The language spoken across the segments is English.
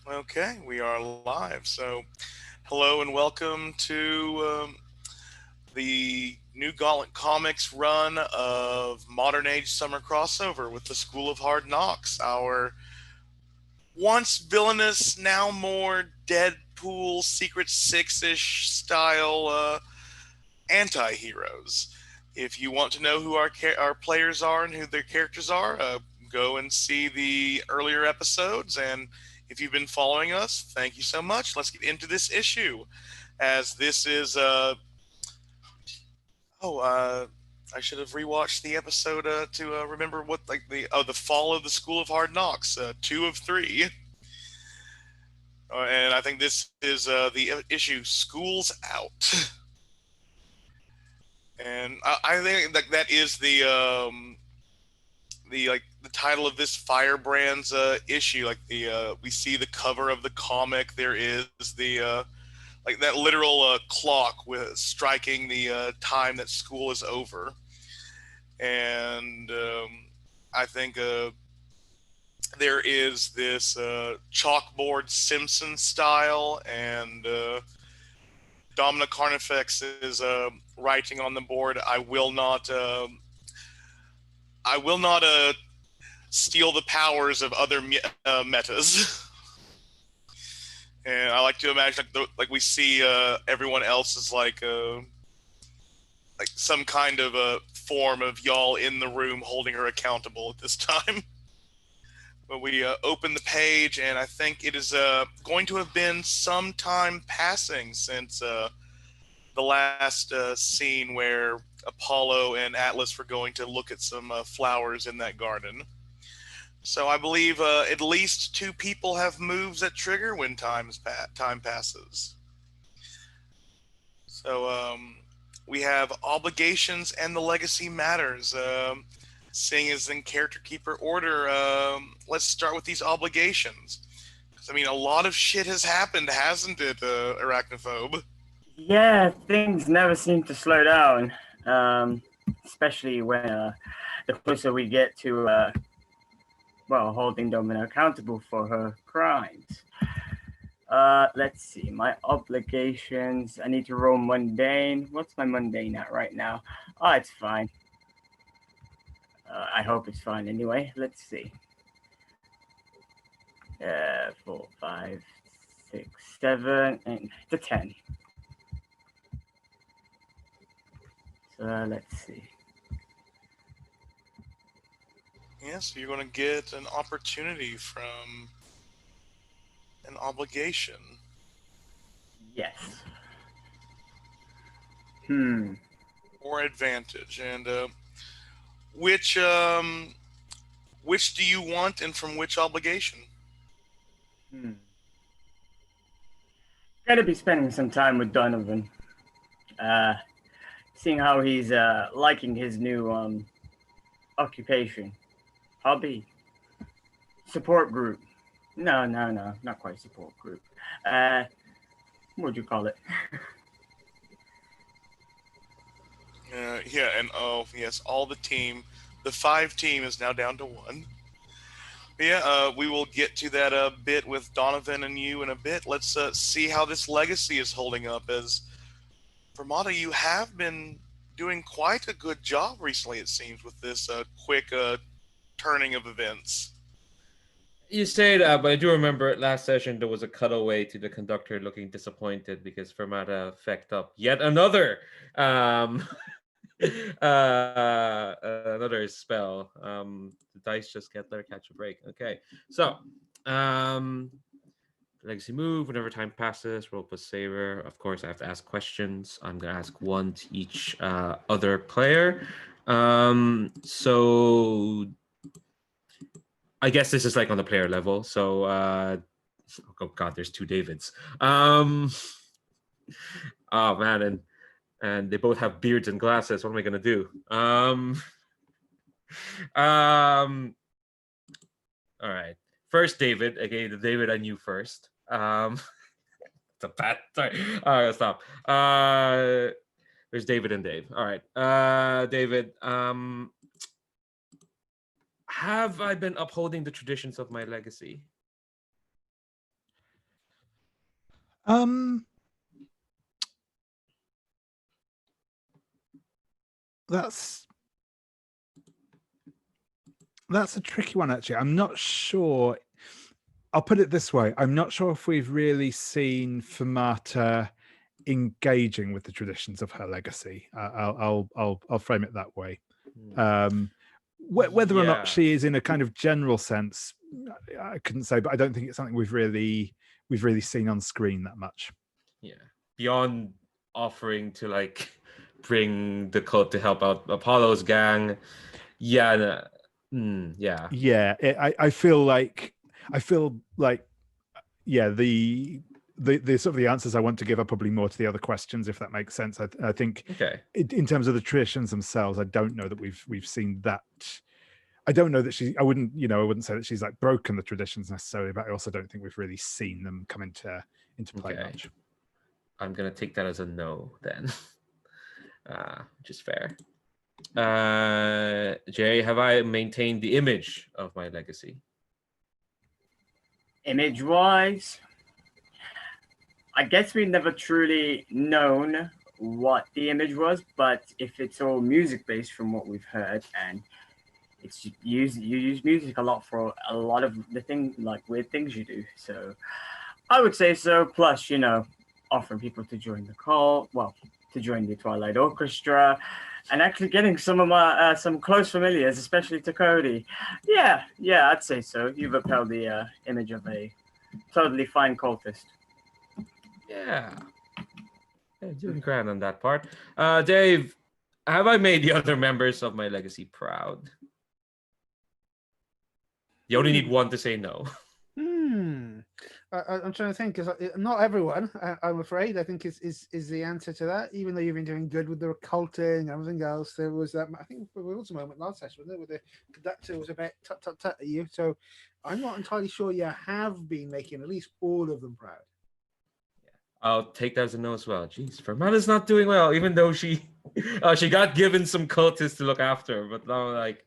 Okay, we are live. So, hello and welcome to the new Gauntlet Comics run of Modern Age Summer Crossover with the School of Hard Knocks, our once villainous, now more Deadpool Secret Six-ish style anti-heroes. If you want to know who our players are and who their characters are, go and see the earlier episodes. And if you've been following us, thank you so much. Let's get into this issue, as this is oh I should have rewatched the episode to remember what the fall of the School of Hard Knocks, 2 of 3. And I think this is the issue School's Out. And I think that is the title of this Firebrands issue. Like we see the cover of the comic. There is the like that literal clock with striking the time that school is over. And I think there is this chalkboard Simpson style, and Domina Carnifex is writing on the board. I will not steal the powers of other metas. And I like to imagine like we see everyone else is like some kind of a form of y'all in the room holding her accountable at this time. But we open the page, and I think it is going to have been some time passing since the last scene where Apollo and Atlas were going to look at some flowers in that garden. So I believe at least 2 people have moves that trigger when time passes. So we have obligations and the legacy matters. Seeing as in character keeper order, let's start with these obligations. Because I mean, a lot of shit has happened, hasn't it, Arachnophobe? Yeah, things never seem to slow down, especially when the closer we get to, holding Domino accountable for her crimes. Let's see, my obligations. I need to roll mundane. What's my mundane at right now? Oh, it's fine. I hope it's fine anyway. Let's see. 4, 5, 6, 7, and the 10. So let's see. Yeah, so you're going to get an opportunity from an obligation. Yes. Hmm. Or advantage. And which um, which do you want, and from which obligation? Hmm. Gotta be spending some time with Donovan. Uh, Seeing how he's liking his new occupation, hobby, support group. No, not quite support group. Uh, what would you call it? Yeah, and oh yes, all the 5 team is now down to 1. But yeah, we will get to that bit with Donovan and you in a bit. Let's see how this legacy is holding up. As Vermata, you have been doing quite a good job recently, it seems, with this quick turning of events. You say that, but I do remember last session there was a cutaway to the conductor looking disappointed because Fermata fecked up yet another um another spell. The dice just get there, catch a break. Okay. So um legacy move, whenever time passes, roll plus saver. Of course, I have to ask questions. I'm gonna ask one to each other player. So I guess this is like on the player level. So oh god, there's 2 Davids. Oh man, and they both have beards and glasses. What am I gonna do? Um all right. First David, okay, the David I knew first. It's a bad sorry. All right, stop. There's David and Dave. All right. David, have I been upholding the traditions of my legacy? That's a tricky one, actually. I'm not sure. I'll put it this way. I'm not sure if we've really seen Fermata engaging with the traditions of her legacy. I'll frame it that way. Whether or not she is in a kind of general sense, I couldn't say, but I don't think it's something we've really seen on screen that much. Yeah, beyond offering to like bring the cult to help out Apollo's gang. Yeah, yeah. I feel like yeah, the sort of the answers I want to give are probably more to the other questions, if that makes sense. I think in terms of the traditions themselves, I don't know that we've seen that. I don't know that I wouldn't say that she's like broken the traditions necessarily, but I also don't think we've really seen them come into play much. I'm gonna take that as a no then, which is fair. Jay, have I maintained the image of my legacy? Image-wise, I guess we've never truly known what the image was, but if it's all music-based from what we've heard, and you use music a lot for a lot of the things, like weird things you do, so I would say so. Plus, offering people to join the cult, to join the Twilight Orchestra, and actually getting some of my some close familiars, especially to Cody. Yeah, I'd say so. You've upheld the image of a totally fine cultist. Yeah, doing grand on that part. Dave, have I made the other members of my legacy proud? You only need one to say no. I'm trying to think, because not everyone, I'm afraid, I think is the answer to that. Even though you've been doing good with the occulting and everything else, there was that. I think there was a moment last session, wasn't there, where the conductor was a bit tut at you. So I'm not entirely sure you have been making at least all of them proud. I'll take that as a no as well. Jeez, Fermata's not doing well, even though she got given some cultists to look after, but now like,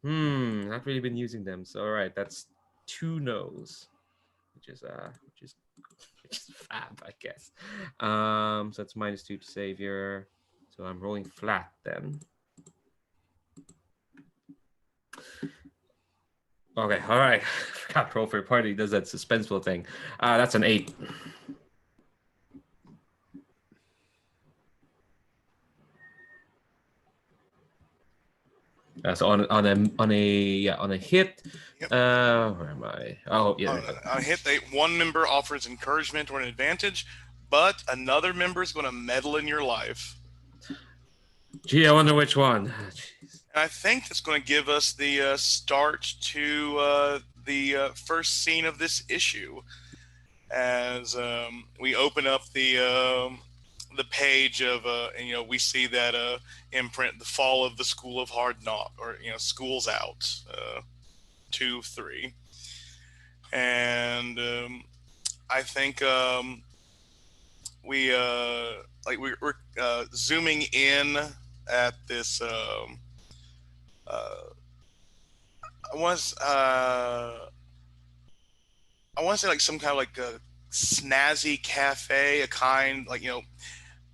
not really been using them. So all right, that's 2 no's, which is fab, I guess. So that's -2 to Savior. So I'm rolling flat then. Okay, all right. Forgot roll for party does that suspenseful thing. That's an 8. So on a hit, Yep. Where am I? Oh yeah. On a hit, one member offers encouragement or an advantage, but another member is going to meddle in your life. Gee, I wonder which one. And I think that's going to give us the start to the first scene of this issue, as we open up the page of and we see that imprint, the fall of the School of Hard Knock, or School's Out, 2-3, and I think we're zooming in at this. I want to say like some kind of like a snazzy cafe, a kind like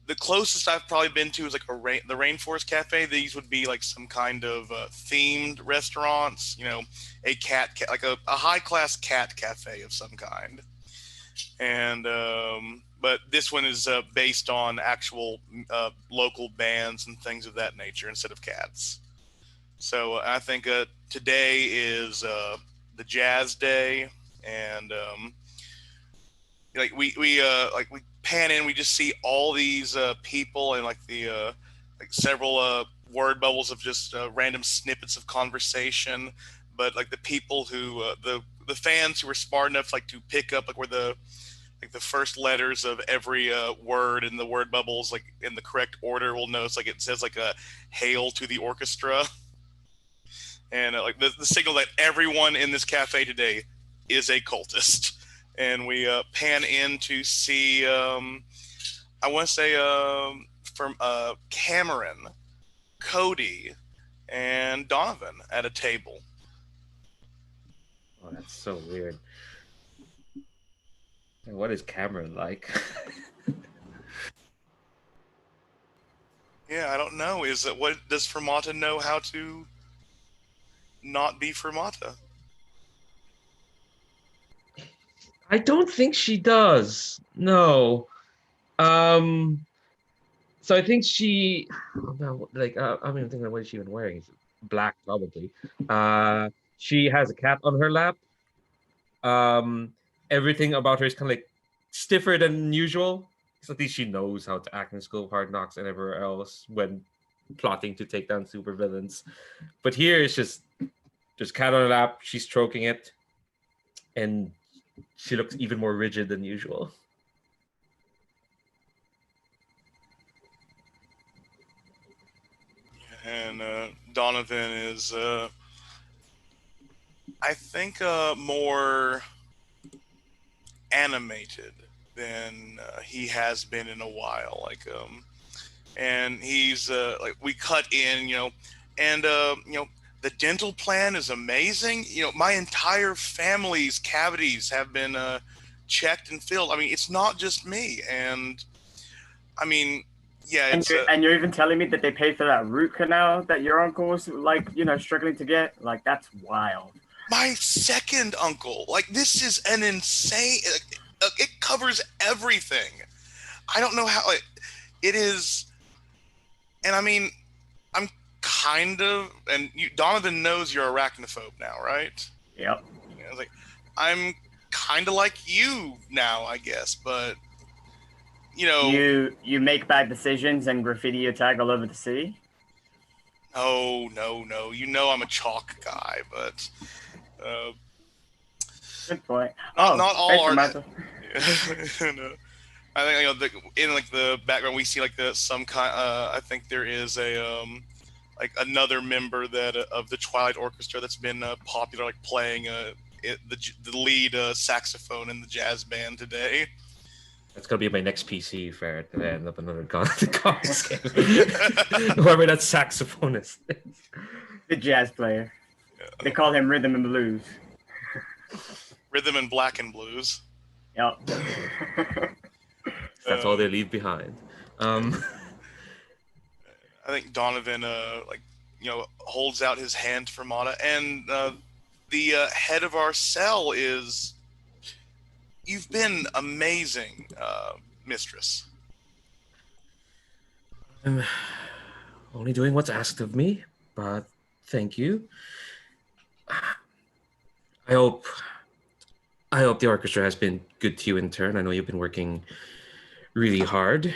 the closest I've probably been to is like the Rainforest Cafe. These would be like some kind of themed restaurants, a cat like a high class cat cafe of some kind. And but this one is based on actual local bands and things of that nature instead of cats. So I think today is the Jazz Day, and we pan in, we just see all these people and like the like several word bubbles of just random snippets of conversation, but like the people who the fans who were smart enough like to pick up like where the first letters of every word in the word bubbles like in the correct order will notice like it says like a hail to the orchestra, and like the signal that everyone in this cafe today is a cultist. And we pan in to see, I want to say, from Cameron, Cody, and Donovan at a table. Oh, that's so weird. What is Cameron like? Yeah, I don't know. What does Fermata know how to not be Fermata? I don't think she does. No. So I think she, oh, no, like, I'm even thinking, what is she even wearing? It's black, probably. She has a cat on her lap. Um, Everything about her is kind of like stiffer than usual. So at least she knows how to act in School of Hard Knocks and everywhere else when plotting to take down supervillains. But here it's just cat on her lap. She's stroking it, and she looks even more rigid than usual. And Donovan is, I think, more animated than he has been in a while. And he's like, we cut in, and the dental plan is amazing. My entire family's cavities have been checked and filled. I mean, it's not just me. And I mean, yeah, and you're even telling me that they paid for that root canal that your uncle was like, struggling to get. Like, that's wild. My second uncle. Like, this is an insane. It covers everything. I don't know how it is. And I mean, I'm kind of, and Donovan knows you're arachnophobe now, right? Yep. Like, I'm kind of like you now, I guess, but you make bad decisions and graffiti your tag all over the city. No. I'm a chalk guy, but good point. Not all art. No. I think in like the background we see like some kind. I think there is a like another member that of the Twilight Orchestra that's been popular, like playing the lead saxophone in the jazz band today. That's gonna be my next PC for to end up another Gauntleteer game. Whoever that saxophonist is. The jazz player. Yeah. They call him Rhythm and Blues. Rhythm and Black and Blues. Yep. That's all they leave behind. I think Donovan holds out his hand for Mata, and the head of our cell is, you've been amazing, mistress. I'm only doing what's asked of me, but thank you. I hope the orchestra has been good to you in turn. I know you've been working really hard.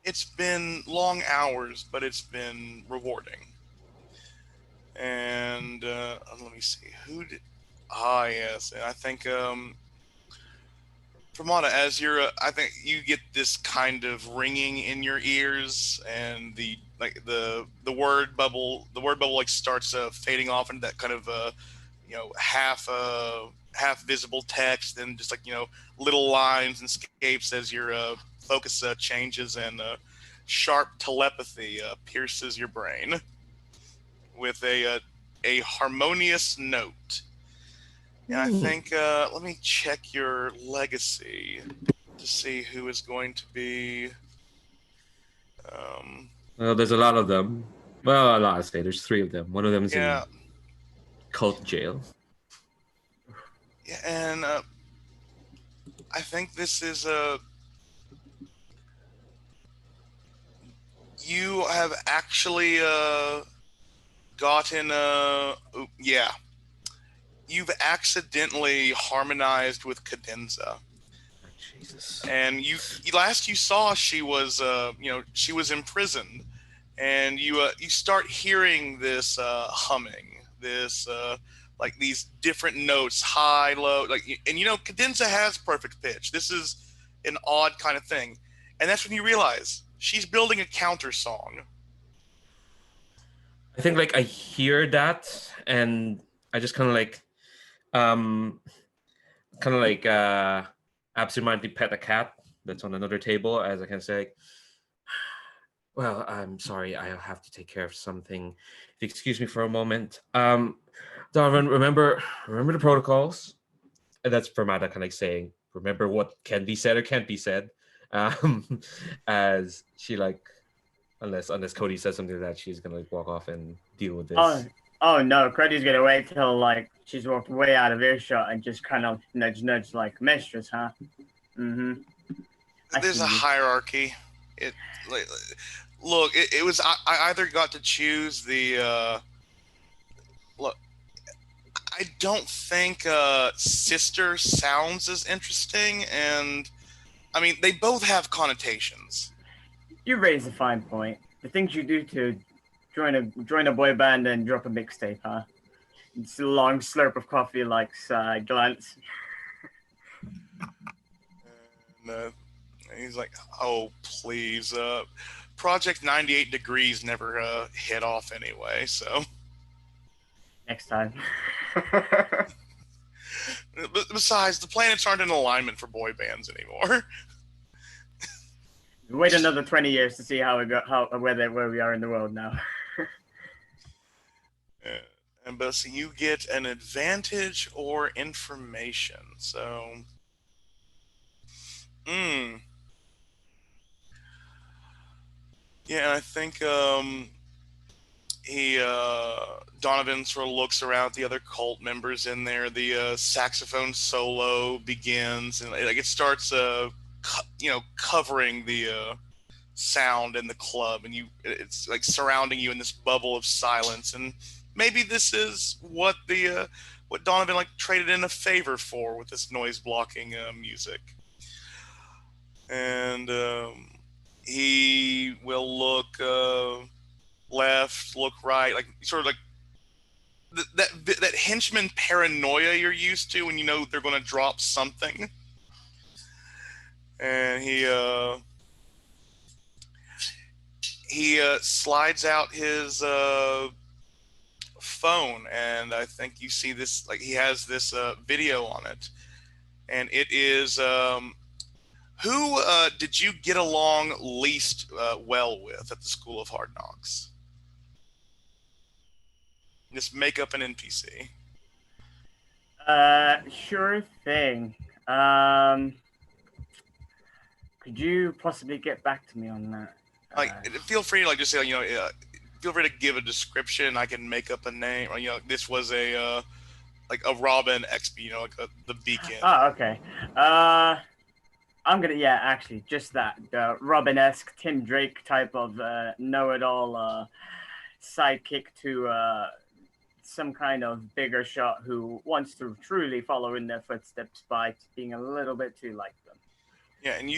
It's been long hours, but it's been rewarding. And let me see, yes, and I think Fermata, as you're, I think you get this kind of ringing in your ears, and the word bubble like starts fading off into that kind of half visible text, and just like little lines and escapes as your focus changes, and sharp telepathy pierces your brain with a harmonious note. And I think, let me check your legacy to see who is going to be. Well, there's a lot of them. Well, a lot, I say. There's 3 of them. One of them is in cult jail. Yeah, and I think this is you have actually gotten you've accidentally harmonized with Cadenza. Jesus. And last you saw, she was she was imprisoned, and you start hearing this humming, this like these different notes, high, low, like, and Cadenza has perfect pitch. This is an odd kind of thing, and that's when you realize she's building a counter song. I think I hear that, and I just kind of absentmindedly pet a cat that's on another table, as I can say, well, I'm sorry, I'll have to take care of something. If you excuse me for a moment. Donovan, remember the protocols. and that's Fermata kind of saying, remember what can be said or can't be said. As she like, unless Cody says something like that, she's gonna like walk off and deal with this. Oh no, Cody's gonna wait till like she's walked way out of earshot and just kind of nudge like mistress, huh? Mm-hmm. There's a hierarchy. Look, it was I either got to choose the look. I don't think sister sounds as interesting, and I mean they both have connotations. You raise a fine point. The things you do to join a boy band and drop a mixtape, huh? It's a long slurp of coffee, like side glance. And he's like, "Oh, please, Project 98 Degrees never hit off anyway, so next time." But besides, the planets aren't in alignment for boy bands anymore. Wait another 20 years to see where we are in the world now. And but so you get an advantage or information. So, yeah, I think Donovan sort of looks around at the other cult members in there. The saxophone solo begins, and like it starts covering the sound in the club, and it's like surrounding you in this bubble of silence. And maybe this is what Donovan like traded in a favor for with this noise blocking music. And he will look left, look right, like sort of like that henchman paranoia you're used to when you know they're going to drop something. And he slides out his phone, and I think you see this, like he has this video on it, and it is who did you get along least well with at the School of Hard Knocks? Just make up an NPC. Sure thing. Could you possibly get back to me on that? Like, feel free to just say, feel free to give a description. I can make up a name. This was a Robin XP, the Beacon. Oh, okay. I'm gonna, actually, just that, the Robin-esque Tim Drake type of know-it-all sidekick to some kind of bigger shot who wants to truly follow in their footsteps by being a little bit too like them. Yeah, and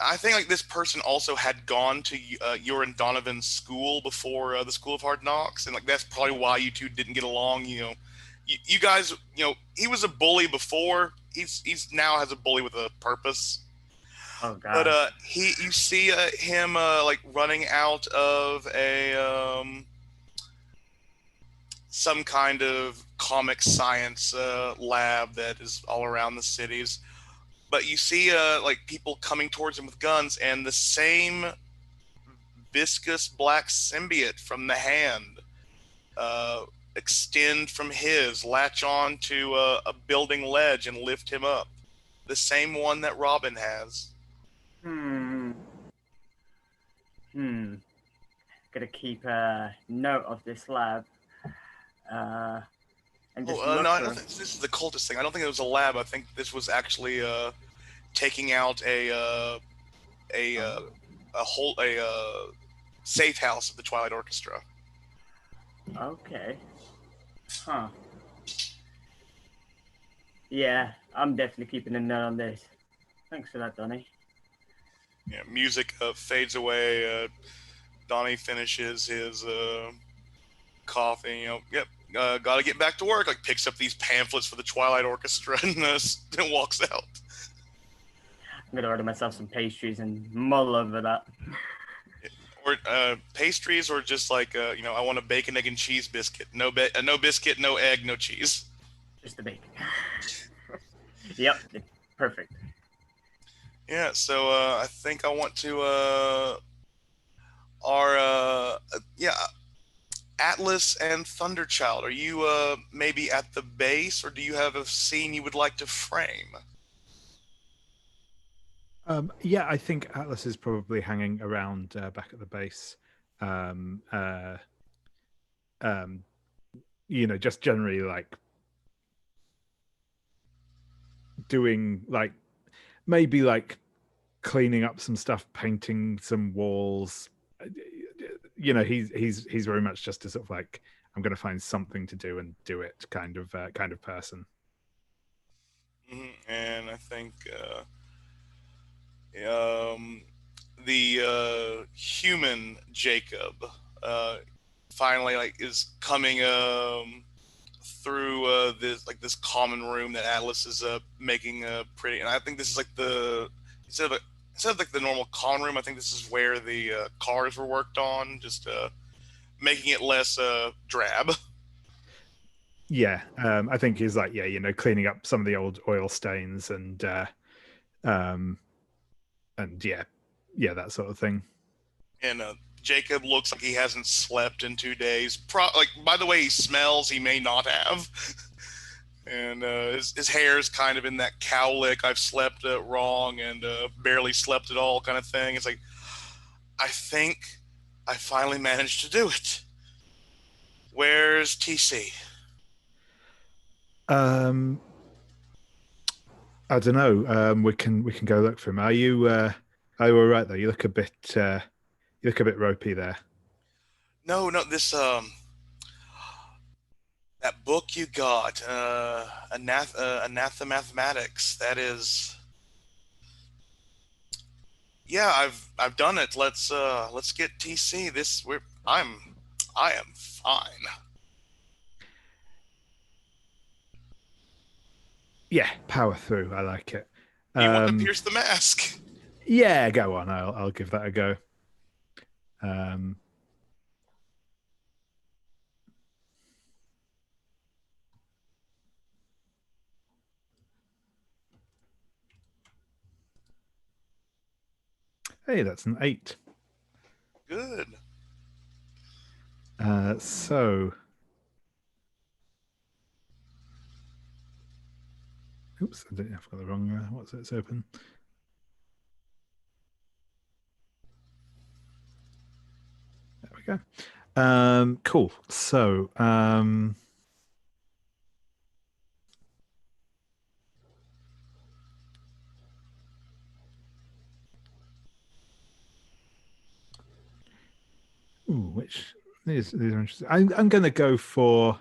I think like this person also had gone to your and Donovan's school before the School of Hard Knocks, and like that's probably why you two didn't get along. You guys, he was a bully before. He's now has a bully with a purpose. Oh God! But you see him like running out of a some kind of comic science lab that is all around the cities. But you see like people coming towards him with guns, and the same viscous black symbiote from the hand extend from his, latch on to a building ledge and lift him up. The same one that Robin has. Gotta keep a note of this lab. And just no, I don't think this is the cultist thing. I don't think it was a lab. I think this was actually taking out a safe house of the Twilight Orchestra. Okay. Huh. Yeah, I'm definitely keeping a note on this. Thanks for that, Donnie. Yeah, music fades away. Donnie finishes his coffee. Yep. Got to get back to work. Like picks up these pamphlets for the Twilight Orchestra and then walks out. I'm gonna order myself some pastries and mull over that. Or pastries, or just like I want a bacon, egg, and cheese biscuit. No biscuit, no egg, no cheese. Just the bacon. Yep, perfect. Yeah. So I think I want to Atlas and Thunderchild, are you maybe at the base, or do you have a scene you would like to frame? Yeah, I think Atlas is probably hanging around back at the base. Just generally like doing like maybe like cleaning up some stuff, painting some walls. He's very much just a sort of like, I'm going to find something to do and do it kind of person. And I think um, the human Jacob finally like is coming through this common room that Atlas is making pretty, and I think this is like the instead of like the normal common room, I think this is where the cars were worked on, just making it less drab. Yeah, I think he's like, cleaning up some of the old oil stains and that sort of thing. And Jacob looks like he hasn't slept in 2 days. Like, by the way he smells, he may not have. And his hair is kind of in that cowlick, I've slept wrong and barely slept at all kind of thing. It's like, I think I finally managed to do it. Where's TC? I don't know. We can go look for him. Are you all right though? You look a bit ropey there. No, this that book you got, Anathemathematics. That is, yeah, I've done it. Let's get TC. I am fine. Yeah, power through. I like it. You want to pierce the mask? Yeah, go on. I'll give that a go. Hey, that's an 8. Good. So, oops, I've got the wrong. What's it? It's open. There we go. Cool. So, which these are interesting. I'm going to go for.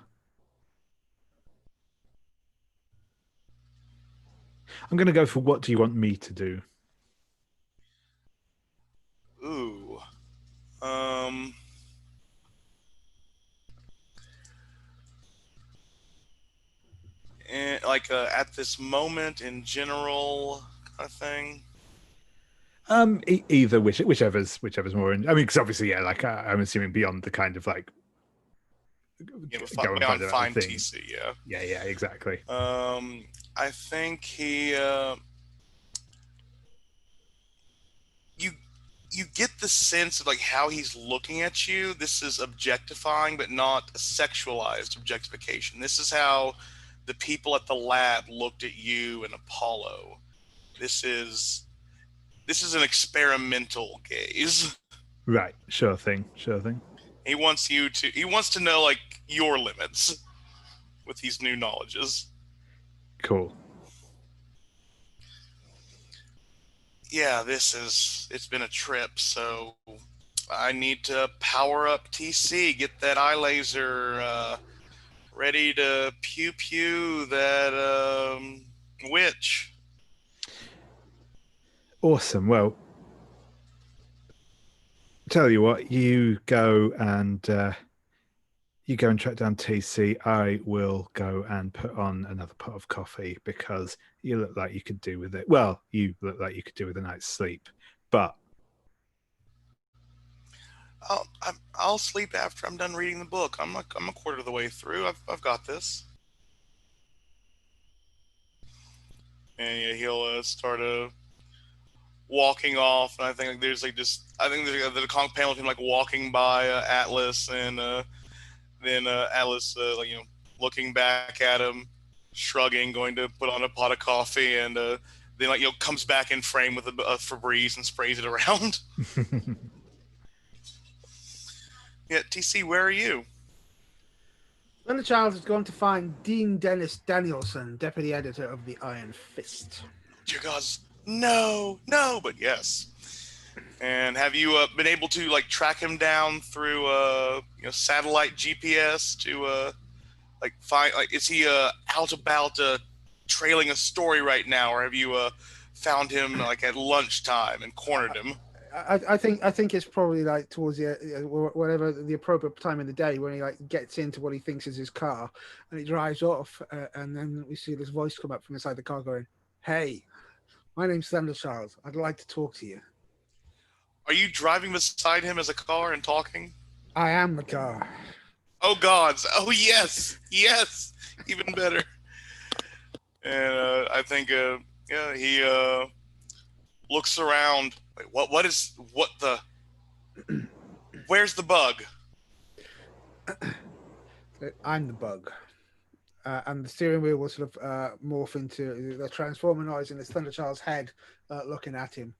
I'm going to go for what do you want me to do? Ooh. And like at this moment in general kind of thing. Either whichever's more. I mean, because obviously, yeah, like I'm assuming beyond the kind of like go and find TC. Yeah, exactly. I think he. You get the sense of like how he's looking at you. This is objectifying, but not a sexualized objectification. This is how the people at the lab looked at you and Apollo. This is an experimental gaze. Right. Sure thing. He wants to know like your limits with these new knowledges. Cool. Yeah, it's been a trip, so I need to power up TC, get that eye laser ready to pew that witch. Awesome. Well, tell you what, you go and track down TC. I will go and put on another pot of coffee because you look like you could do with it. Well, you look like you could do with a night's sleep, but I'll sleep after I'm done reading the book. I'm a quarter of the way through. I've got this. And yeah, he'll start walking off, and I think there's the conch panel of him like walking by Atlas and Then Alice, looking back at him, shrugging, going to put on a pot of coffee, and then comes back in frame with a Febreze and sprays it around. Yeah, TC, where are you? When the child has gone to find Dean Dennis Danielson, deputy editor of the Iron Fist. Dear gods, no, but yes. And have you been able to track him down through satellite GPS to find is he out about trailing a story right now, or have you found him at lunchtime and cornered him? I think it's probably towards the whatever the appropriate time in the day when he gets into what he thinks is his car and he drives off, and then we see this voice come up from inside the car going, "Hey, my name's Thunder Charles. I'd like to talk to you." Are you driving beside him as a car and talking? I am the car. Oh gods! Oh yes, even better. And I think he looks around. Wait, what the? Where's the bug? I'm the bug. And the steering wheel will sort of morph into the transformer noise in this Thunder Child's head looking at him.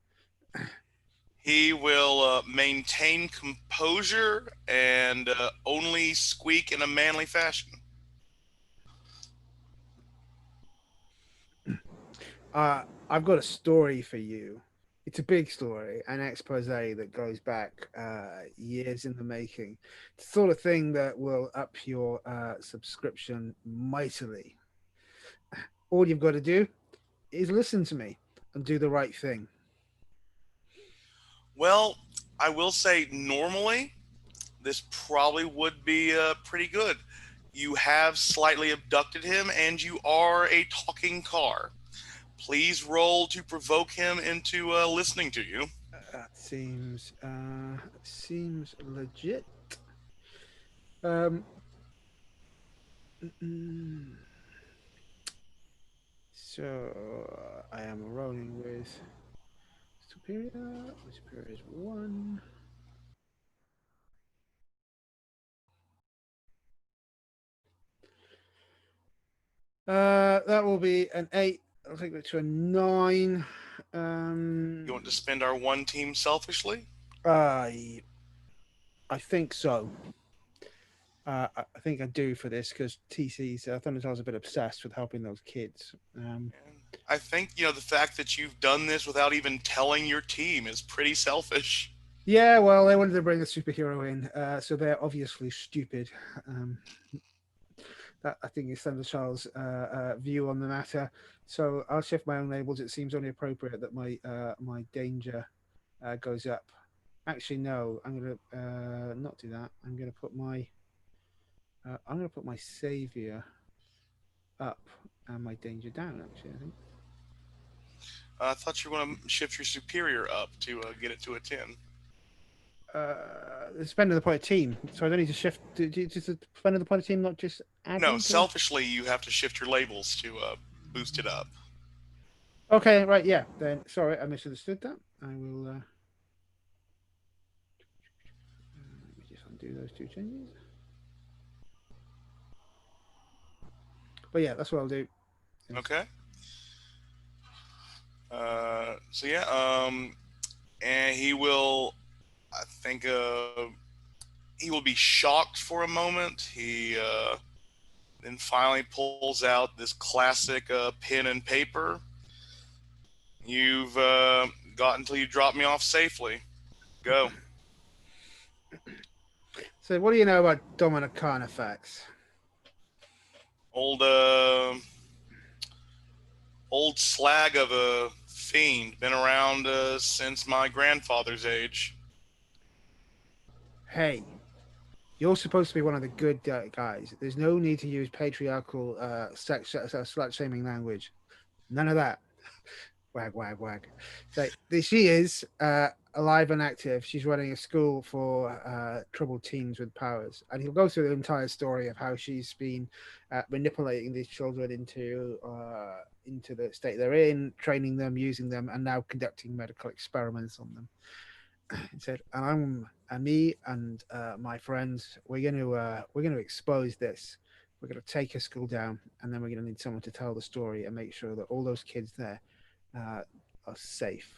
He will maintain composure and only squeak in a manly fashion. I've got a story for you. It's a big story, an expose that goes back years in the making. It's the sort of thing that will up your subscription mightily. All you've got to do is listen to me and do the right thing. Well, I will say normally this probably would be pretty good. You have slightly abducted him and you are a talking car. Please roll to provoke him into listening to you. That seems legit. So I am rolling with superior. Superior is 1. That will be an 8. I'll take that to a 9. You want to spend our one team selfishly? I think so. I think I do for this because TC's Thundertale's a bit obsessed with helping those kids. I think the fact that you've done this without even telling your team is pretty selfish. Yeah, well, they wanted to bring a superhero in, so they're obviously stupid. That I think is Thunderchild's view on the matter. So I'll shift my own labels. It seems only appropriate that my danger goes up. Actually, no, I'm gonna not do that. I'm gonna put my savior up and my danger down. Actually, I think. I thought you were going to shift your superior up to get it to a 10. It's depending on the point of team, so I don't need to shift. Just depending on the point of team, not just add. No, selfishly, you have to shift your labels to boost it up. Okay, right, yeah. Then sorry, I misunderstood that. I will. Let me just undo those 2 changes. But yeah, that's what I'll do. Okay. So yeah, and he will. I think he will be shocked for a moment. He then finally pulls out this classic pen and paper. You've got until you drop me off safely. Go. So, what do you know about Domina Carnifex? Old slag of a fiend. Been around since my grandfather's age. Hey, you're supposed to be one of the good guys. There's no need to use patriarchal slut-shaming language. None of that. Wag, wag, wag. So she is alive and active. She's running a school for troubled teens with powers. And he'll go through the entire story of how she's been manipulating these children into the state they're in, training them, using them, and now conducting medical experiments on them. He said, and me and my friends, we're gonna expose this. We're gonna take a school down, and then we're gonna need someone to tell the story and make sure that all those kids there are safe.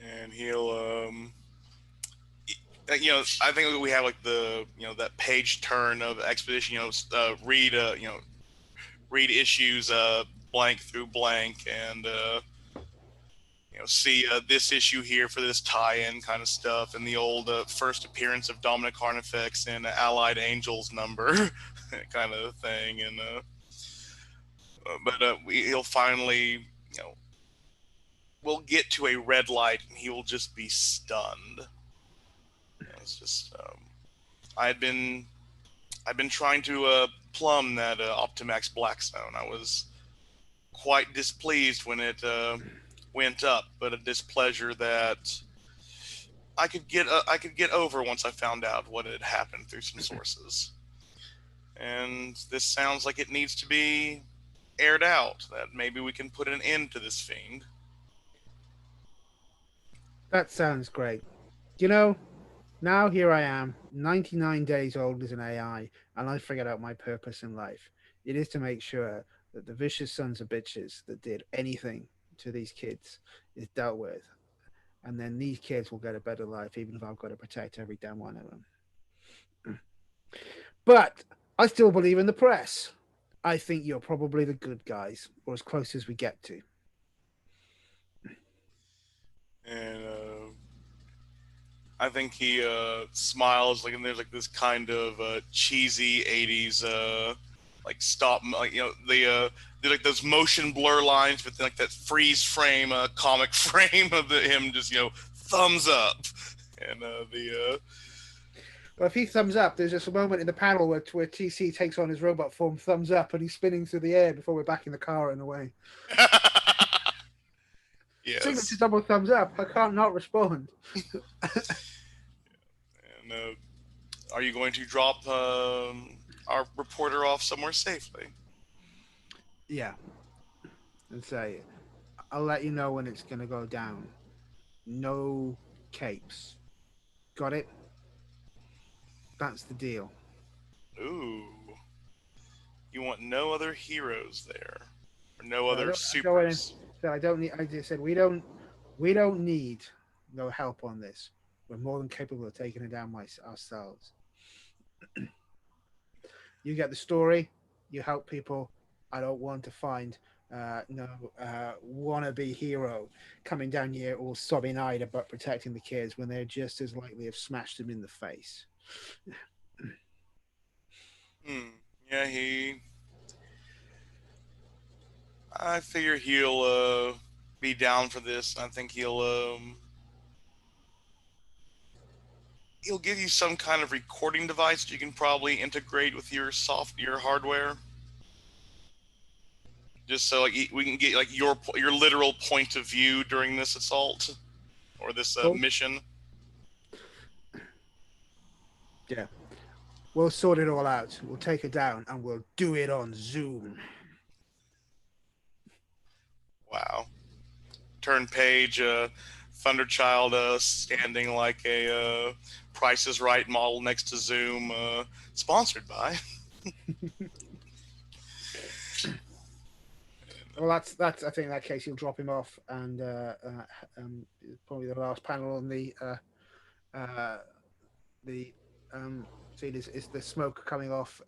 And he'll I think we have like the that page turn of expedition. Read issues blank through blank, and see this issue here for this tie-in kind of stuff, and the old first appearance of Domina Carnifex in Allied Angels number kind of thing, and but he'll finally we'll get to a red light, and he will just be stunned. It's just I've been trying to plumb that Optimax Black Zone. I was quite displeased when it went up, but a displeasure that I could get over once I found out what had happened through some sources. And this sounds like it needs to be aired out. That maybe we can put an end to this fiend. That sounds great. Now here I am, 99 days old as an AI, and I figured out my purpose in life. It is to make sure that the vicious sons of bitches that did anything to these kids is dealt with. And then these kids will get a better life, even if I've got to protect every damn one of them. But I still believe in the press. I think you're probably the good guys, or as close as we get to. And I think he smiles, like, and there's like this kind of cheesy '80s like stop, like they're like those motion blur lines with like that freeze frame comic frame of him just thumbs up, and Well, if he thumbs up, there's just a moment in the panel where TC takes on his robot form, thumbs up, and he's spinning through the air before we're back in the car and away. Yes. Signature double thumbs up. I can't not respond. And are you going to drop our reporter off somewhere safely? Yeah. And say, I'll let you know when it's going to go down. No capes. Got it? That's the deal. Ooh. You want no other heroes there, or no other supers? I don't need. I just said we don't need no help on this. We're more than capable of taking it down ourselves. You get the story. You help people. I don't want to find no wannabe hero coming down here all sobbing-eyed about protecting the kids when they're just as likely have smashed them in the face. Yeah, I figure he'll be down for this. I think he'll give you some kind of recording device that you can probably integrate with your hardware, just so like we can get like your literal point of view during this assault or this mission. Yeah, we'll sort it all out. We'll take it down and we'll do it on Zoom. Wow. Turn page, Thunderchild standing like a Price is Right model next to Zoom, sponsored by. Well, that's. I think in that case you'll drop him off, and probably the last panel on the scene is the smoke coming off.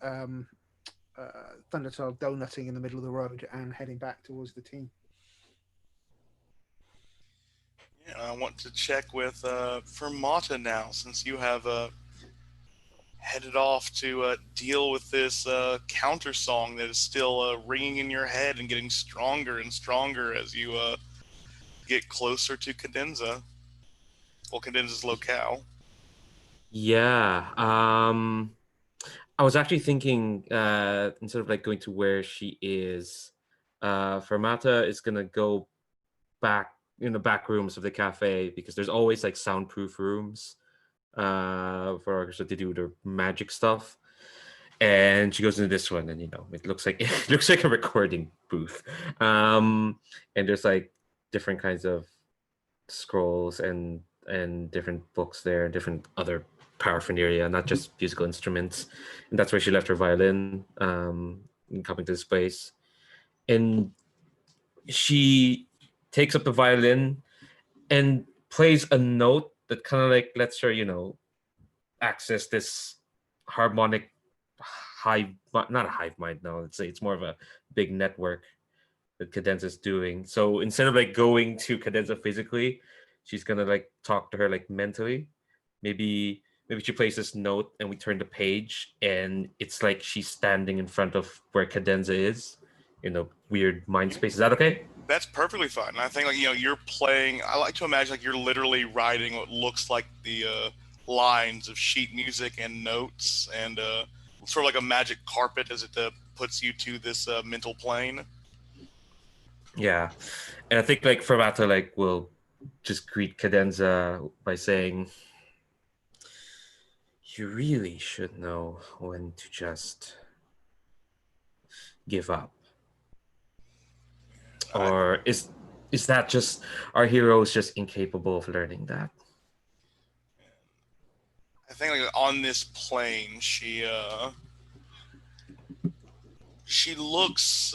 Thunderchild donutting in the middle of the road and heading back towards the team. Yeah, I want to check with Fermata now, since you have headed off to deal with this counter song that is still ringing in your head and getting stronger and stronger as you get closer to Cadenza. Well, Cadenza's locale. Yeah. I was actually thinking instead of like going to where she is, Fermata is gonna go back in the back rooms of the cafe, because there's always like soundproof rooms for so to do the magic stuff. And she goes into this one, and it looks like a recording booth. And there's like different kinds of scrolls and different books there, different other paraphernalia, not just musical instruments. And that's where she left her violin, coming to this place. And she takes up the violin and plays a note that kind of like lets her, access this harmonic hive, not a hive mind. No, it's more of a big network that Cadenza's doing. So instead of like going to Cadenza physically, she's gonna like talk to her like mentally. Maybe she plays this note and we turn the page and it's like she's standing in front of where Cadenza is in a weird mind space. Is that okay? That's perfectly fine. I think you're playing. I like to imagine like you're literally writing what looks like the lines of sheet music and notes, and sort of like a magic carpet as it puts you to this mental plane. Yeah, and I think like Fermata like will just greet Cadenza by saying, "You really should know when to just give up." Or is that just our hero is just incapable of learning that? I think like on this plane, she looks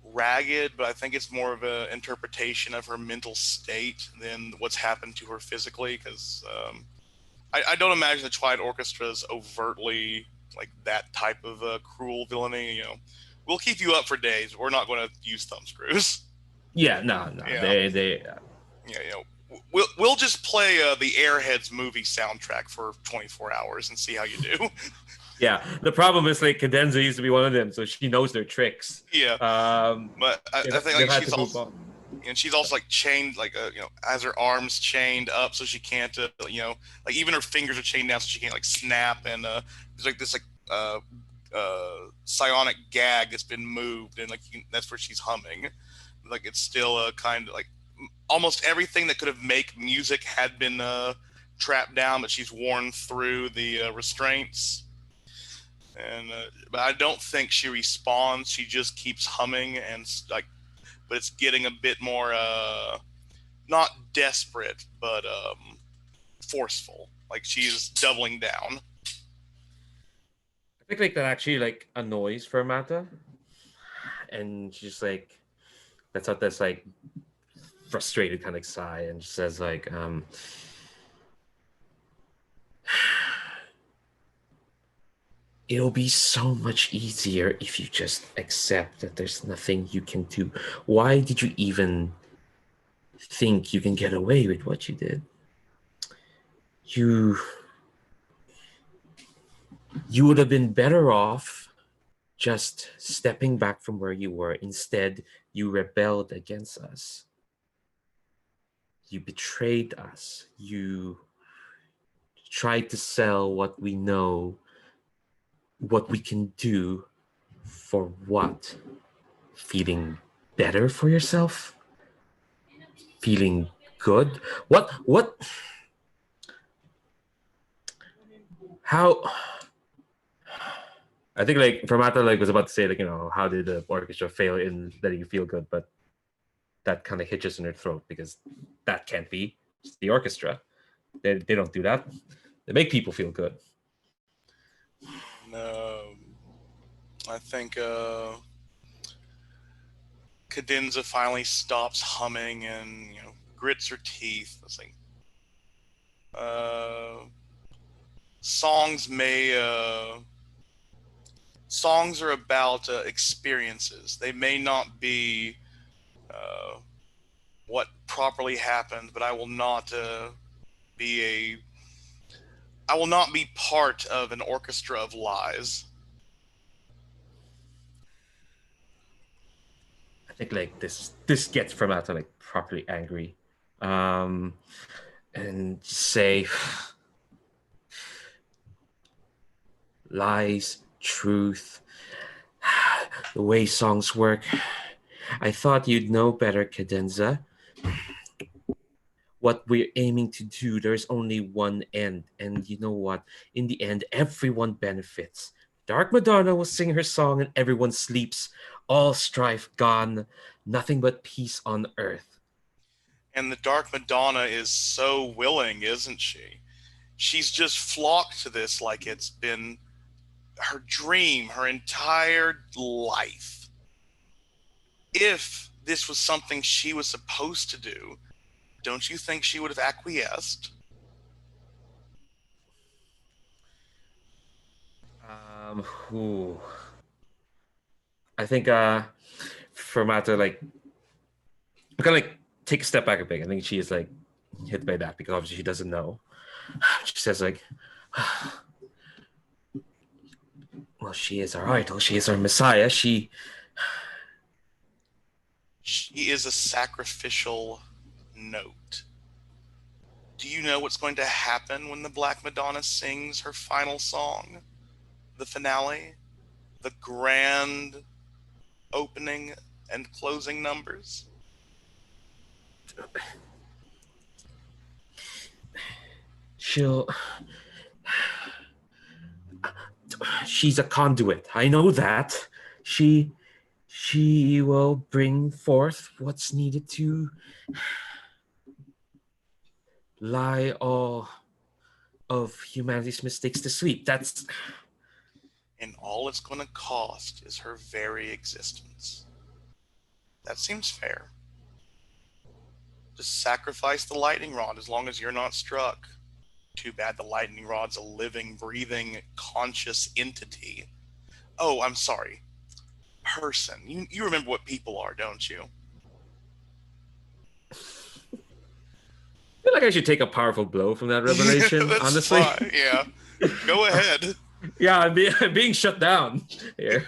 ragged, but I think it's more of an interpretation of her mental state than what's happened to her physically. Because I don't imagine the Twilight Orchestra is overtly like that type of cruel villainy. We'll keep you up for days. We're not going to use thumb screws. Yeah, no. Yeah. They we'll just play the Airheads movie soundtrack for 24 hours and see how you do. Yeah, the problem is like Cadenza used to be one of them, so she knows their tricks. Yeah, but I think like she's also, and she's also like chained, like has her arms chained up so she can't, like even her fingers are chained down so she can't like snap, and there's like this like psionic gag that's been moved, and like that's where she's humming. Like it's still a kind of like almost everything that could have make music had been trapped down, but she's worn through the restraints. And but I don't think she responds. She just keeps humming, and like, but it's getting a bit more not desperate, but forceful. Like she's doubling down. I think like that actually like annoys Fermata, and she's like, lets out this like frustrated kind of sigh, and she says like, "It'll be so much easier if you just accept that there's nothing you can do. Why did you even think you can get away with what you did? You would have been better off just stepping back from where you were. Instead, you rebelled against us. You betrayed us. You tried to sell what we know, what we can do, for what? Feeling better for yourself? Feeling good? What? How? I think like Fermata like was about to say like, how did the orchestra fail in letting you feel good, but that kind of hitches in her throat because that can't be. It's the orchestra. They don't do that. They make people feel good. No, I think Cadenza finally stops humming and grits her teeth. It's like songs are about experiences. They may not be what properly happened, but I will not be part of an orchestra of lies. I think like this gets Fermata like properly angry, and say lies, truth, the way songs work. I thought you'd know better, Cadenza. What we're aiming to do, there's only one end, and you know what? In the end, everyone benefits. Dark Madonna will sing her song and everyone sleeps. All strife gone, nothing but peace on earth. And the Dark Madonna is so willing, isn't she? She's just flocked to this like it's been her dream, her entire life. If this was something she was supposed to do, don't you think she would have acquiesced? Ooh. I think for Mata, like, I'm gonna like take a step back a bit. I think she is like hit by that because obviously she doesn't know. She says like, well, she is our idol. She is our messiah. She is a sacrificial note. Do you know what's going to happen when the Black Madonna sings her final song? The finale? The grand opening and closing numbers? she's a conduit. I know that. She will bring forth what's needed to lie all of humanity's mistakes to sleep. That's... And all it's going to cost is her very existence. That seems fair. Just sacrifice the lightning rod as long as you're not struck. Too bad the lightning rod's a living, breathing, conscious entity. Oh, I'm sorry. Person. You remember what people are, don't you? I feel like I should take a powerful blow from that revelation, That's honestly. Fine. Yeah. Go ahead. Yeah, I'm being shut down here.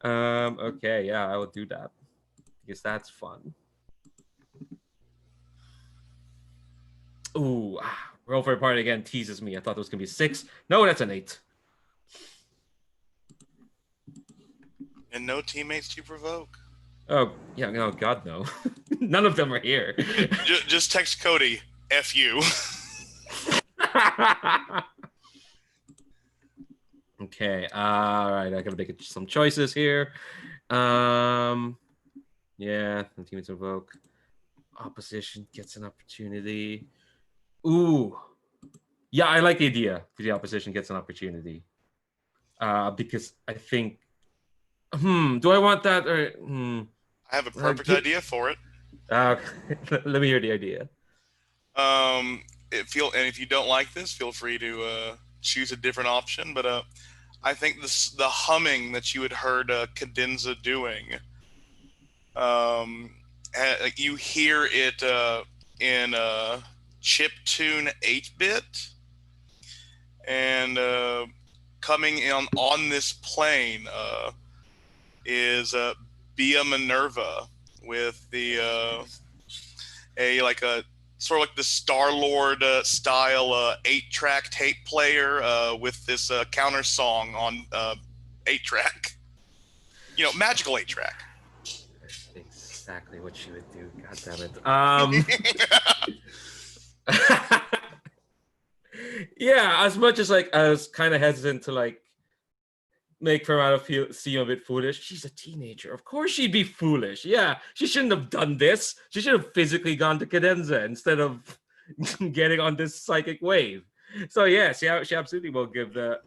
Okay, yeah, I will do that. Because that's fun. Ooh, roll for a party again teases me. I thought it was going to be 6. No, that's an 8. And no teammates to provoke. Oh, yeah, no, God, no. None of them are here. Just text Cody, F you. Okay, all right, I gotta make some choices here. Yeah, the teammates invoke. Opposition gets an opportunity. Ooh. Yeah, I like the idea. The opposition gets an opportunity. Because I think... do I want that or... I have a perfect idea for it. Let me hear the idea. If you don't like this, feel free to choose a different option. But I think the humming that you had heard Cadenza doing, you hear it in chiptune 8-bit, and coming in on this plane is Bia Minerva with the a sort of like the Star-Lord style 8-track tape player with this counter song on 8-track. You know, magical 8-track. Exactly what she would do. God damn it. Yeah, as much as like I was kind of hesitant to like make Fermata seem a bit foolish. She's a teenager. Of course she'd be foolish. Yeah, she shouldn't have done this. She should have physically gone to Cadenza instead of getting on this psychic wave. So yes, she absolutely will give the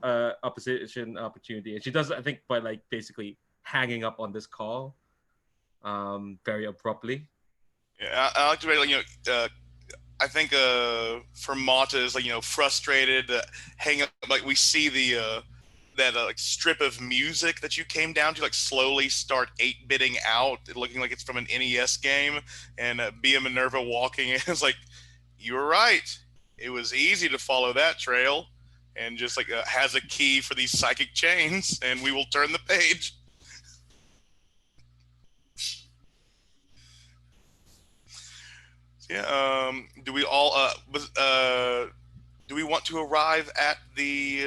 opposition opportunity. And she does, I think, by like basically hanging up on this call very abruptly. Yeah, I like to be I think Fermata is frustrated, hang up. Like we see the that like strip of music that you came down to slowly start 8-bitting out, looking like it's from an NES game, and Bia Minerva walking in. It's like, you were right. It was easy to follow that trail, and just has a key for these psychic chains, and we will turn the page. Yeah. Do we all do we want to arrive at the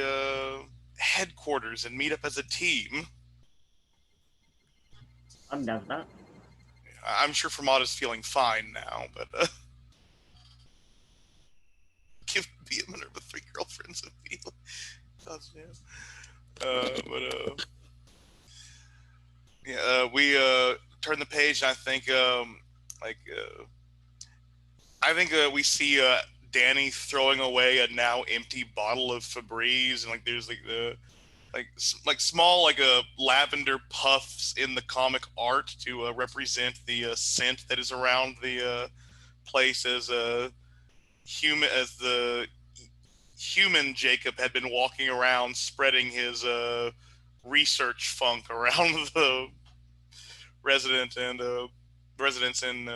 headquarters and meet up as a team? I'm down for that. I'm sure Fermata's feeling fine now, but give Bia Minerva 3 girlfriends of Bia. We turn the page, and I think I think we see Danny throwing away a now empty bottle of Febreze, and like there's like the like small like lavender puffs in the comic art to represent the scent that is around the place as the human Jacob had been walking around spreading his research funk around the resident and residents, and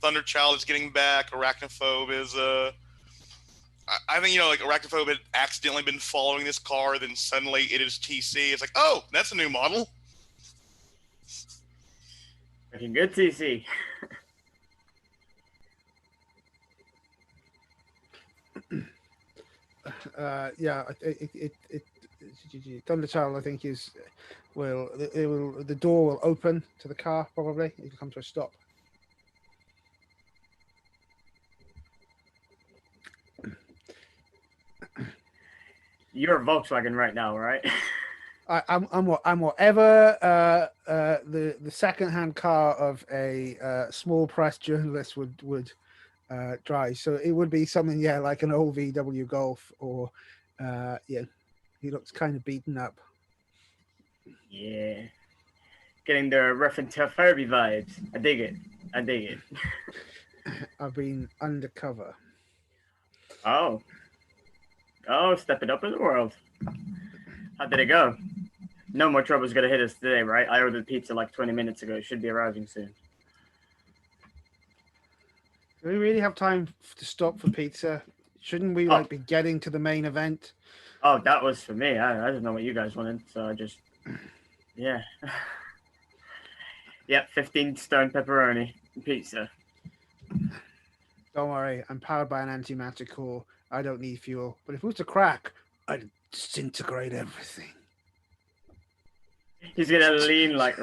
Thunderchild is getting back. Arachnophobe is I think, like Arachnophobe had accidentally been following this car, then suddenly it is TC. It's like, oh, that's a new model. Looking good, TC. Yeah, Thunderchild, I think, the door will open to the car, probably. It will come to a stop. You're a Volkswagen right now, right? I'm whatever the second-hand car of a small press journalist would drive. So it would be something, like an old VW Golf, or he looks kind of beaten up. Yeah, getting the reference to Furby vibes. I dig it. I've been undercover. Oh, stepping up in the world. How did it go? No more trouble's gonna hit us today, right? I ordered pizza like 20 minutes ago. It should be arriving soon. Do we really have time to stop for pizza? Shouldn't we be getting to the main event? Oh, that was for me. I didn't know what you guys wanted, so I just, yeah. Yep, 15 stone pepperoni pizza. Don't worry, I'm powered by an antimatter core. I don't need fuel. But if it was to crack, I'd disintegrate everything. He's gonna lean like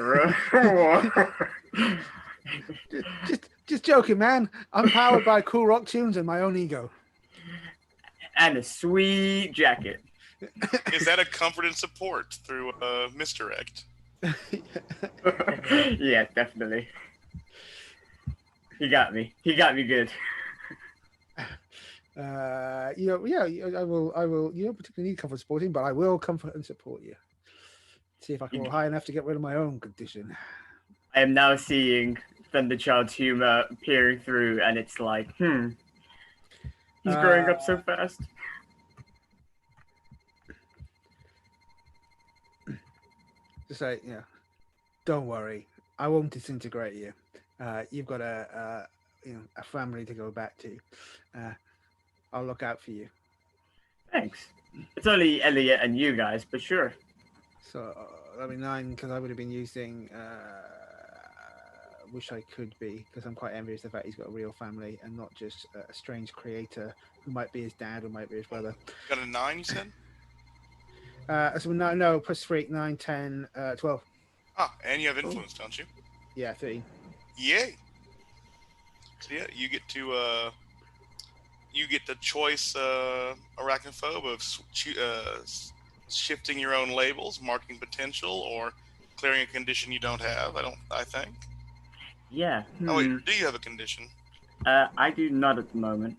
just joking, man. I'm powered by cool rock tunes and my own ego. And a sweet jacket. Is that a comfort and support through misdirect? Yeah, definitely. He got me good. I will. You don't particularly need comfort supporting, but I will comfort and support you. See if I can roll high enough to get rid of my own condition. I am now seeing Thunderchild's humor peering through, and it's like, he's growing up so fast. Just say, don't worry, I won't disintegrate you. You've got a family to go back to. I'll look out for you. Thanks. It's only Elliot and you guys, but sure. So that'll be 9, because I would have been using. Wish I could be, because I'm quite envious of the fact he's got a real family and not just a strange creator who might be his dad or might be his brother. Got a 9, you said? So no, plus 3, 9, 10, 12. Ah, and you have influence, don't you? Yeah, 13. Yay! So yeah, you get the choice, Arachnophobe, of shifting your own labels, marking potential, or clearing a condition you don't have. I think. Yeah. Oh wait, do you have a condition? I do not at the moment.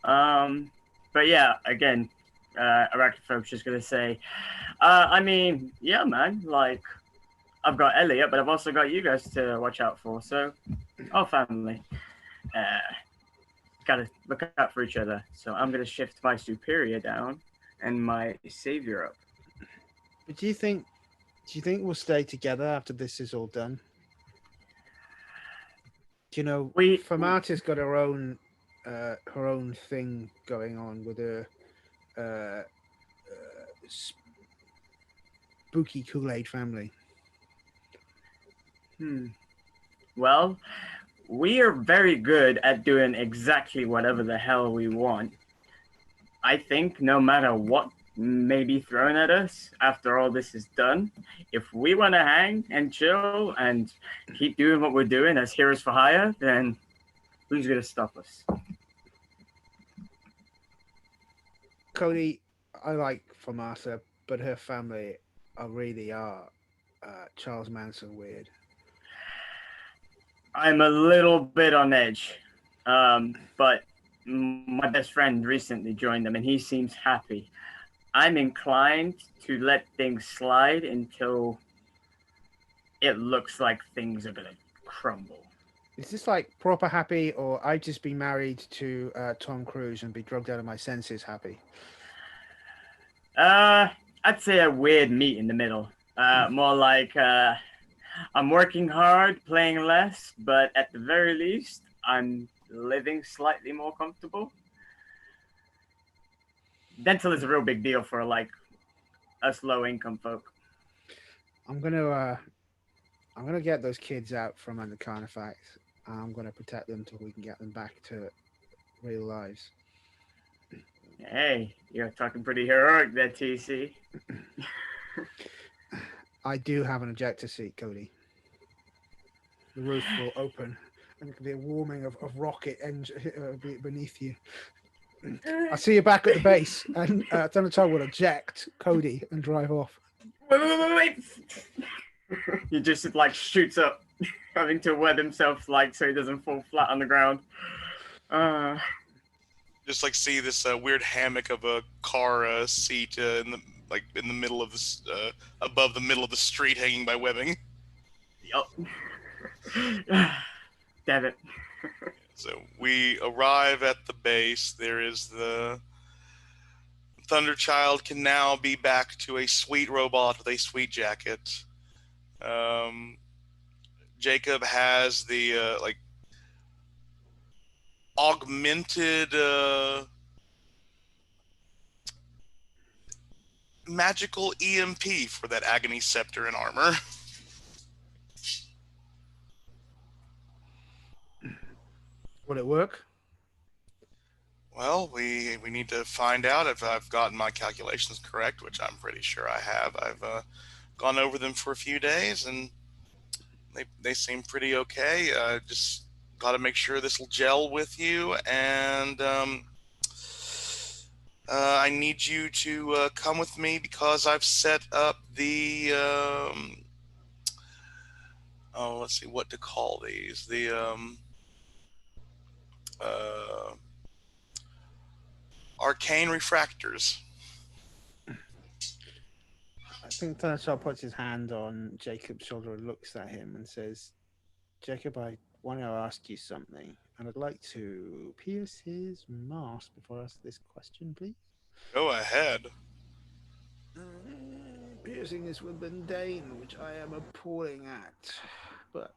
But yeah, again, Arachnophobe's just gonna say, I mean, yeah, man, like, I've got Elliot, but I've also got you guys to watch out for, so, our family. Gotta look out for each other. So I'm gonna shift my superior down and my savior up. But do you think we'll stay together after this is all done? Do you know, Fermata's got her own thing going on with her spooky Kool-Aid family. Well, we are very good at doing exactly whatever the hell we want. I think no matter what may be thrown at us after all this is done, if we want to hang and chill and keep doing what we're doing as heroes for hire, then who's going to stop us? Cody, I like Fermata, but her family really are Charles Manson weird. I'm a little bit on edge. But my best friend recently joined them, and he seems happy. I'm inclined to let things slide until it looks like things are gonna crumble. Is this like proper happy, or I'd just be married to Tom Cruise and be drugged out of my senses happy? I'd say a weird meat in the middle. More like I'm working hard, playing less, but at the very least, I'm living slightly more comfortable. Dental is a real big deal for like us low income folk. I'm gonna get those kids out from under Carnifex. I'm gonna protect them till we can get them back to real lives. Hey, you're talking pretty heroic there, TC. I do have an ejector seat, Cody. The roof will open, and it can be a warming of rocket engine beneath you. I'll see you back at the base, and Thunderchild will eject Cody and drive off. Wait. He just like shoots up, having to wet himself like so he doesn't fall flat on the ground. Just like see this weird hammock of a car seat in the middle of this above the middle of the street, hanging by webbing. Yup. Damn it. So we arrive at the base. There is the Thunderchild can now be back to a sweet robot with a sweet jacket. Jacob has the augmented magical EMP for that agony scepter and armor. Will it work? Well, we need to find out if I've gotten my calculations correct, which I'm pretty sure I have. I've gone over them for a few days, and they seem pretty okay. Just got to make sure this will gel with you, and I need you to come with me because I've set up the let's see what to call these. The arcane refractors. I think Thunderchild puts his hand on Jacob's shoulder and looks at him and says, Jacob, I want to ask you something, and I'd like to pierce his mask before I ask this question, please. Go ahead. Piercing is with mundane, which I am appalling at, but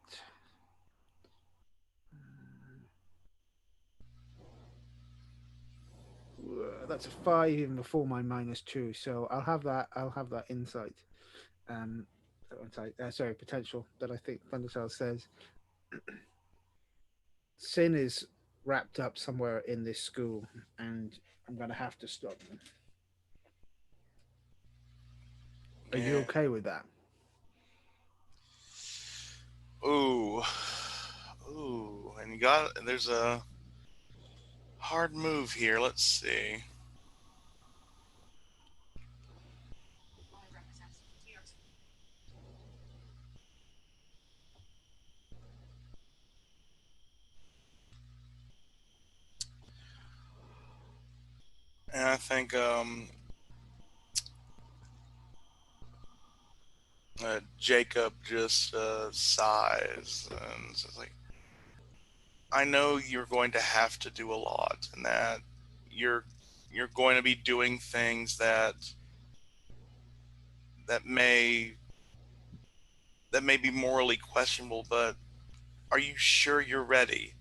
that's a 5 even before my -2, so I'll have that insight. Sorry, potential that I think Thunderchild says. Sin is wrapped up somewhere in this school, and I'm going to have to stop them. Are you okay with that? Ooh, and there's a hard move here. Let's see. And I think Jacob just sighs and says, like, I know you're going to have to do a lot, and that you're going to be doing things that may be morally questionable, but are you sure you're ready?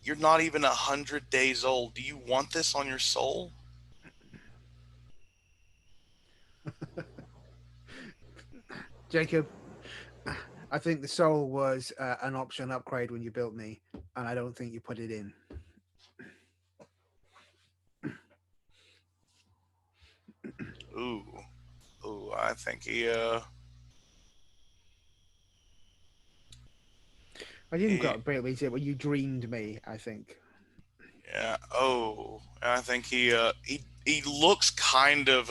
You're not even 100 days old. Do you want this on your soul? Jacob, I think the soul was an option upgrade when you built me, and I don't think you put it in. Ooh, I think he I didn't got build me, but you dreamed me, I think. Yeah. Oh, I think he looks kind of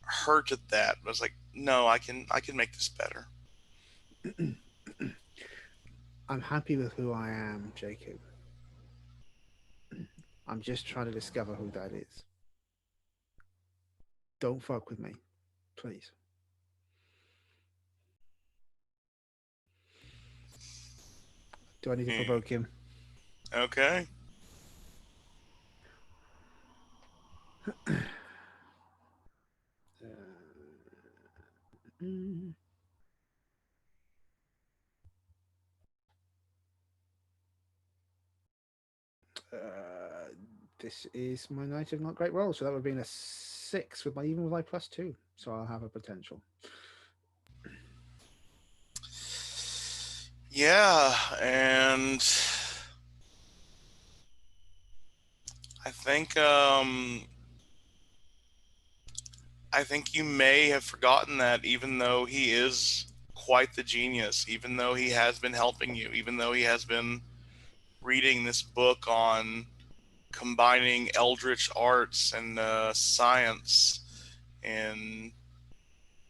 hurt at that. But it's like, no, I can make this better. I'm happy with who I am, Jacob. I'm just trying to discover who that is. Don't fuck with me, please. Do I need to provoke him? Okay. This is my night of not great roll, so that would have been a 6 with my even with my +2. So I'll have a potential. Yeah, and I think you may have forgotten that, even though he is quite the genius, even though he has been helping you, even though he has been reading this book on combining eldritch arts and science in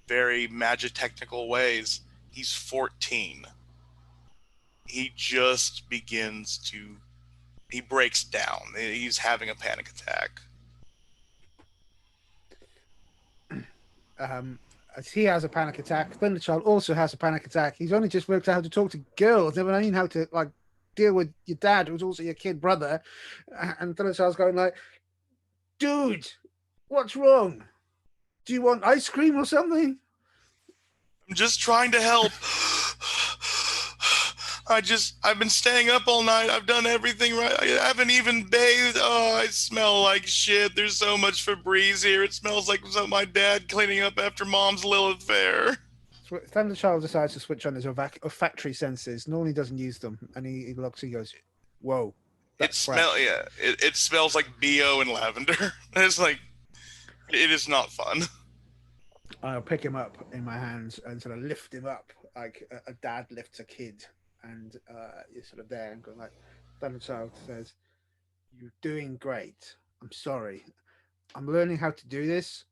very magitechnical ways, he's 14. He just he breaks down. He's having a panic attack. As he has a panic attack, Thunderchild also has a panic attack. He's only just worked out how to talk to girls, never known how to like deal with your dad, who's also your kid brother. And Thunderchild's going like, "Dude, what's wrong? Do you want ice cream or something?" I'm just trying to help. I've been staying up all night. I've done everything right. I haven't even bathed. Oh, I smell like shit. There's so much Febreze here. It smells like my dad cleaning up after Mom's Lilith Fair. Thunderchild decides to switch on his olfactory senses. Normally doesn't use them, and he looks. He goes, "Whoa, It smells like BO and lavender. It's like, it is not fun. I'll pick him up in my hands and sort of lift him up like a dad lifts a kid. And you're sort of there and going like, Thunderchild says, "You're doing great. I'm sorry. I'm learning how to do this.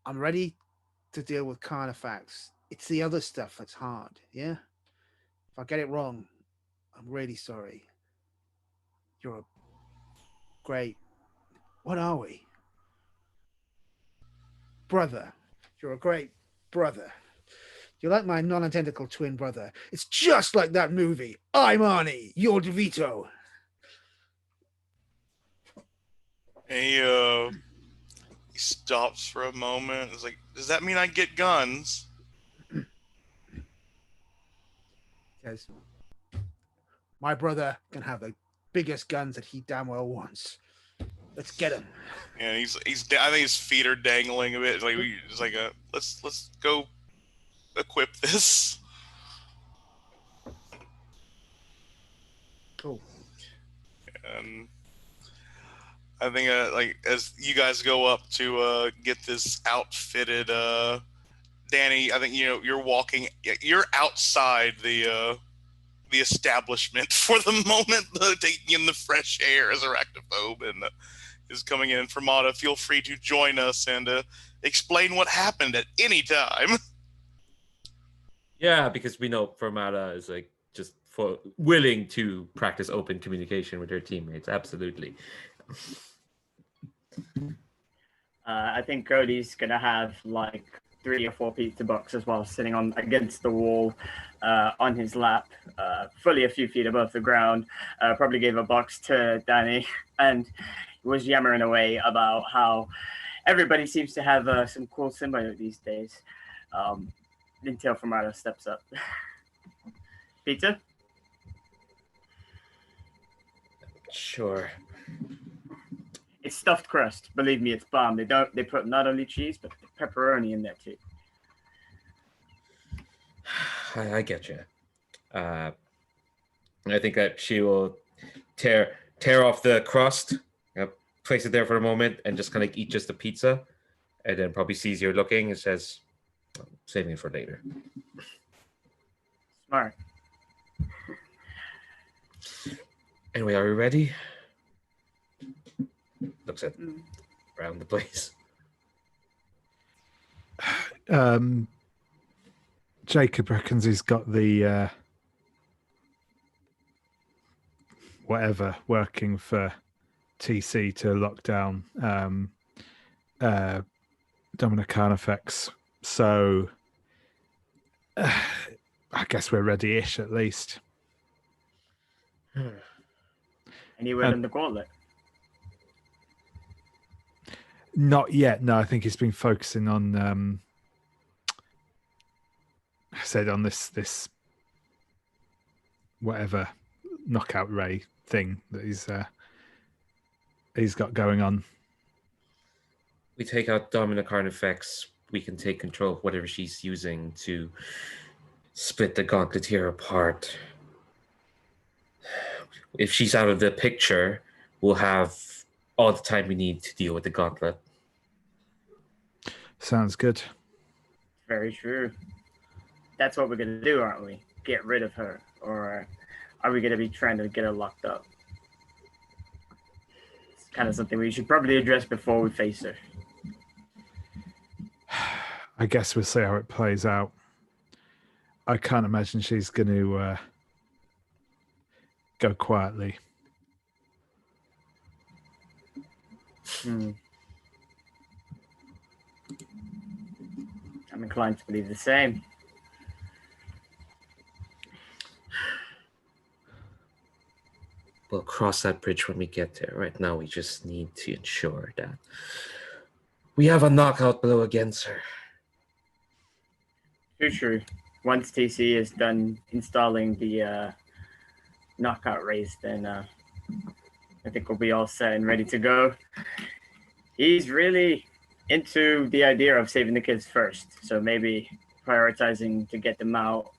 I'm ready to deal with Carnifex. It's the other stuff that's hard, yeah? If I get it wrong, I'm really sorry. You're a great... What are we? Brother. You're a great brother. You're like my non-identical twin brother. It's just like that movie. I'm Arnie. You're DeVito." He stops for a moment. It's like, does that mean I get guns? Says, "My brother can have the biggest guns that he damn well wants. Let's get him." Yeah, I think his feet are dangling a bit. It's like let's go equip this. Cool. And I think as you guys go up to get this outfitted, Danny, I think you're outside the establishment for the moment, taking in the fresh air as Arachnophobe and is coming in. Fermata, feel free to join us and explain what happened at any time. Yeah, because we know Fermata is like just willing to practice open communication with her teammates. Absolutely. I think Cody's gonna have like 3 or 4 pizza boxes while sitting on against the wall on his lap, fully a few feet above the ground. Probably gave a box to Danny and was yammering away about how everybody seems to have some cool symbiote these days. Until Fermata steps up. Pizza? Sure. It's stuffed crust. Believe me, it's bomb. They put not only cheese but pepperoni in there too. I get you. I think that she will tear off the crust, place it there for a moment, and just kind of eat just the pizza, and then probably sees you're looking and says, "Saving it for later." Smart. Anyway, are we ready? Looks at around the place. Jacob reckons he's got the whatever working for TC to lock down Domina Carnifex. So I guess we're ready-ish at least. Any word on the gauntlet? Not yet. No, I think he's been focusing on I said on this whatever knockout ray thing that he's got going on. We take out Domina Carnifex, we can take control of whatever she's using to split the Gauntleteer apart. If she's out of the picture, we'll have all the time we need to deal with the gauntlet. Sounds good. Very true. That's what we're going to do, aren't we? Get rid of her. Or are we going to be trying to get her locked up? It's kind of something we should probably address before we face her. I guess we'll see how it plays out. I can't imagine she's going to go quietly. I'm inclined to believe the same. We'll cross that bridge when we get there. Right now, we just need to ensure that we have a knockout blow against her. True. Once TC is done installing the knockout race, then I think we'll be all set and ready to go. He's really into the idea of saving the kids first, so maybe prioritizing to get them out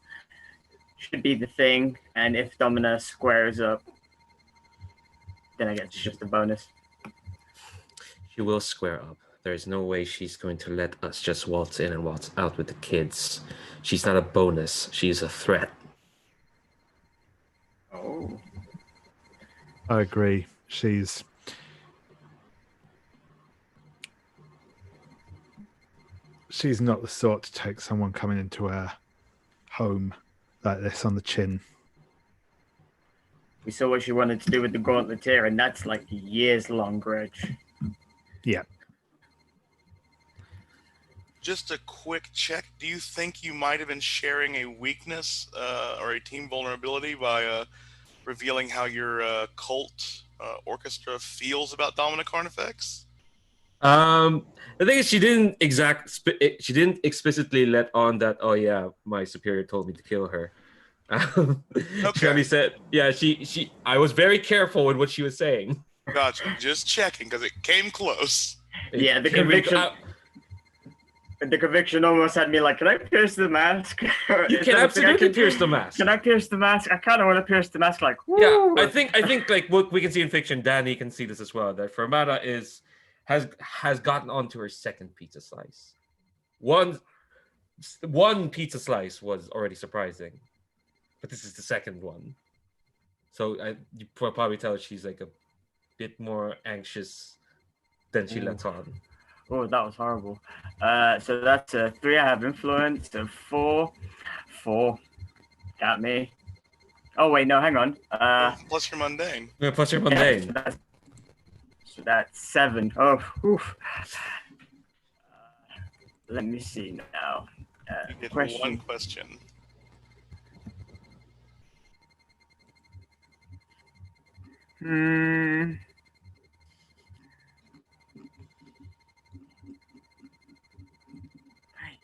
should be the thing. And if Domina squares up, then I guess it's just a bonus. She will square up. There's no way she's going to let us just waltz in and waltz out with the kids. She's not a bonus. She's a threat. Oh. I agree. She's not the sort to take someone coming into her home like this on the chin. We saw what she wanted to do with the Gauntleteer, and that's like a years-long grudge. Yeah. Just a quick check. Do you think you might have been sharing a weakness or a team vulnerability by revealing how your cult orchestra feels about Domina Carnifex? The thing is, she didn't explicitly let on that. Oh yeah, my superior told me to kill her. Okay. She only said, yeah. I was very careful with what she was saying. Gotcha. Just checking because it came close. Yeah, the conviction. The conviction almost had me like, can I pierce the mask? You can absolutely pierce the mask. Can I pierce the mask? I kind of want to pierce the mask. Like, woo. Yeah, I think like what we can see in fiction. Danny can see this as well. That Fermata has gotten onto her second pizza slice. One pizza slice was already surprising, but this is the second one. So you probably tell she's like a bit more anxious than she lets on. Oh, that was horrible. So that's a 3. I have influence. So 4. Got me. Oh wait, no, hang on. Plus your mundane. Yeah, plus your mundane. Yeah, so that's 7. Oh, oof. Let me see now. You get question. one question.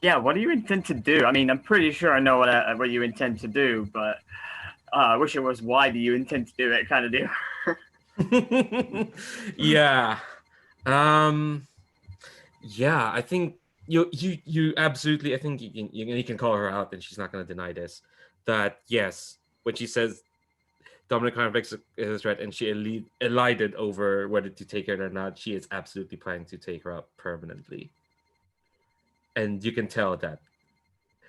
Yeah, what do you intend to do? I mean, I'm pretty sure I know what you intend to do, but I wish it was why do you intend to do it kind of deal. Yeah. Yeah, I think you absolutely, I think you can call her out and she's not going to deny this, that yes, when she says Domina Carnifex is a threat and she elided over whether to take her or not, she is absolutely planning to take her out permanently. And you can tell that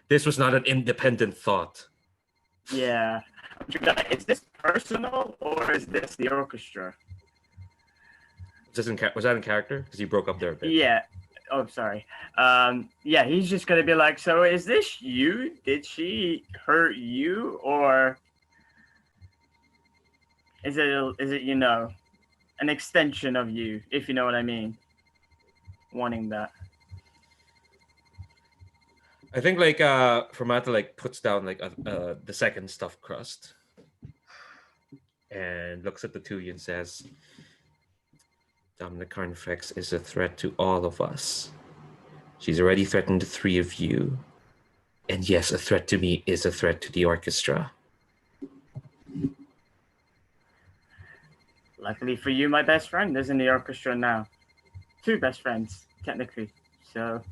this was not an independent thought. Yeah. Is this personal or is this the orchestra? Was that in character? Because you broke up there a bit. Yeah. Oh, sorry. Yeah, he's just going to be like, so is this you? Did she hurt you? Or Is it an extension of you, if you know what I mean? Wanting that. I think like Fermata like puts down like the second stuffed crust and looks at the two of you and says, Domina Carnifex is a threat to all of us. She's already threatened the three of you. And yes, a threat to me is a threat to the orchestra. Luckily for you, my best friend is in the orchestra now. Two best friends, technically. So.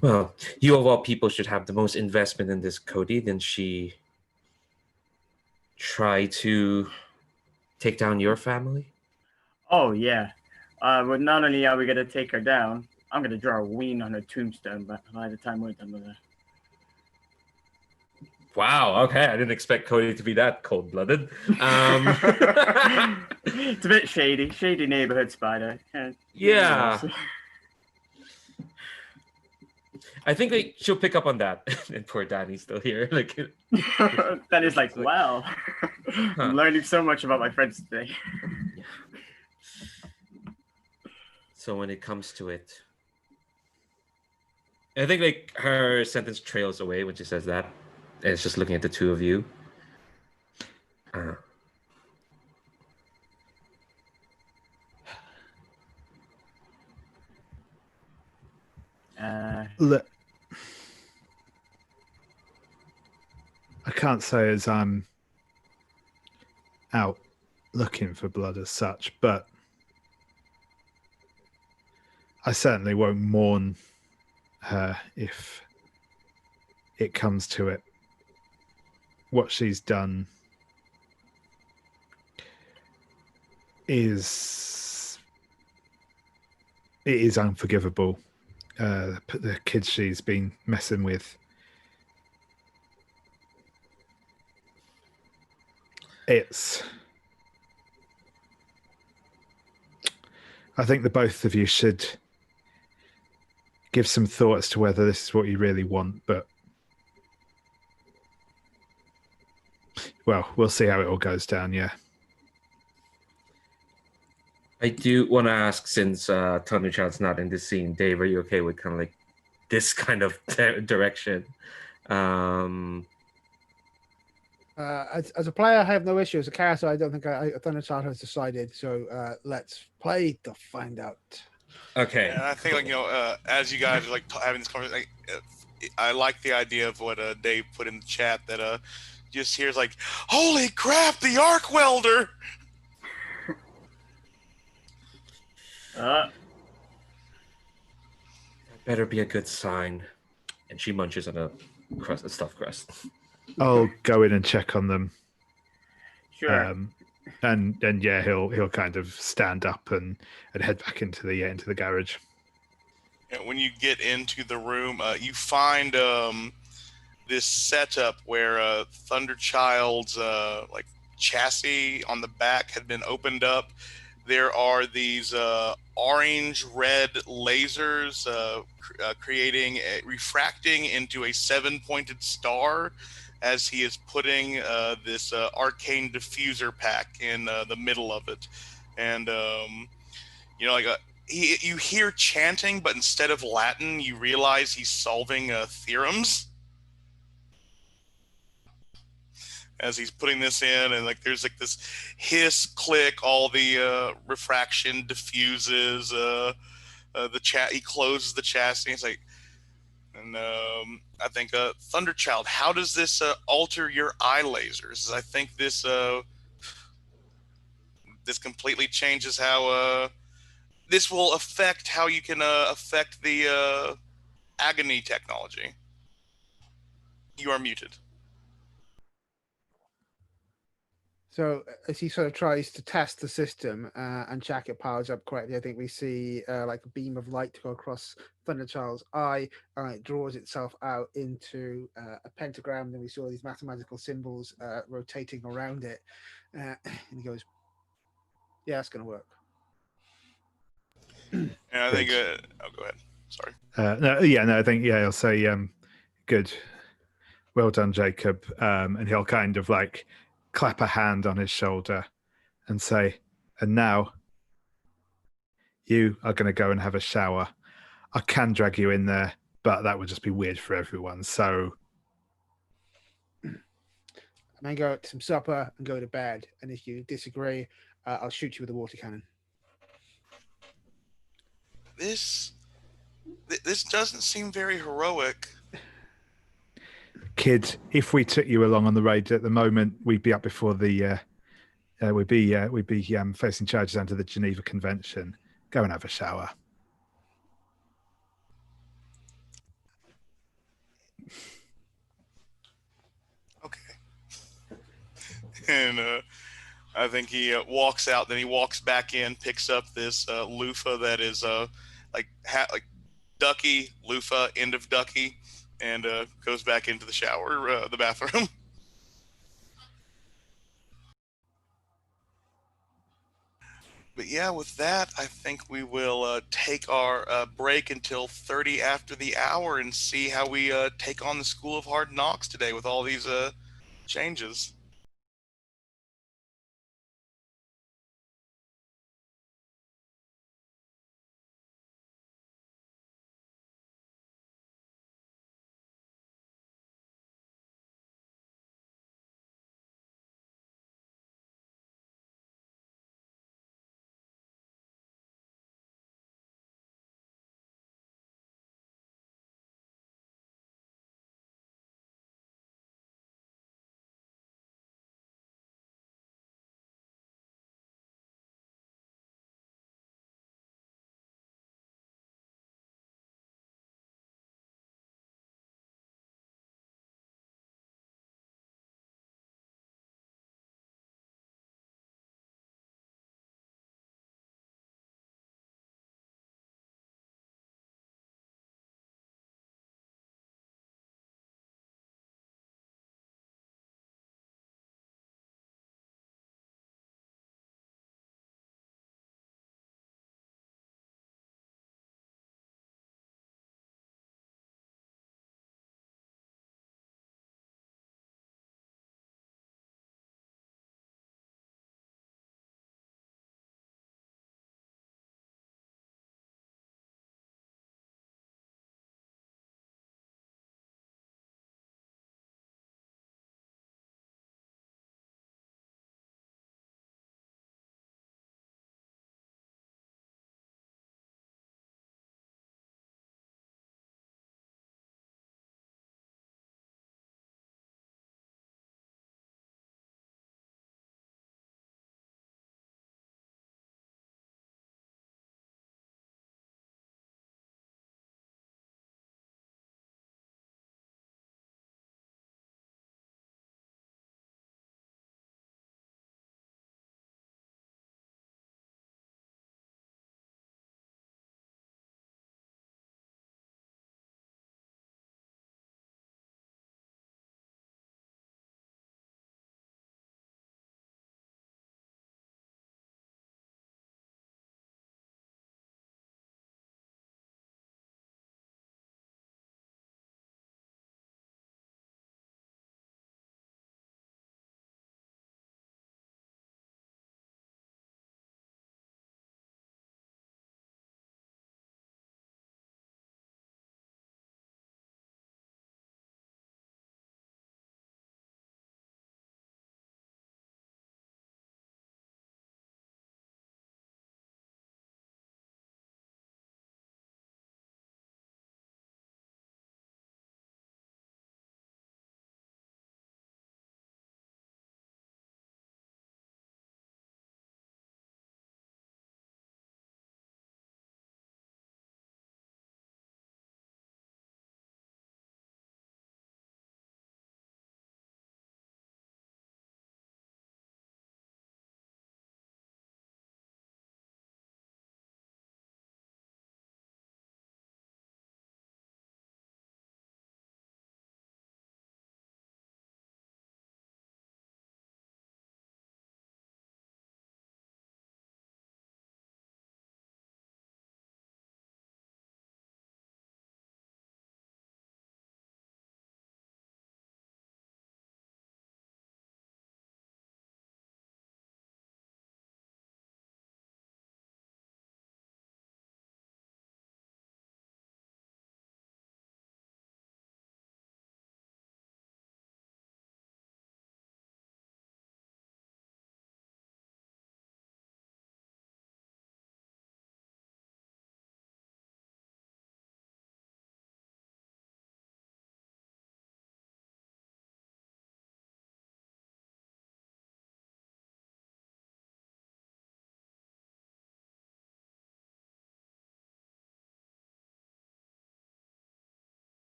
Well, you of all people should have the most investment in this, Cody. Didn't she try to take down your family? Oh, yeah. But not only are we going to take her down, I'm going to draw a ween on her tombstone by the time we're done with her. Wow, okay. I didn't expect Cody to be that cold-blooded. It's a bit shady. Shady neighborhood spider. Yeah. I think like she'll pick up on that. And poor Danny's still here. Like Danny's like, wow. I'm learning so much about my friends today. So when it comes to it, I think like her sentence trails away when she says that. And it's just looking at the two of you. Look, I can't say as I'm out looking for blood as such, but I certainly won't mourn her if it comes to it. What she's done is unforgivable. The kids she's been messing with. I think the both of you should give some thought as to whether this is what you really want, but well, we'll see how it all goes down, yeah. I do want to ask, since Thunderchild's not in this scene, Dave, are you okay with kind of like this kind of direction? As a player, I have no issue. As a character, I don't think Thunderchild has decided. So let's play to find out. Okay. And I think, like, as you guys are like having this conversation, I like the idea of what Dave put in the chat, that just hears like, "Holy crap, the arc welder!" That better be a good sign. And she munches on a stuffed crust. I'll go in and check on them. Sure. And yeah, he'll kind of stand up and head back into the garage. And when you get into the room, you find this setup where Thunderchild's like chassis on the back had been opened up. There are these orange-red lasers refracting into a 7-pointed star as he is putting this arcane diffuser pack in the middle of it. And, you hear chanting, but instead of Latin, you realize he's solving theorems as he's putting this in, and like there's like this hiss, click, all the refraction diffuses, the he closes the chassis, and he's like, and I think Thunderchild, how does this alter your eye lasers? I think this this completely changes how this will affect how you can affect the agony technology. You are muted. So as he sort of tries to test the system and check it powers up correctly, I think we see like a beam of light go across Thunderchild's eye, and it draws itself out into a pentagram. Then we saw these mathematical symbols rotating around it, and he goes, "Yeah, it's going to work." And I think, go ahead. Sorry. I think, I'll say, good. Well done, Jacob. And he'll kind of like clap a hand on his shoulder and say, "And now you are going to go and have a shower. I can drag you in there, but that would just be weird for everyone. So I'm going to go get some supper and go to bed. And if you disagree, I'll shoot you with a water cannon." This doesn't seem very heroic. Kid, if we took you along on the raid at the moment, we'd be up before the we'd be facing charges under the Geneva Convention. Go and have a shower. Okay. And I think he walks out. Then he walks back in, picks up this loofah that is like ducky loofah, end of ducky, and goes back into the shower, the bathroom. But yeah, with that, I think we will take our break until 30 after the hour and see how we take on the School of Hard Knocks today with all these changes.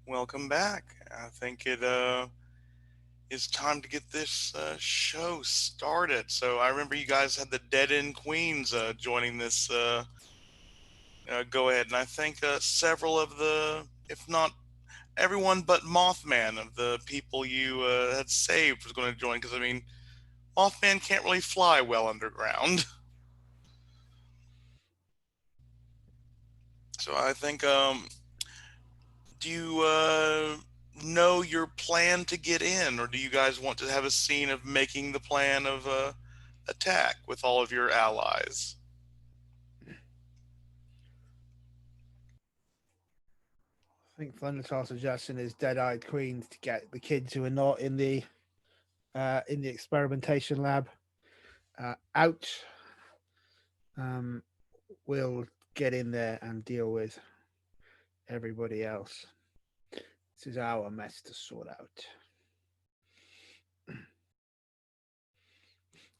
Welcome back. I think it is time to get this show started. So I remember you guys had the Dead End Queens joining this go ahead, and I think several of the, if not everyone but Mothman, of the people you had saved was going to join, because I mean, Mothman can't really fly well underground. So I think, do you know your plan to get in, or do you guys want to have a scene of making the plan of attack with all of your allies? I think Thundertar suggesting is Dead-Eyed Queens to get the kids who are not in the experimentation lab out. We'll get in there and deal with everybody else. This is our mess to sort out.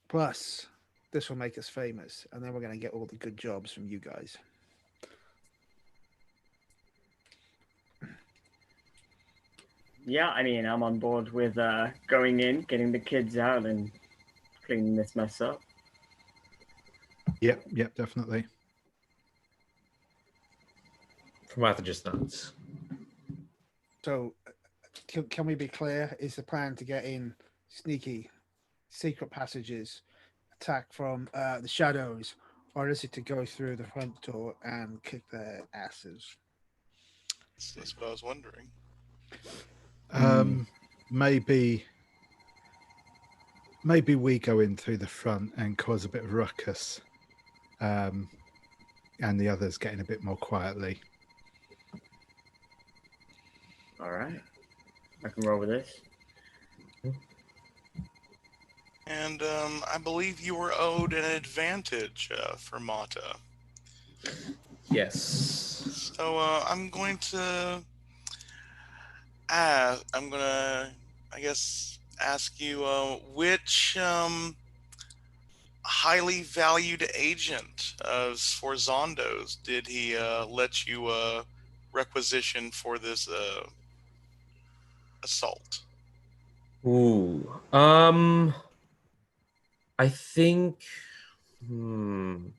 Plus, this will make us famous, and then we're going to get all the good jobs from you guys. Yeah, I mean, I'm on board with going in, getting the kids out, and cleaning this mess up. Yep, definitely. Martha just nods. So, can we be clear? Is the plan to get in sneaky, secret passages, attack from the shadows, or is it to go through the front door and kick their asses? That's what I was wondering. Maybe we go in through the front and cause a bit of ruckus, and the others get in a bit more quietly. All right, I can roll with this. And I believe you were owed an advantage for Mata. Yes. So I'm going to I guess, ask you which highly valued agent of Sforzando's did he let you requisition for this assault? Ooh. I think. Ooh.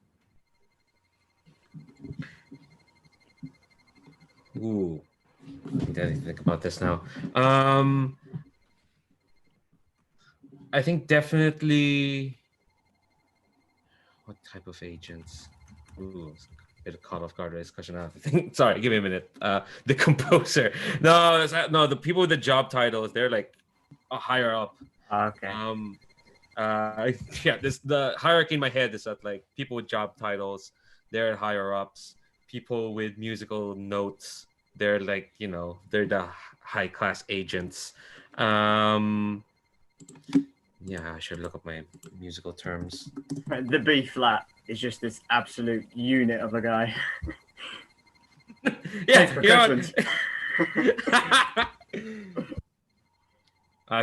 I need to think about this now. I think definitely. What type of agents? Ooh, a bit of caught off guard with this question. I have to think. Sorry, give me a minute. The composer. No, the people with the job titles. They're like higher up. Okay. Yeah, the hierarchy in my head is that like people with job titles, they're higher ups. People with musical notes, they're like, they're the high class agents. Yeah, I should look up my musical terms. The B flat is just this absolute unit of a guy. Yeah,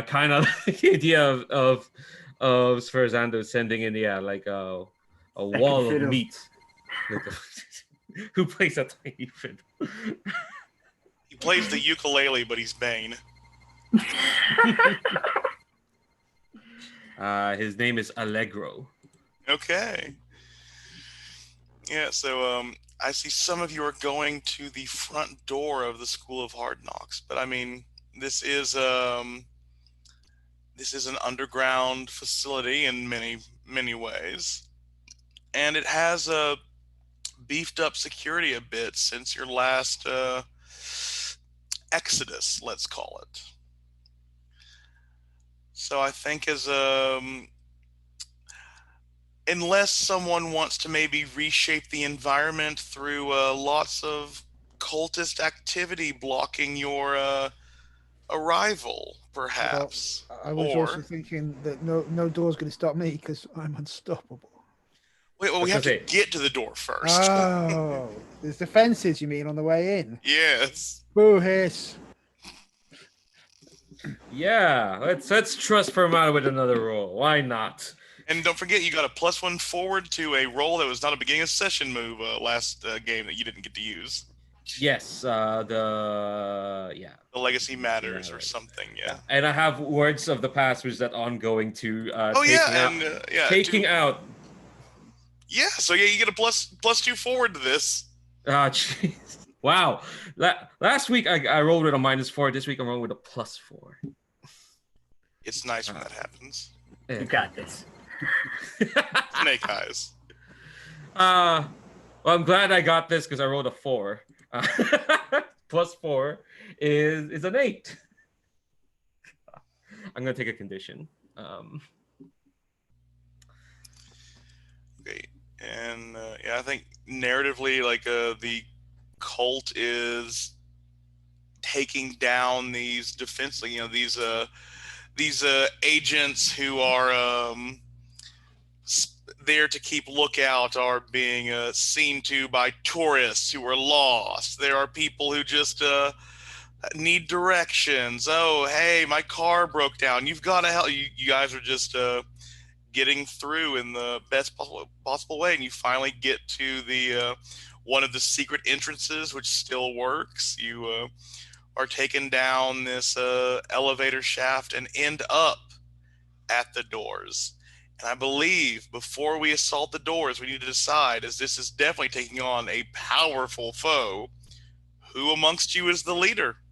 kind of the idea of Sforzando sending in like a wall of meat. Who plays a tiny fiddle? He plays the ukulele, but he's Bane. His name is Allegro. Okay. Yeah, so I see some of you are going to the front door of the School of Hard Knocks, but I mean, this is an underground facility in many ways, and it has beefed up security a bit since your last exodus, let's call it. So I think unless someone wants to maybe reshape the environment through lots of cultist activity blocking your arrival, perhaps. Well, I was also thinking that no door's going to stop me because I'm unstoppable. Wait, well, we have to get to the door first. Oh, there's defenses, you mean, on the way in? Yes. Boo hiss. Yeah, let's trust Fermata with another roll. Why not? And don't forget, you got a +1 forward to a roll that was not a beginning of session move last game that you didn't get to use. Yes, The legacy matters or something. Yeah. And I have words of the past, which is that ongoing to taking out. Yeah, so yeah, you get a +2 forward to this. Ah, jeez. Wow. Last week I rolled with a -4. This week I'm rolling with a +4. It's nice when that happens. You got this. Snake eyes. Well, I'm glad I got this because I rolled a 4. +4 is an 8. I'm gonna take a condition. Okay, and I think narratively, like the cult is taking down these defense, these agents who are there to keep lookout are being seen to by tourists who are lost. There are people who just need directions. Oh, hey, my car broke down. You've got to help. You guys are just getting through in the best possible way, and you finally get to the one of the secret entrances, which still works. You are taken down this elevator shaft and end up at the doors. And I believe before we assault the doors, we need to decide, as this is definitely taking on a powerful foe, who amongst you is the leader?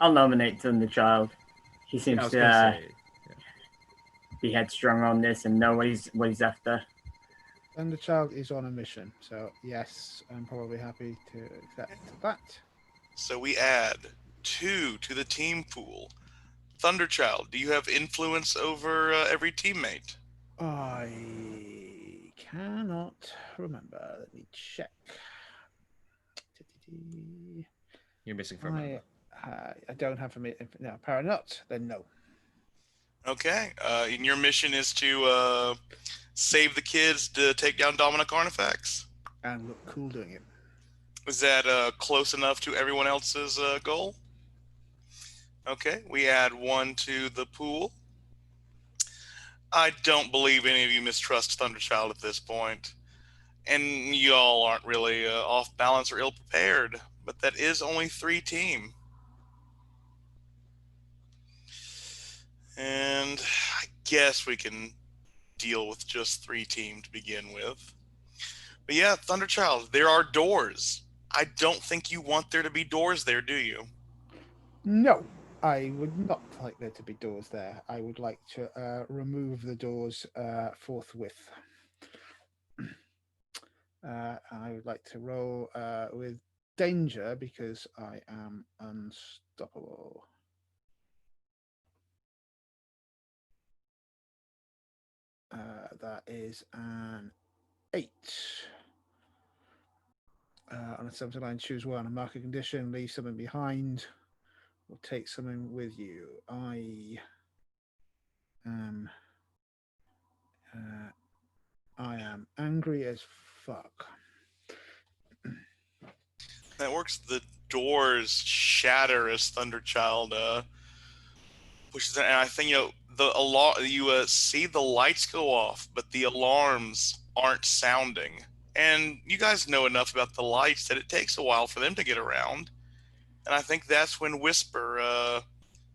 I'll nominate Thunderchild. He seems to be headstrong on this and know what he's after. Thunderchild is on a mission, so yes, I'm probably happy to accept that. So we add 2 to the team pool. Thunderchild, do you have influence over every teammate? I cannot remember. Let me check. You're missing for a moment. I don't have no, apparently not. Then no. Okay. And your mission is to save the kids to take down Domina Carnifex. And look cool doing it. Is that close enough to everyone else's goal? Okay. We add 1 to the pool. I don't believe any of you mistrust Thunderchild at this point. And y'all aren't really off balance or ill prepared. But that is only 3 team. And I guess we can deal with just 3 team to begin with. But yeah, Thunderchild, there are doors. I don't think you want there to be doors there, do you? No, I would not like there to be doors there. I would like to remove the doors forthwith. I would like to roll with danger because I am unstoppable. That is an 8. On a 7 line, choose one. A marker condition, leave something behind, or take something with you. I am angry as fuck. That works. The doors shatter as Thunderchild pushes in, and I think the alarm. You see the lights go off, but the alarms aren't sounding. And you guys know enough about the lights that it takes a while for them to get around. And I think that's when Whisper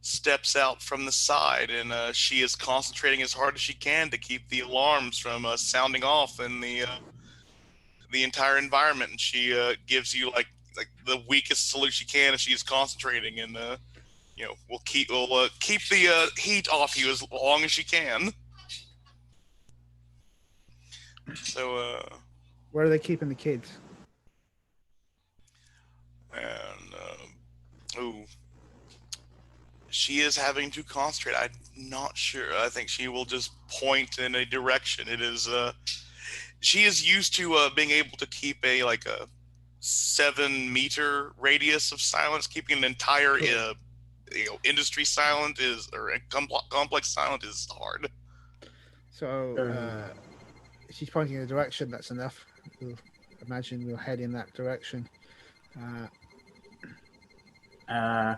steps out from the side, and she is concentrating as hard as she can to keep the alarms from sounding off in the entire environment. And she gives you like the weakest salute she can, and she is concentrating. And we'll keep the heat off you as long as she can. So. Where are they keeping the kids? And she is having to concentrate. I'm not sure. I think she will just point in a direction. It is she is used to being able to keep a 7-meter radius of silence. Keeping an entire industry silent or complex silent is hard. So she's pointing in a direction. That's enough. Imagine we'll head in that direction.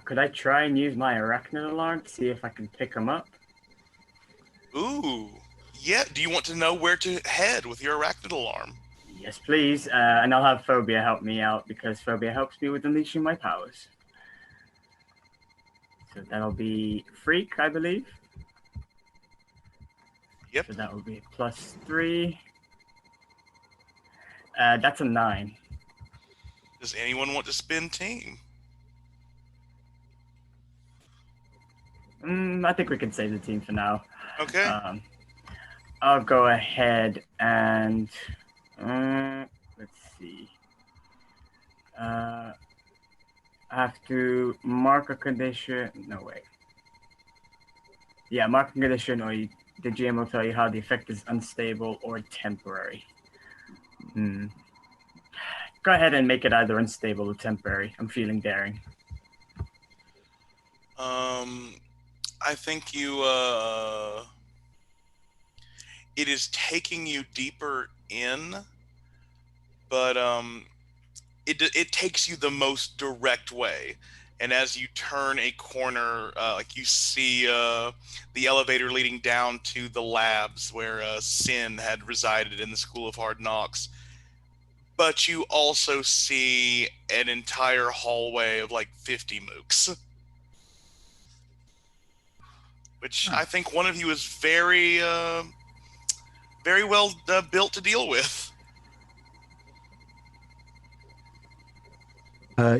Could I try and use my arachnid alarm to see if I can pick them up? Ooh, Yeah, do you want to know where to head with your arachnid alarm? Yes, please. And I'll have Phobia help me out because Phobia helps me with unleashing my powers. So that'll be Freak, I believe. Yep. So that will be +3. That's a 9. Does anyone want to spin team? I think we can save the team for now. Okay. I'll go ahead and let's see. I have to mark a condition. No, wait. Yeah, mark a condition, or the GM will tell you how the effect is unstable or temporary. Go ahead and make it either unstable or temporary. I'm feeling daring. I think you, it is taking you deeper in, but, it takes you the most direct way. And as you turn a corner, like you see the elevator leading down to the labs where Sin had resided in the School of Hard Knocks. But you also see an entire hallway of like 50 mooks. Which I think one of you is very, very well built to deal with.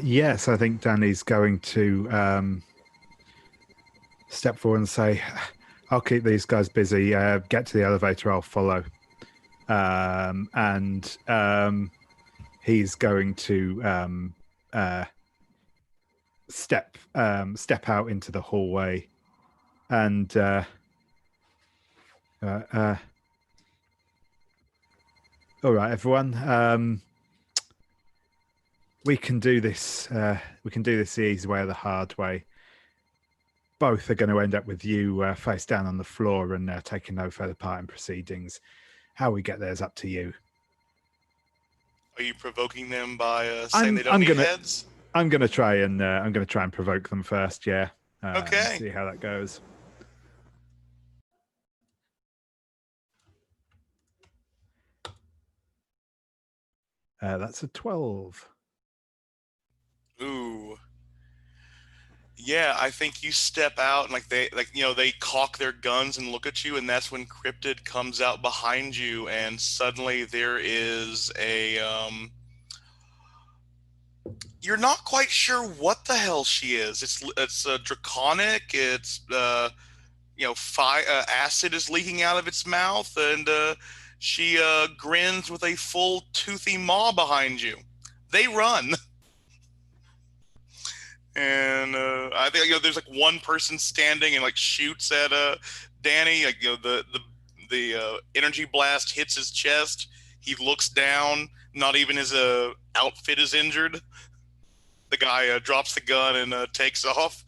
Yes, I think Danny's going to step forward and say, I'll keep these guys busy. Get to the elevator, I'll follow. And he's going to step out into the hallway and all right, everyone. We can do this. We can do this the easy way or the hard way. Both are going to end up with you face down on the floor and taking no further part in proceedings. How we get there is up to you. Are you provoking them by saying they don't need heads? I'm going to try and provoke them first. Yeah. Okay. See how that goes. That's a 12. Ooh. Yeah, I think you step out and they cock their guns and look at you, and that's when Cryptid comes out behind you, and suddenly there is a you're not quite sure what the hell she is. It's draconic. It's acid is leaking out of its mouth, and she grins with a full toothy maw behind you. They run. And I think there's like one person standing and like shoots at Danny. Like the energy blast hits his chest. He looks down. Not even his outfit is injured. The guy drops the gun and takes off.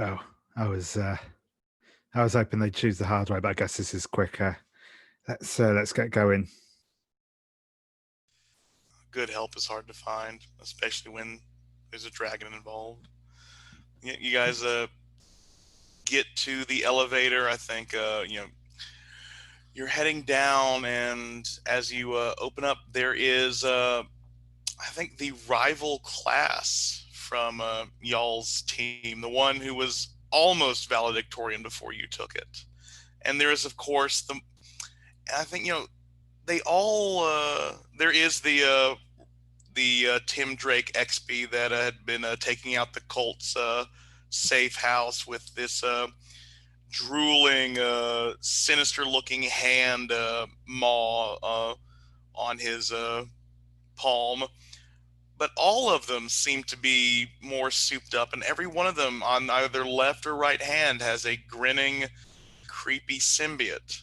Oh, I was hoping they'd choose the hard way, but I guess this is quicker. Let's get going. Good help is hard to find, especially when there's a dragon involved. You guys get to the elevator. I think you're heading down, and as you open up, there is I think the rival class from y'all's team, the one who was almost valedictorian before you took it. And there is, of course, I think they all there is the Tim Drake XP that had been taking out the Colt's safe house with this drooling, sinister-looking hand maw on his palm. But all of them seem to be more souped up, and every one of them on either their left or right hand has a grinning, creepy symbiote.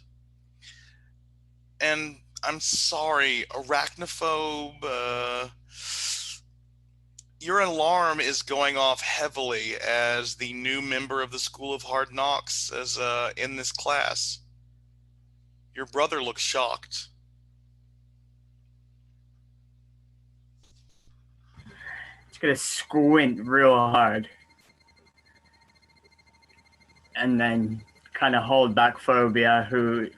And I'm sorry, Arachnophobe, your alarm is going off heavily as the new member of the School of Hard Knocks as in this class. Your brother looks shocked. gonna squint real hard, and then kind of hold back Phobia, who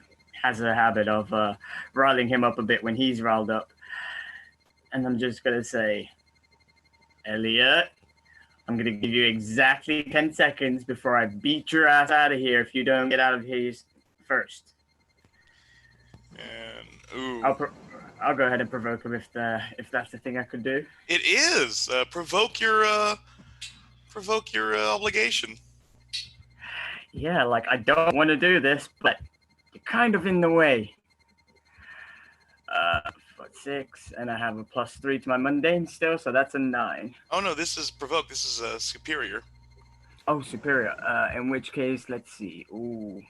has a habit of riling him up a bit when he's riled up. And I'm just gonna say, Elliot, I'm gonna give you exactly 10 seconds before I beat your ass out of here if you don't get out of here first. And ooh, I'll go ahead and provoke him if that's the thing I could do. It is provoke your obligation. Yeah, like I don't want to do this, but you're kind of in the way. 6, and I have a +3 to my mundane still, so that's a 9. Oh no, this is provoke. This is superior. Oh, superior. In which case, let's see. Ooh,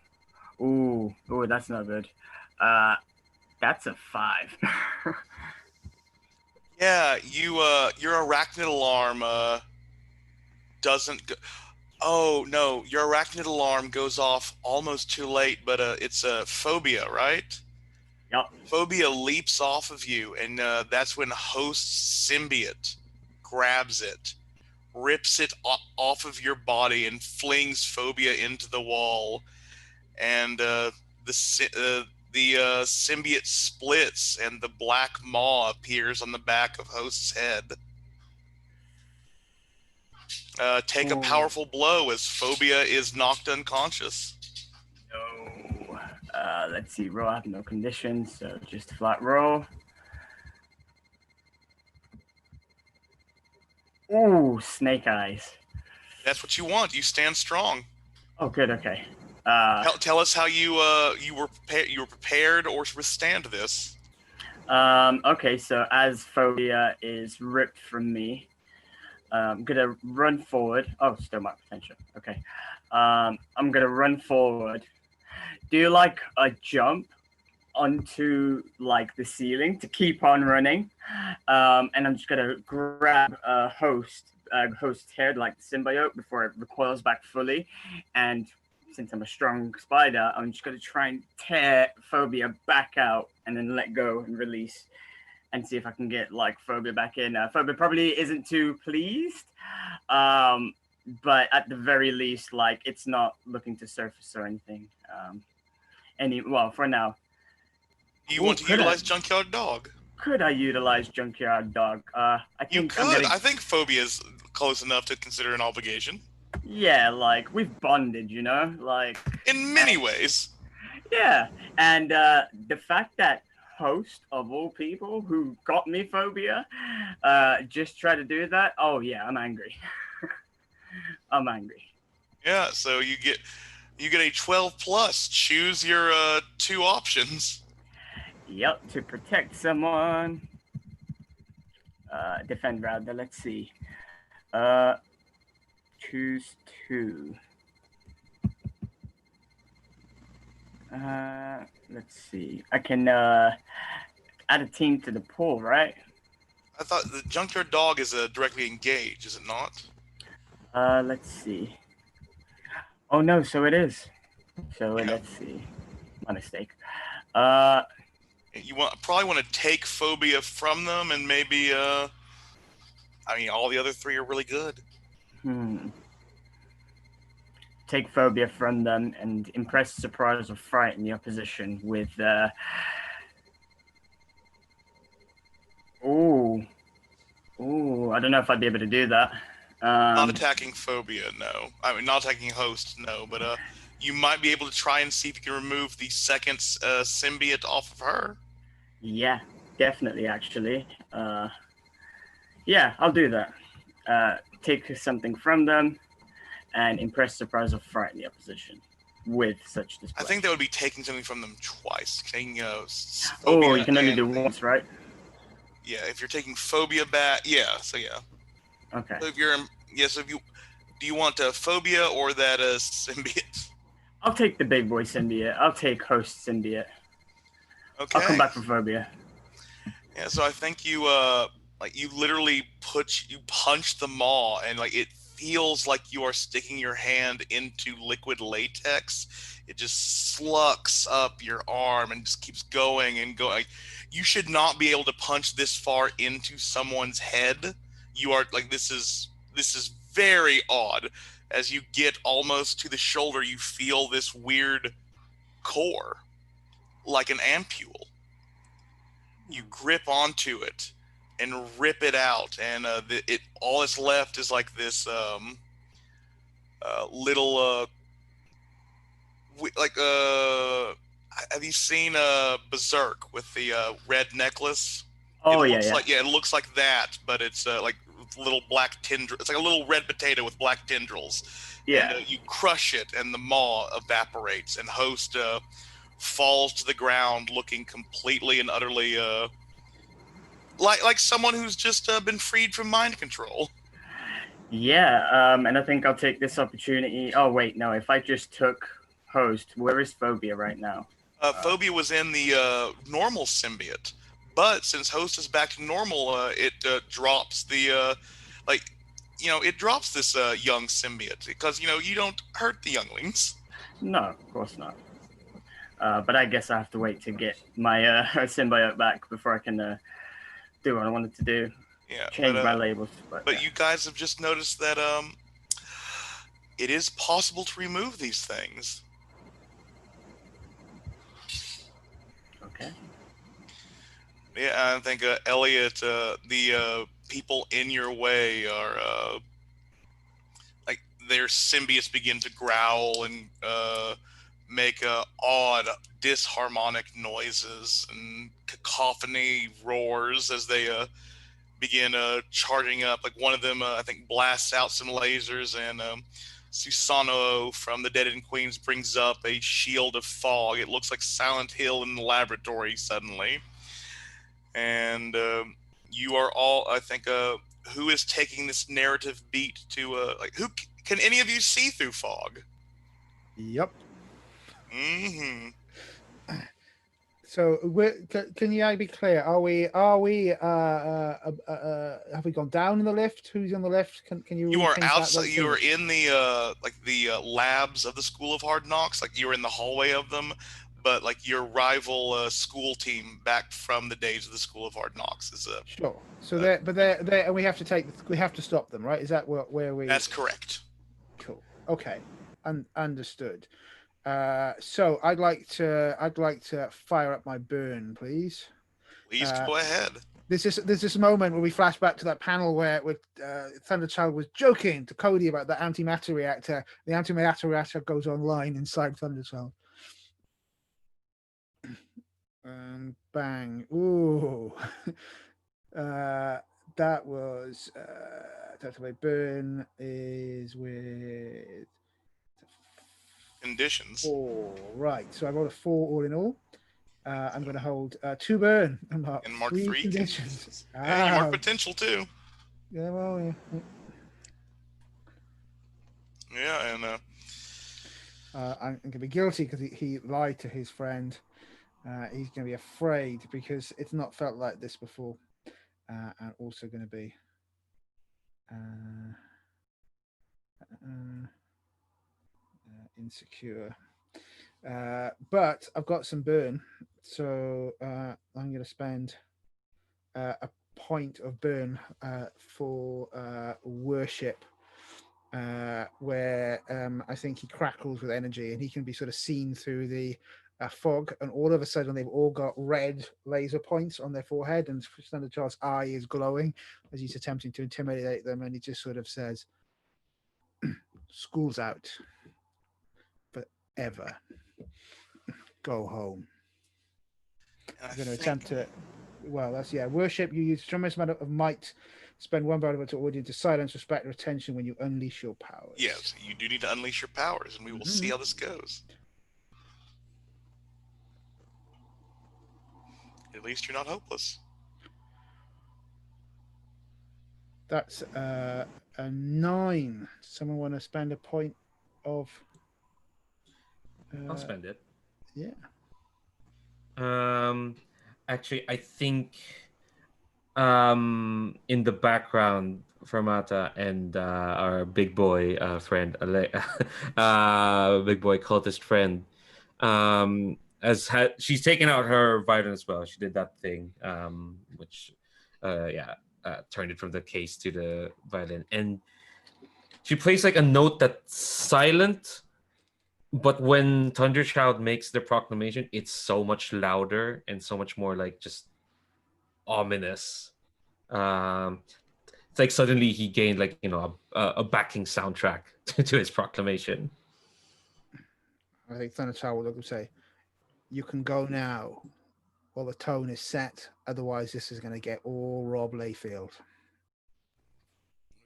that's not good. That's a 5. Yeah, your arachnid alarm doesn't go. Oh no, your arachnid alarm goes off almost too late, but it's a phobia, right? Yep. Phobia leaps off of you, and that's when host symbiote grabs it, rips it off of your body, and flings Phobia into the wall. And the symbiote splits, and the black maw appears on the back of host's head. Take a powerful blow as Phobia is knocked unconscious. No. Let's see. Roll. I have no conditions, so just a flat roll. Ooh, snake eyes. That's what you want. You stand strong. Oh, good. Okay. Tell us how you were prepared or withstand this. Okay, so as Phobia is ripped from me, I'm gonna run forward. Oh, still my potential. Okay. I'm gonna run forward. Do like a jump onto like the ceiling to keep on running, and I'm just gonna grab host's hair like the symbiote before it recoils back fully, and since I'm a strong spider, I'm just gonna try and tear Phobia back out and then let go and release, and see if I can get like Phobia back in. Phobia probably isn't too pleased, but at the very least, like it's not looking to surface or anything. For now. You want to utilize Junkyard Dog? Could I utilize Junkyard Dog? I think you could. I think Phobia is close enough to consider an obligation. Yeah, like we've bonded, you know, like in many ways. Yeah, and the fact that host of all people who got me Phobia just tried to do that. Oh yeah, I'm angry. I'm angry. Yeah, so you get a 12 plus. Choose your 2 options. Yep, to protect someone. Defend rather. Let's see. Choose 2. Let's see. I can add a team to the pool, right? I thought the Junkyard Dog is directly engaged, is it not? Let's see. Oh no, so it is. So yeah. Let's see. My mistake. You probably want to take Phobia from them, and maybe all the other 3 are really good. Take Phobia from them and impress, surprise, or frighten the opposition with I don't know if I'd be able to do that. Not attacking Phobia, no. Not attacking host, no. But you might be able to try and see if you can remove the second symbiote off of her. Yeah, definitely, actually. Yeah, I'll do that. Take something from them and impress, surprise, or frighten the opposition with such display. I think that would be taking something from them twice. Taking Phobia you can only do once, right? Yeah, if you're taking Phobia back, yeah. So yeah. Okay. So do you want a Phobia or that symbiote? I'll take the big boy symbiote. I'll take host symbiote. Okay. I'll come back for Phobia. Yeah, so I think you you literally punch the maw, and it feels like you are sticking your hand into liquid latex. It just slucks up your arm and just keeps going and going. You should not be able to punch this far into someone's head. you are like, this is very odd. As you get almost to the shoulder, you feel this weird core, like an ampule. You grip onto it and rip it out, and it all that's left is like this little have you seen Berserk with the red necklace? Oh, It yeah, looks yeah. like, it looks like that, but it's like little black tendrils. It's like a little red potato with black tendrils. Yeah. And you crush it, and the maw evaporates, and Host falls to the ground, looking completely and utterly like someone who's just been freed from mind control. Yeah, and I think I'll take this opportunity. Oh, wait, no. If I just took Host, where is Phobia right now? Phobia was in the normal symbiote, but since Host is back to normal, it drops the it drops this young symbiote, because you don't hurt the younglings. No, of course not. But I guess I have to wait to get my symbiote back before I can do what I wanted to do. Yeah, change my labels. But you guys have just noticed that it is possible to remove these things. Okay. Yeah, I think Elliot, the people in your way are like, their symbiotes begin to growl and make odd disharmonic noises, and cacophony roars as they begin charging up. Like, one of them, I think, blasts out some lasers, and Susano from the Dead End Queens brings up a shield of fog. It looks like Silent Hill in the laboratory suddenly. And you are all, I think, who is taking this narrative beat to, who can any of you see through fog? Yep. Mm-hmm. So, can you be clear? Have we gone down in the lift? Who's on the lift? Can you? You are outside. You are in the the labs of the School of Hard Knocks. Like, you are in the hallway of them, but like your rival school team back from the days of the School of Hard Knocks is sure. So they're and we have to stop them, right? Is that where we? That's correct. Cool. Okay. Understood. So I'd like to fire up my burn, please. Please go ahead. There's this moment where we flash back to that panel where Thunderchild was joking to Cody about the antimatter reactor. The antimatter reactor goes online inside Thunderchild. And bang! Ooh, that was that's my burn is with conditions. 4, right? So I rolled a 4 all in all. I'm going to hold 2 burn and mark 3 conditions. Yeah, you mark potential too. Yeah, well, yeah. Yeah, and I'm going to be guilty because he lied to his friend. He's going to be afraid because it's not felt like this before. And also going to be insecure. But I've got some burn, so I'm going to spend a point of burn for worship, where I think he crackles with energy and he can be sort of seen through the fog, and all of a sudden they've all got red laser points on their forehead, and Thunderchild's eye is glowing as he's attempting to intimidate them, and he just sort of says, "School's out forever. Go home." I'm going to attempt to. Well, that's worship. You use tremendous amount of might. Spend 1 bar of it to audience to silence, respect, or attention when you unleash your powers. Yes, you do need to unleash your powers, and we will see how this goes. At least you're not hopeless. That's a 9. Someone want to spend a point of? I'll spend it. Yeah. Actually, I think in the background, Fermata and our big boy friend, big boy cultist friend, she's taken out her vitamin as well. She did that thing, which, turn it from the case to the violin, and she plays like a note that's silent, but when Thunderchild makes the proclamation, it's so much louder and so much more like just ominous. It's like suddenly he gained like a backing soundtrack to his proclamation. I think Thunderchild will look and say, "You can go now, while the tone is set. Otherwise, this is going to get all Rob Layfield."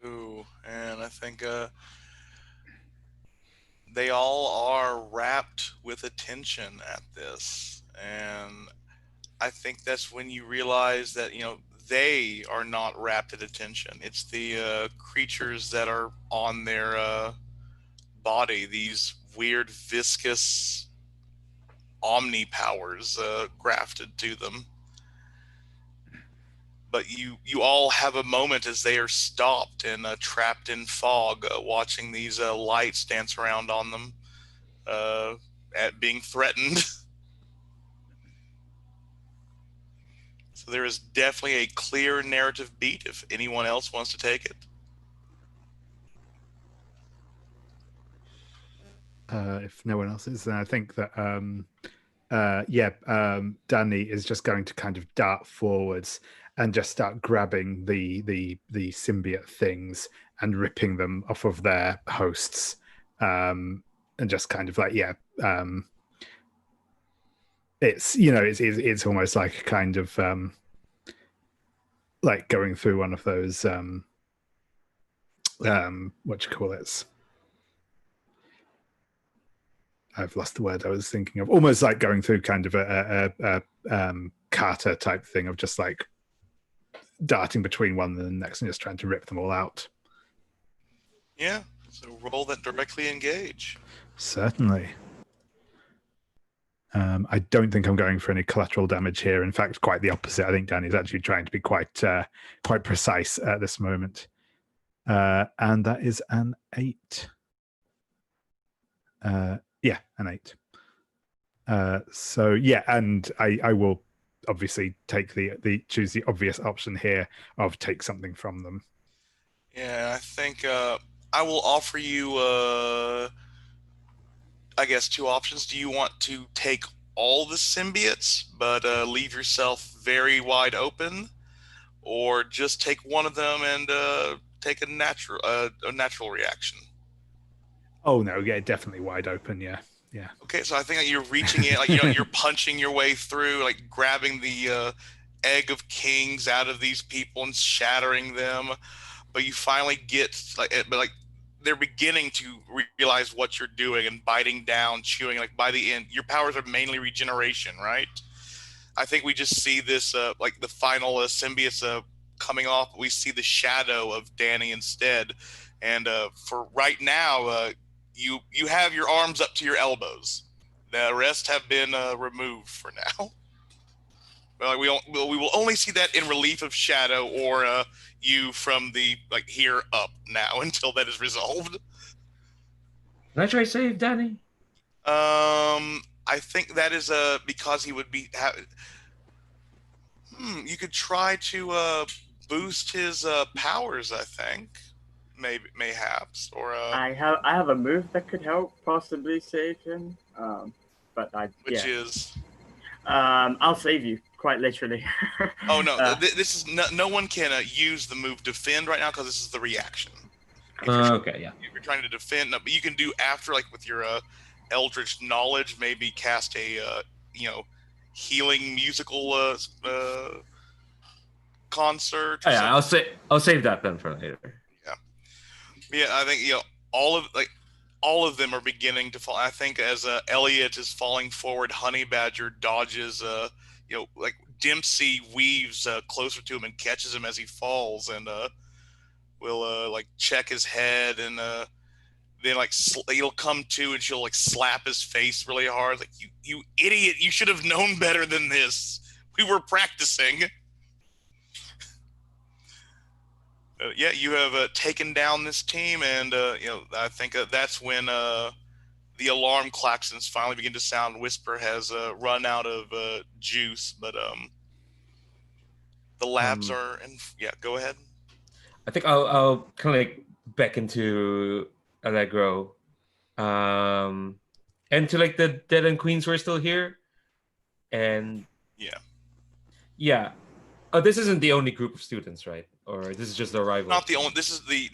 Ooh, and I think they all are wrapped with attention at this, and I think that's when you realize that they are not wrapped at attention. It's the creatures that are on their body, these weird viscous omni powers grafted to them. But you all have a moment as they are stopped and trapped in fog, watching these lights dance around on them, at being threatened. So there is definitely a clear narrative beat if anyone else wants to take it. If no one else is, then I think that Danny is just going to kind of dart forwards and just start grabbing the symbiote things and ripping them off of their hosts, and just kind of like it's almost like kind of like going through one of those what you call it. I've lost the word I was thinking of. Almost like going through kind of a Carter type thing of just like darting between one and the next and just trying to rip them all out. Yeah, so roll that directly engage. Certainly. I don't think I'm going for any collateral damage here. In fact, quite the opposite. I think Danny's actually trying to be quite precise at this moment. And that is an 8. An 8. And I will obviously take choose the obvious option here of take something from them. Yeah, I think I will offer you I guess 2 options. Do you want to take all the symbiotes but leave yourself very wide open, or just take one of them and take a natural reaction? Oh no, yeah, definitely wide open. Yeah. Okay, so I think that you're reaching it, like you're punching your way through, like grabbing the egg of kings out of these people and shattering them, but you finally get like they're beginning to realize what you're doing and biting down, chewing. Like by the end, your powers are mainly regeneration, right? I think we just see this like the final symbiotes coming off. We see the shadow of Danny instead, and for right now, you have your arms up to your elbows. The rest have been removed for now. We will only see that in relief of shadow or you from the here up now until that is resolved. Can I try save Danny? I think that is because he would be. You could try to boost his powers. I think mayhaps or. I have a move that could help possibly save him. Which is. I'll save you, quite literally. Oh no! This is no one can use the move defend right now because this is the reaction. Okay, yeah. If you're trying to defend, but you can do after, like with your Eldritch knowledge, maybe cast a healing musical concert. Oh, yeah, I'll save that then for later. Yeah, I think all of them are beginning to fall. I think as Elliot is falling forward, Honey Badger dodges. Like Dempsey weaves closer to him and catches him as he falls, and will like check his head, and then he'll come to, and she'll like slap his face really hard. Like you idiot! You should have known better than this. We were practicing. You have taken down this team, and I think that's when the alarm klaxons finally begin to sound. Whisper has run out of juice, but The labs are, and yeah, go ahead. I think I'll kind of like beckon to Allegro, and to like the Dead and Queens who are still here, and yeah. Oh, this isn't the only group of students, right? Or this is just the arrival? Not the only. This is the.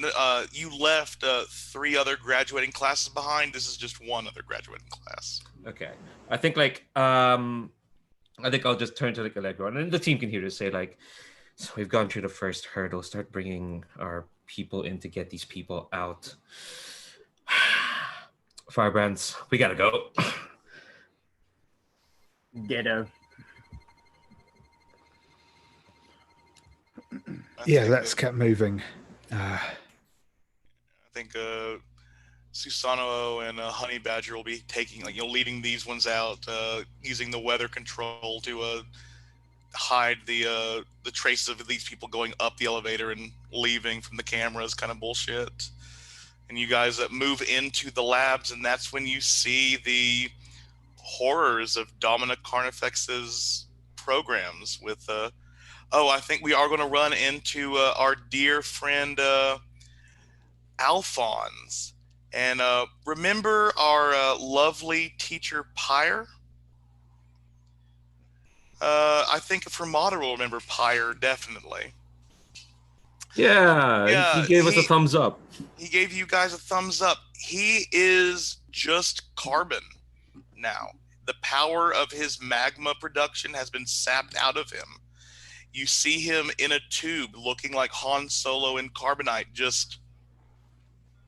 You left 3 other graduating classes behind. This is just 1 other graduating class. Okay, I think like I think I'll just turn to like Allegro, and then the team can hear to say like, so we've gone through the first hurdle. Start bringing our people in to get these people out. Firebrands, we gotta go. Ditto. Yeah, let's get moving. I think Susano and Honey Badger will be taking, like, leading these ones out, using the weather control to hide the traces of these people going up the elevator and leaving from the cameras, kind of bullshit. And you guys move into the labs, and that's when you see the horrors of Domina Carnifex's programs with I think we are going to run into our dear friend Alphonse. And remember our lovely teacher Pyre? I think for Mater will remember Pyre, definitely. Yeah, he gave us a thumbs up. He gave you guys a thumbs up. He is just carbon now. The power of his magma production has been sapped out of him. You see him in a tube looking like Han Solo in carbonite,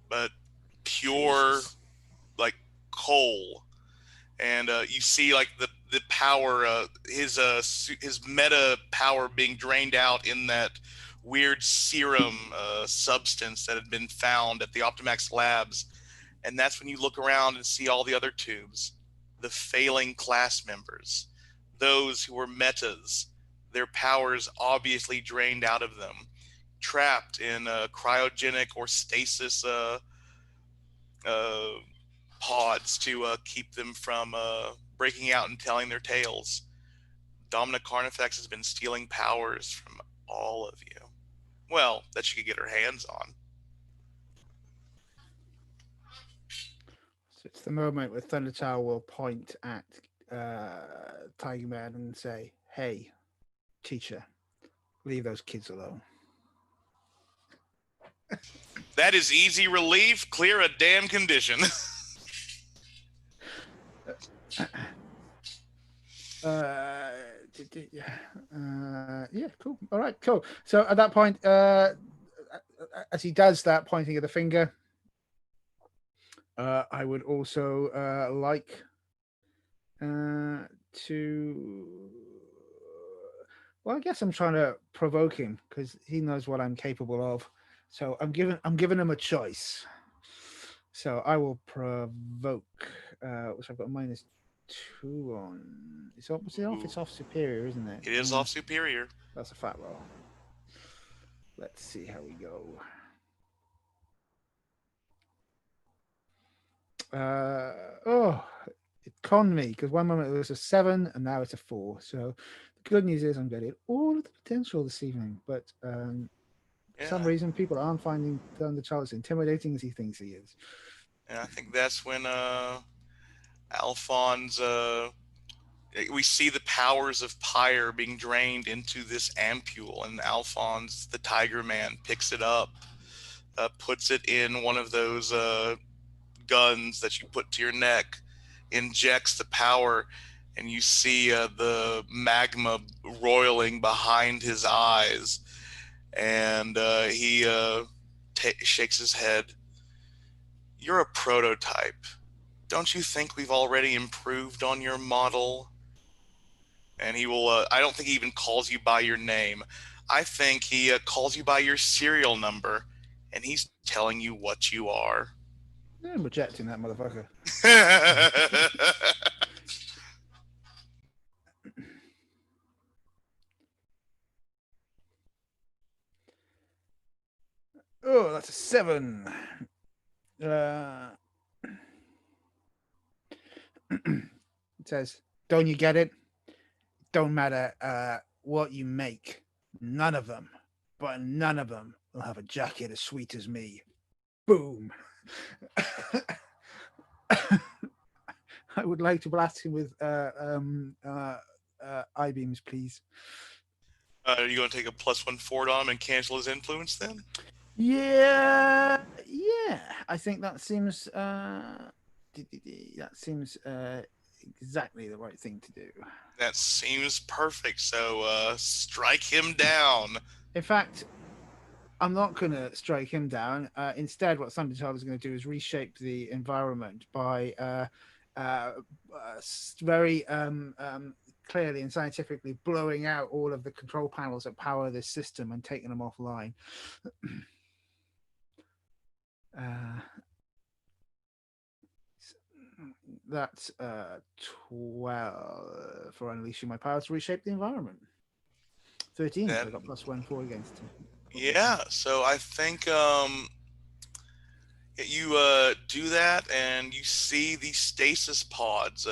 but pure, like coal. And you see like the power, his meta power being drained out in that weird serum substance that had been found at the Optimax labs. And that's when you look around and see all the other tubes, the failing class members, those who were metas, their powers obviously drained out of them, trapped in cryogenic or stasis pods to keep them from breaking out and telling their tales. Domina Carnifex has been stealing powers from all of you. Well, that she could get her hands on. So it's the moment where Thunderchild will point at Tiger Man and say, "Hey, teacher, leave those kids alone." That is easy relief. Clear a damn condition. Yeah, cool. All right, cool. So at that point, as he does that, pointing at the finger, I would also like to. Well, I guess I'm trying to provoke him because he knows what I'm capable of. So I'm giving him a choice. So I will provoke, which I've got -2 on. It's off superior, isn't it? It is off superior. That's a fat roll. Let's see how we go. It conned me because one moment it was a 7 and now it's a 4. So the good news is I'm getting all of the potential this evening, but for some reason people aren't finding the child as intimidating as he thinks he is. And I think that's when Alphonse, we see the powers of Pyre being drained into this ampule, and Alphonse, the Tiger Man, picks it up, puts it in one of those guns that you put to your neck, injects the power, and you see the magma roiling behind his eyes, and he shakes his head. You're a prototype. Don't you think we've already improved on your model? And he will, I don't think he even calls you by your name. I think he calls you by your serial number, and he's telling you what you are. I'm rejecting that motherfucker. Oh, that's a 7. It says, "Don't you get it? Don't matter what you make. None of them, but none of them will have a jacket as sweet as me. Boom. I would like to blast him with I-beams, please. Are you going to take a +1 forward on him and cancel his influence then? Yeah. I think that seems exactly the right thing to do. That seems perfect. So strike him down. In fact, I'm not going to strike him down. Instead, what Thunderchild is going to do is reshape the environment by very clearly and scientifically blowing out all of the control panels that power this system and taking them offline. That's 12 for unleashing my powers to reshape the environment. 13. I got +1 4 against him. Yeah, so I think you do that, and you see the stasis pods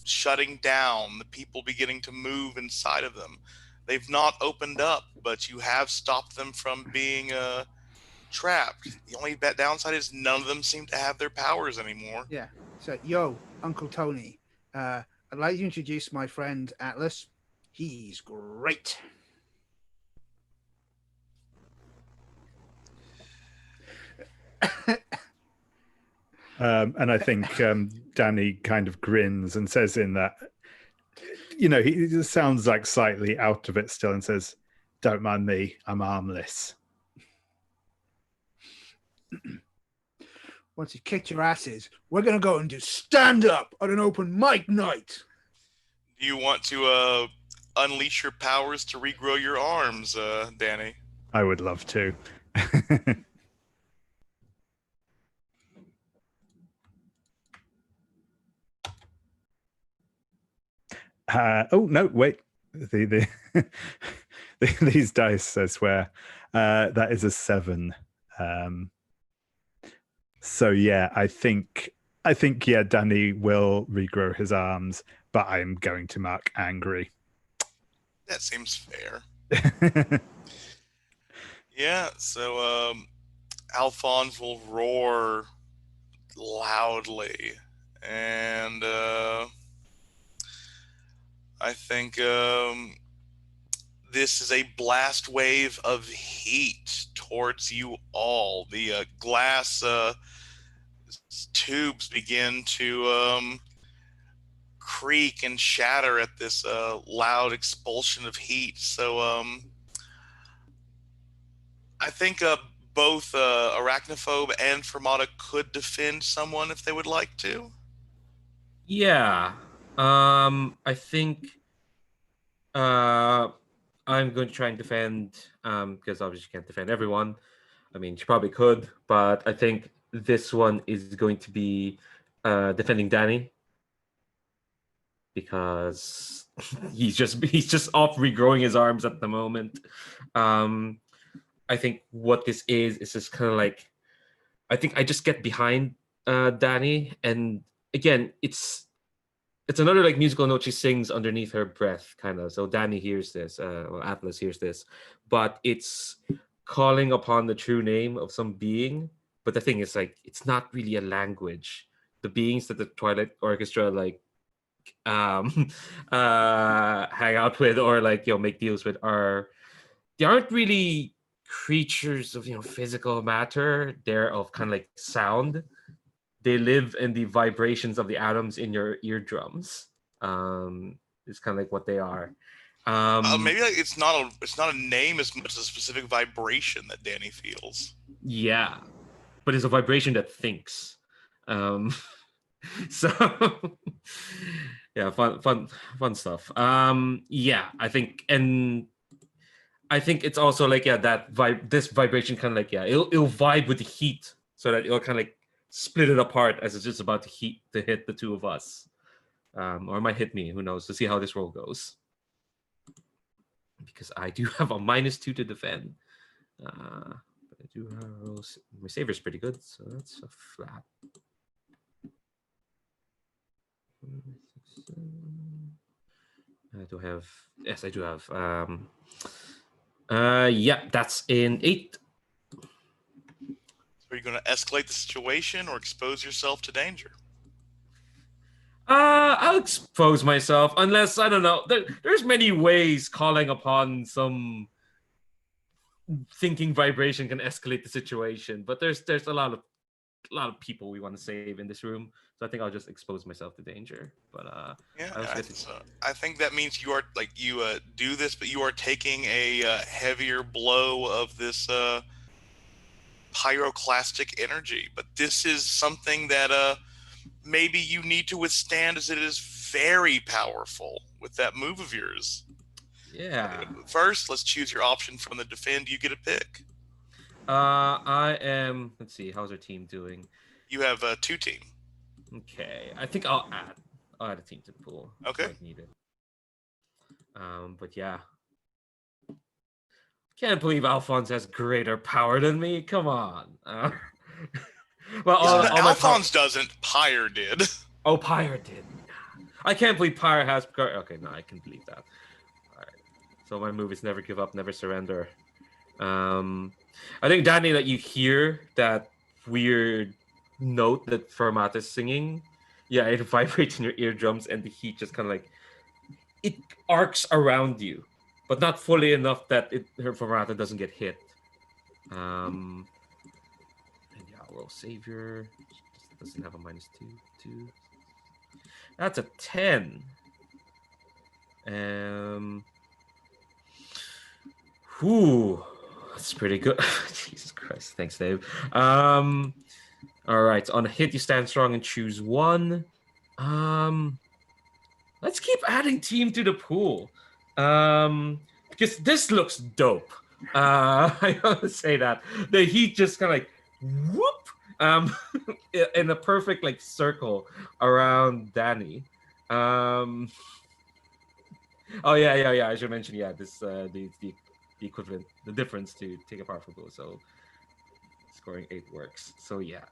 shutting down, the people beginning to move inside of them. They've not opened up, but you have stopped them from being trapped. The only downside is none of them seem to have their powers anymore. Yeah. So, yo, Uncle Tony, I'd like to introduce my friend Atlas. He's great. And I think Danny kind of grins and says in that, he just sounds like slightly out of it still and says, "Don't mind me, I'm armless." Once you kicked your asses, we're going to go and do stand-up on an open mic night. Do you want to unleash your powers to regrow your arms, Danny? I would love to. Oh no! Wait, these dice, I swear, that is a 7. So yeah, I think Danny will regrow his arms, but I'm going to mark angry. That seems fair. Yeah. So Alphonse will roar loudly, and I think this is a blast wave of heat towards you all. The glass tubes begin to creak and shatter at this loud expulsion of heat. So I think both Arachnophobe and Fermata could defend someone if they would like to. Yeah. I think I'm going to try and defend, because obviously you can't defend everyone. I mean, she probably could, but I think this one is going to be defending Danny, because he's just off regrowing his arms at the moment. I think what this is just kind of like, I think I just get behind Danny, and again, it's another like musical note she sings underneath her breath, kind of. So Danny hears this, or Atlas hears this, but it's calling upon the true name of some being. But the thing is, like, it's not really a language. The beings that the Twilight Orchestra like hang out with, or like make deals with, they aren't really creatures of physical matter. They're of kind of like sound. They live in the vibrations of the atoms in your eardrums. It's kind of like what they are. Maybe like it's not a name as much as a specific vibration that Danny feels. Yeah, but it's a vibration that thinks. So yeah, fun stuff. Yeah, I think it's also like that this vibration kind of like it'll vibe with the heat, so that it'll kind of like split it apart as it's just about to hit the two of us, or it might hit me. Who knows? To see how this roll goes, because I do have a -2 to defend. But I do have my saver's pretty good, so that's a flat. I do have Yeah, that's in 8. So are you going to escalate the situation or expose yourself to danger? I'll expose myself unless, I don't know. There's many ways calling upon some thinking vibration can escalate the situation, but there's a lot of people we want to save in this room, so I think I'll just expose myself to danger. But yeah, I I think that means you are do this, but you are taking a heavier blow of this pyroclastic energy. But this is something that maybe you need to withstand, as it is very powerful with that move of yours. Yeah. First, let's choose your option from the defend. You get a pick. I am. Let's see. How's our team doing? You have 2 team. Okay. I think I'll add a team to the pool. Okay. If needed. But yeah. Can't believe Alphonse has greater power than me. Come on. Well, Alphonse doesn't. Pyre did. Oh, Pyre did. I can't believe Pyre has. Okay, no, I can believe that. All right. So my move is never give up, never surrender. I think, Danny, that you hear that weird note that Fermat is singing. Yeah, it vibrates in your eardrums, and the heat just kind of it arcs around you, but not fully enough that her Fermata doesn't get hit. And yeah, roll Savior. Doesn't have a -2. That's a 10. Whew. That's pretty good. Jesus Christ. Thanks, Dave. All right. On a hit, you stand strong and choose 1. Let's keep adding team to the pool. Because this looks dope. I want to say that. The heat just kind of whoop in a perfect circle around Danny. Oh yeah. I should mention, this the equivalent, the difference to take a powerful blow. So scoring 8 works. So yeah,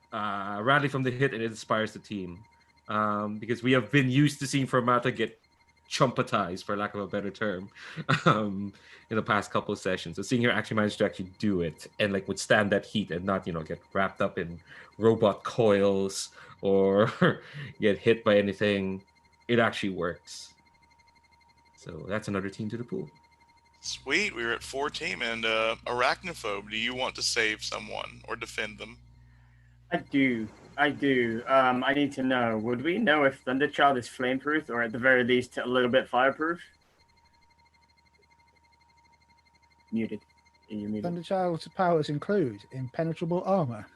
rally from the hit, and it inspires the team. Because we have been used to seeing Fermata get chumpatized, for lack of a better term, in the past couple of sessions. So seeing her actually manage to actually do it and withstand that heat and not get wrapped up in robot coils or get hit by anything, it actually works. So that's another team to the pool. Sweet. We're at 4 team. And Arachnophobe, do you want to save someone or defend them? I do. I need to know, would we know if Thunderchild is flameproof, or at the very least a little bit fireproof? Muted. You're muted. Thunderchild's powers include impenetrable armor.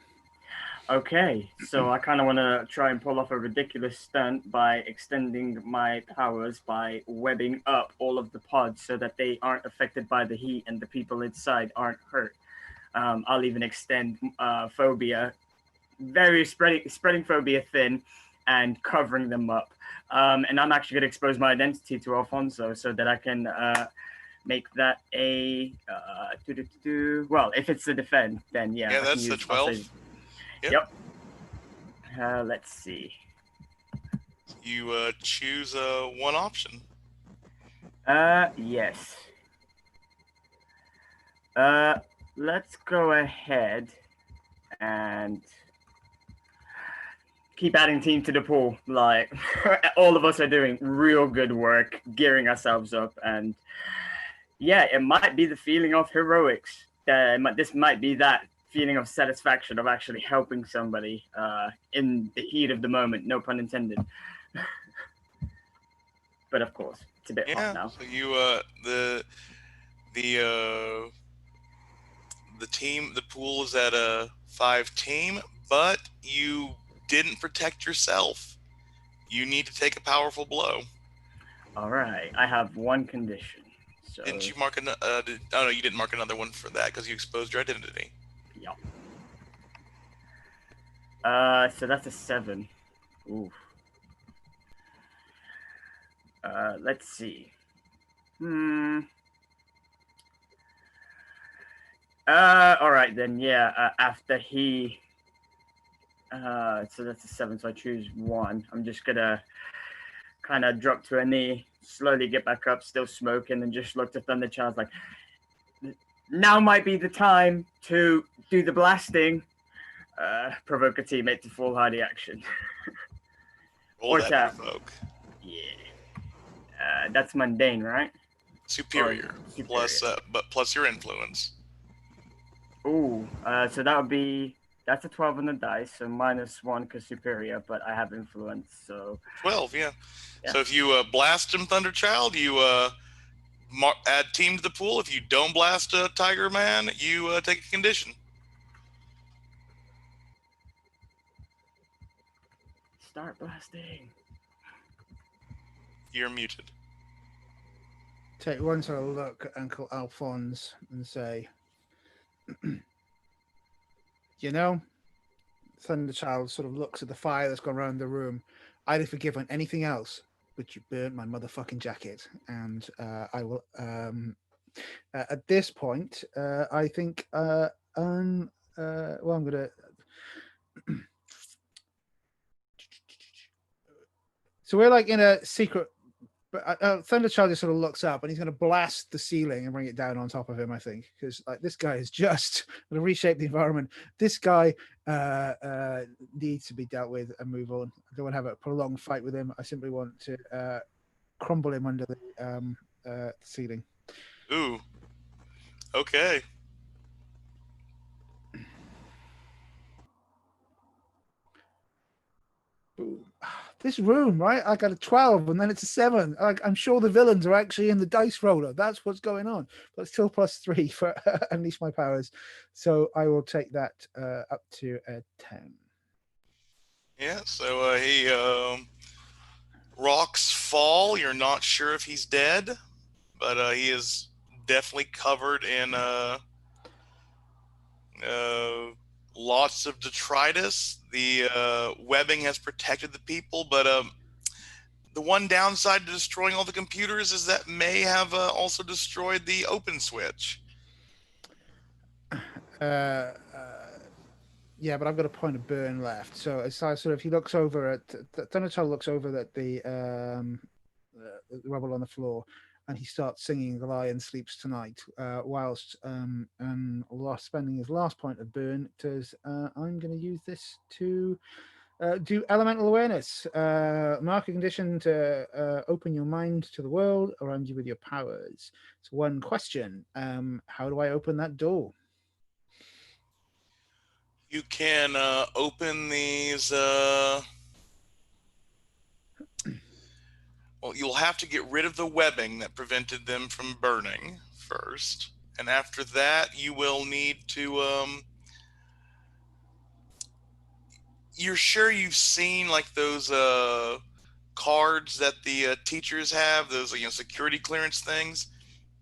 Okay, so I kind of want to try and pull off a ridiculous stunt by extending my powers by webbing up all of the pods so that they aren't affected by the heat and the people inside aren't hurt. I'll even extend phobia, very spreading phobia thin and covering them up. And I'm actually going to expose my identity to Alfonso so that I can make that a well, if it's the defend, then yeah. Yeah, that's the 12. Yep. Let's see. You choose 1 option. Yes. Let's go ahead and keep adding team to the pool. All of us are doing real good work, gearing ourselves up, and yeah, it might be the feeling of heroics. This might be that feeling of satisfaction of actually helping somebody in the heat of the moment, no pun intended. But of course, it's a bit hot now. So you the pool is at a 5 team, but you didn't protect yourself. You need to take a powerful blow. All right, I have 1 condition. So... Didn't you mark oh no, you didn't mark another one for that because you exposed your identity. Yep. So that's a 7. Ooh. Let's see. All right then. Yeah. After he. So that's a 7. So I choose 1. I'm just gonna kind of drop to a knee, slowly get back up, still smoking, and just look to Thunderchild now might be the time to do the blasting. Provoke a teammate to foolhardy action. Roll that provoke. Yeah. That's mundane, right? Superior. Plus your influence. Ooh. So that would be, that's a 12 on the dice, so -1 because superior, but I have influence, so 12. Yeah. So if you blast him, Thunderchild, you add team to the pool. If you don't blast Tiger Man, you take a condition. Start blasting. You're muted. Take one sort of look at Uncle Alphonse and say, you know, Thunderchild sort of looks at the fire that's gone around the room. I'd have forgiven anything else, but you burnt my motherfucking jacket. And I will, at this point, I think, well, I'm going to... So we're like in a secret... But Thunderchild just sort of looks up and he's going to blast the ceiling and bring it down on top of him, I think, because like this guy is just going to reshape the environment. This guy needs to be dealt with and move on. I don't want to have a prolonged fight with him. I simply want to crumble him under the ceiling. Ooh. Okay. This room, right? I got a 12 and then it's a 7. I'm sure the villains are actually in the dice roller. That's what's going on. But still +3 for unleash my powers. So I will take that up to a 10. Yeah, so he rocks fall. You're not sure if he's dead, but he is definitely covered in lots of detritus. The webbing has protected the people, but the one downside to destroying all the computers is that may have also destroyed the open switch. Yeah, but I've got a point of burn left. So it's sort of, he looks over at Thunderchild looks over at the rubble on the floor, and he starts singing "The Lion Sleeps Tonight," whilst spending his last point of burn. Because I'm going to use this to do elemental awareness. Mark a condition to open your mind to the world around you with your powers. So one question: how do I open that door? You can open these. Well, you'll have to get rid of the webbing that prevented them from burning first, and after that, you will need to. You're sure you've seen like those cards that the teachers have, those security clearance things.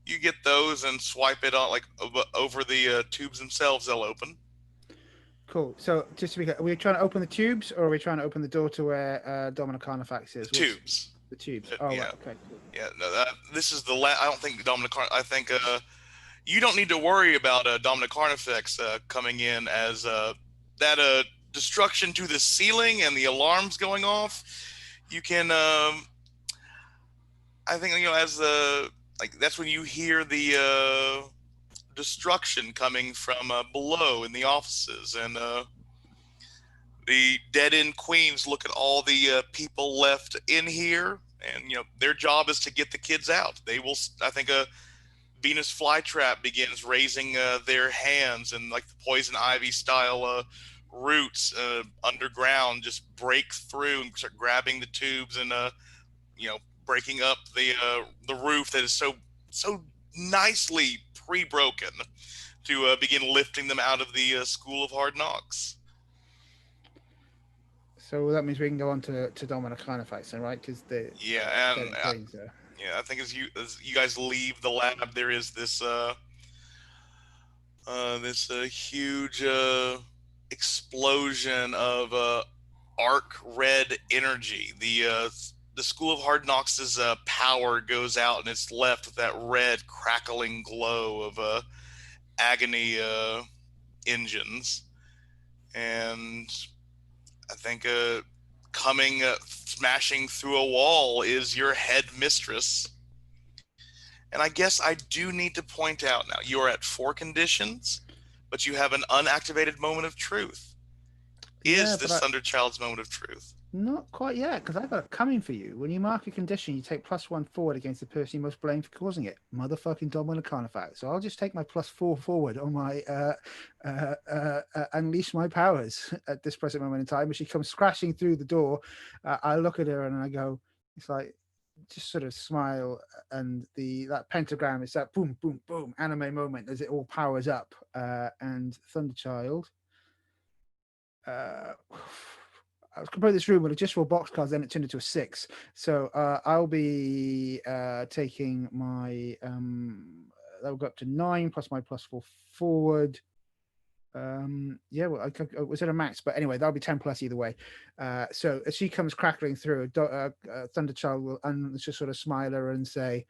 You get those and swipe it on like over the tubes themselves. They'll open. Cool. So just to be clear, are we trying to open the tubes, or are we trying to open the door to where Domina Carnifex is? The tubes. The tubes. Oh, yeah. Right. Okay. Cool. Yeah. No, this is the I don't think Domina I think you don't need to worry about Domina Carnifex coming in as that destruction to the ceiling and the alarms going off. You can. I think as that's when you hear the destruction coming from below in the offices, and the dead-end queens look at all the people left in here, and their job is to get the kids out. They will, I think, Venus flytrap begins raising their hands, and like the poison ivy style roots underground just break through and start grabbing the tubes and breaking up the roof that is so nicely pre-broken to begin lifting them out of the School of Hard Knocks. So that means we can go on to Domina Carnifex, right? Because I think as you guys leave the lab, there is this huge explosion of arc red energy. The School of Hard Knocks' power goes out, and it's left with that red crackling glow of agony engines. And I think smashing through a wall is your head mistress. And I guess I do need to point out now, you are at 4 conditions, but you have an unactivated moment of truth. Yeah, Is this Thunderchild's moment of truth? Not quite yet, because I've got it coming for you. When you mark a condition, you take +1 forward against the person you most blame for causing it. Motherfucking Domina Carnifex. So I'll just take my +4 forward on my unleash my powers at this present moment in time. As she comes crashing through the door, I look at her and I go, it's like, just sort of smile, and that pentagram is that boom, boom, boom anime moment as it all powers up, and Thunderchild. I was comparing this room with just 4 boxcars, then it turned into a 6. So I'll be taking my that will go up to 9 plus my +4 forward. Yeah, well, I was at a max, but anyway, that'll be 10 plus either way. So as she comes crackling through, Thunderchild will just sort of smile at her and say,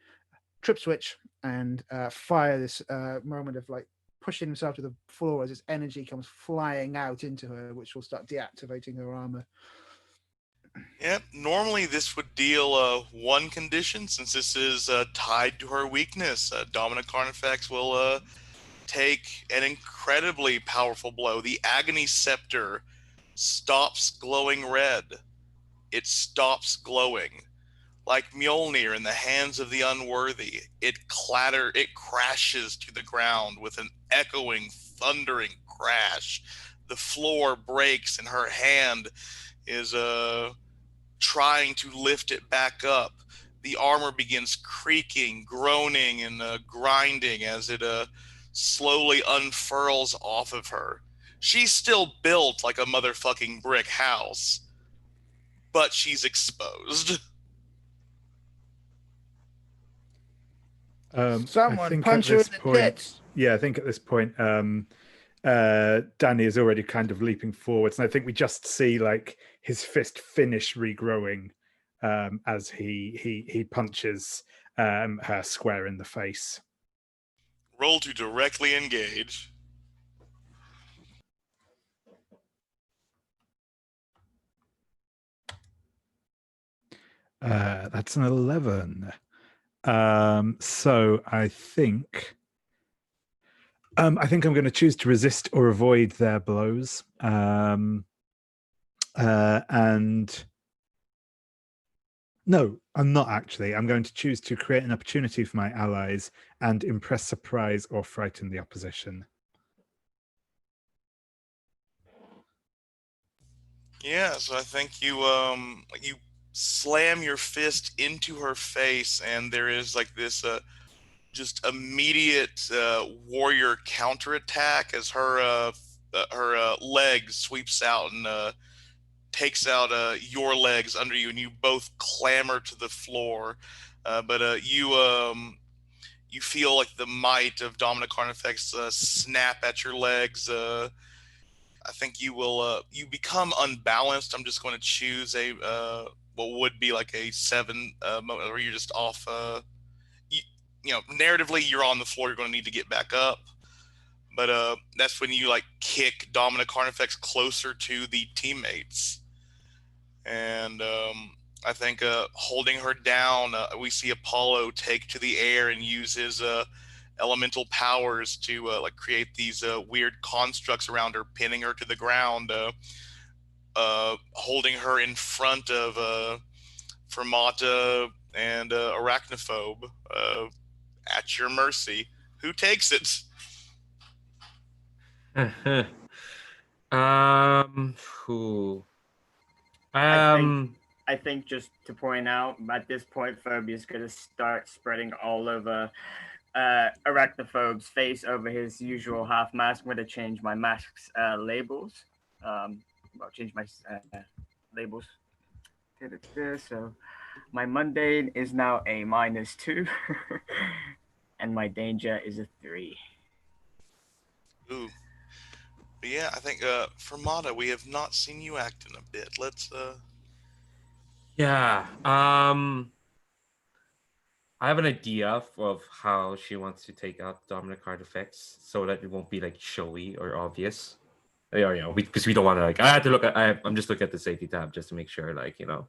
"Trip switch," and fire this moment of like pushing himself to the floor as its energy comes flying out into her, which will start deactivating her armor. Yep, normally this would deal 1 condition, since this is tied to her weakness. Domina Carnifex will take an incredibly powerful blow. The Agony Scepter stops glowing red. It stops glowing. Like Mjolnir in the hands of the unworthy, it crashes to the ground with an echoing, thundering crash. The floor breaks and her hand is trying to lift it back up. The armor begins creaking, groaning, and grinding as it slowly unfurls off of her. She's still built like a motherfucking brick house, but she's exposed. Someone punch her in the tits. Yeah, I think at this point, Danny is already kind of leaping forwards, and I think we just see like his fist finish regrowing as he punches her square in the face. Roll to directly engage. That's an 11. So I think I'm going to choose to resist or avoid their blows. And no, I'm not actually. I'm going to choose to create an opportunity for my allies and impress, surprise, or frighten the opposition. Yeah, so I think you slam your fist into her face, and there is like this just immediate warrior counterattack as her leg sweeps out and takes out your legs under you, and you both clamber to the floor. But you feel like the might of Domina Carnifex snap at your legs. I think you will you become unbalanced. I'm just going to choose a what would be like a 7 moment where you're just off. You know, narratively, you're on the floor. You're going to need to get back up. But that's when you like kick Domina Carnifex closer to the teammates. And I think holding her down, we see Apollo take to the air and use his elemental powers to like create these weird constructs around her, pinning her to the ground, holding her in front of Fermata and Arachnophobe at your mercy. Who takes it? Who? I think just to point out, at this point, Phobia is going to start spreading all over Arachnophobe's face over his usual half mask. I'm going to change my mask's labels. Change my labels. So my mundane is now a -2, and my danger is a 3. Ooh. But yeah, I think Fermata, we have not seen you act in a bit. Let's Yeah. I have an idea of how she wants to take out Domina Carnifex so that it won't be like showy or obvious. Because we don't want to like. I had to look at. I'm just looking at the safety tab just to make sure, like, we're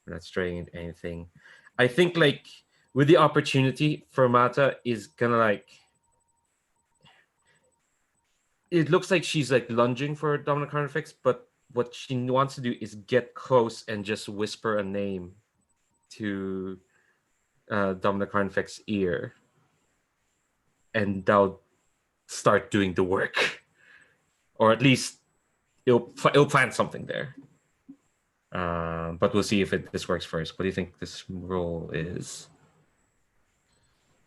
not straying into anything. I think like with the opportunity, Fermata is gonna like. It looks like she's like lunging for Domina Carnifex, but what she wants to do is get close and just whisper a name to Domina Carnifex's ear, and that'll start doing the work, or at least it'll plant something there. But we'll see if this works first. What do you think this roll is?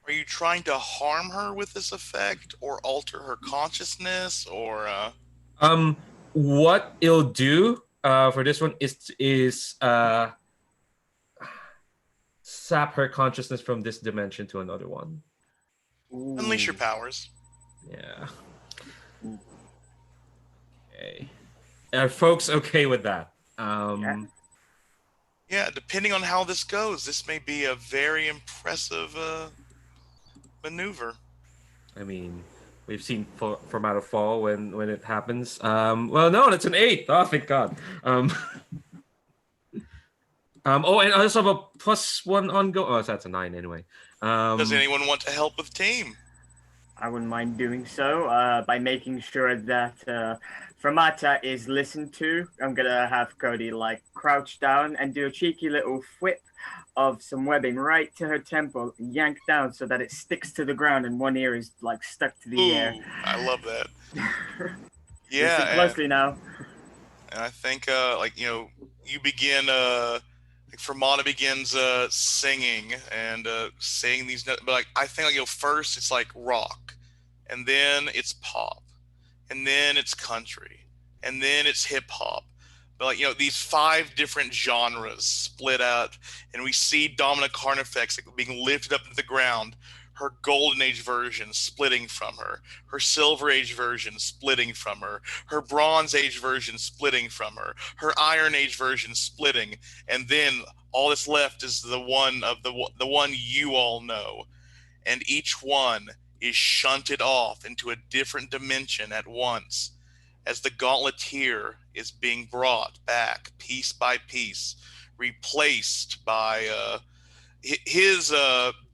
Are you trying to harm her with this effect, or alter her consciousness, or? What it'll do for this one is sap her consciousness from this dimension to another one. Ooh. Unleash your powers. Yeah. Okay. Are folks okay with that? Yeah, depending on how this goes, this may be a very impressive maneuver. I mean, we've seen Fermata fall when it happens. Well, no, that's an 8. Oh, thank God. Oh, and I also have a +1 on go. Oh, that's a 9 anyway. Does anyone want to help with team? I wouldn't mind doing so by making sure that Fermata is listened to. I'm gonna have Cody like crouch down and do a cheeky little whip of some webbing right to her temple, yank down so that it sticks to the ground and one ear is like stuck to the air. I love that. Yeah, listen closely now. And I think you begin Fermata begins singing and saying these notes, but like I think first it's like rock, and then it's pop, and then it's country, and then it's hip hop. But these 5 different genres split out, and we see Domina Carnifex being lifted up into the ground, her Golden Age version splitting from her Silver Age version splitting from her Bronze Age version splitting from her Iron Age version splitting, and then all that's left is the one you all know, and each one is shunted off into a different dimension at once, as the Gauntleteer is being brought back piece by piece, replaced by his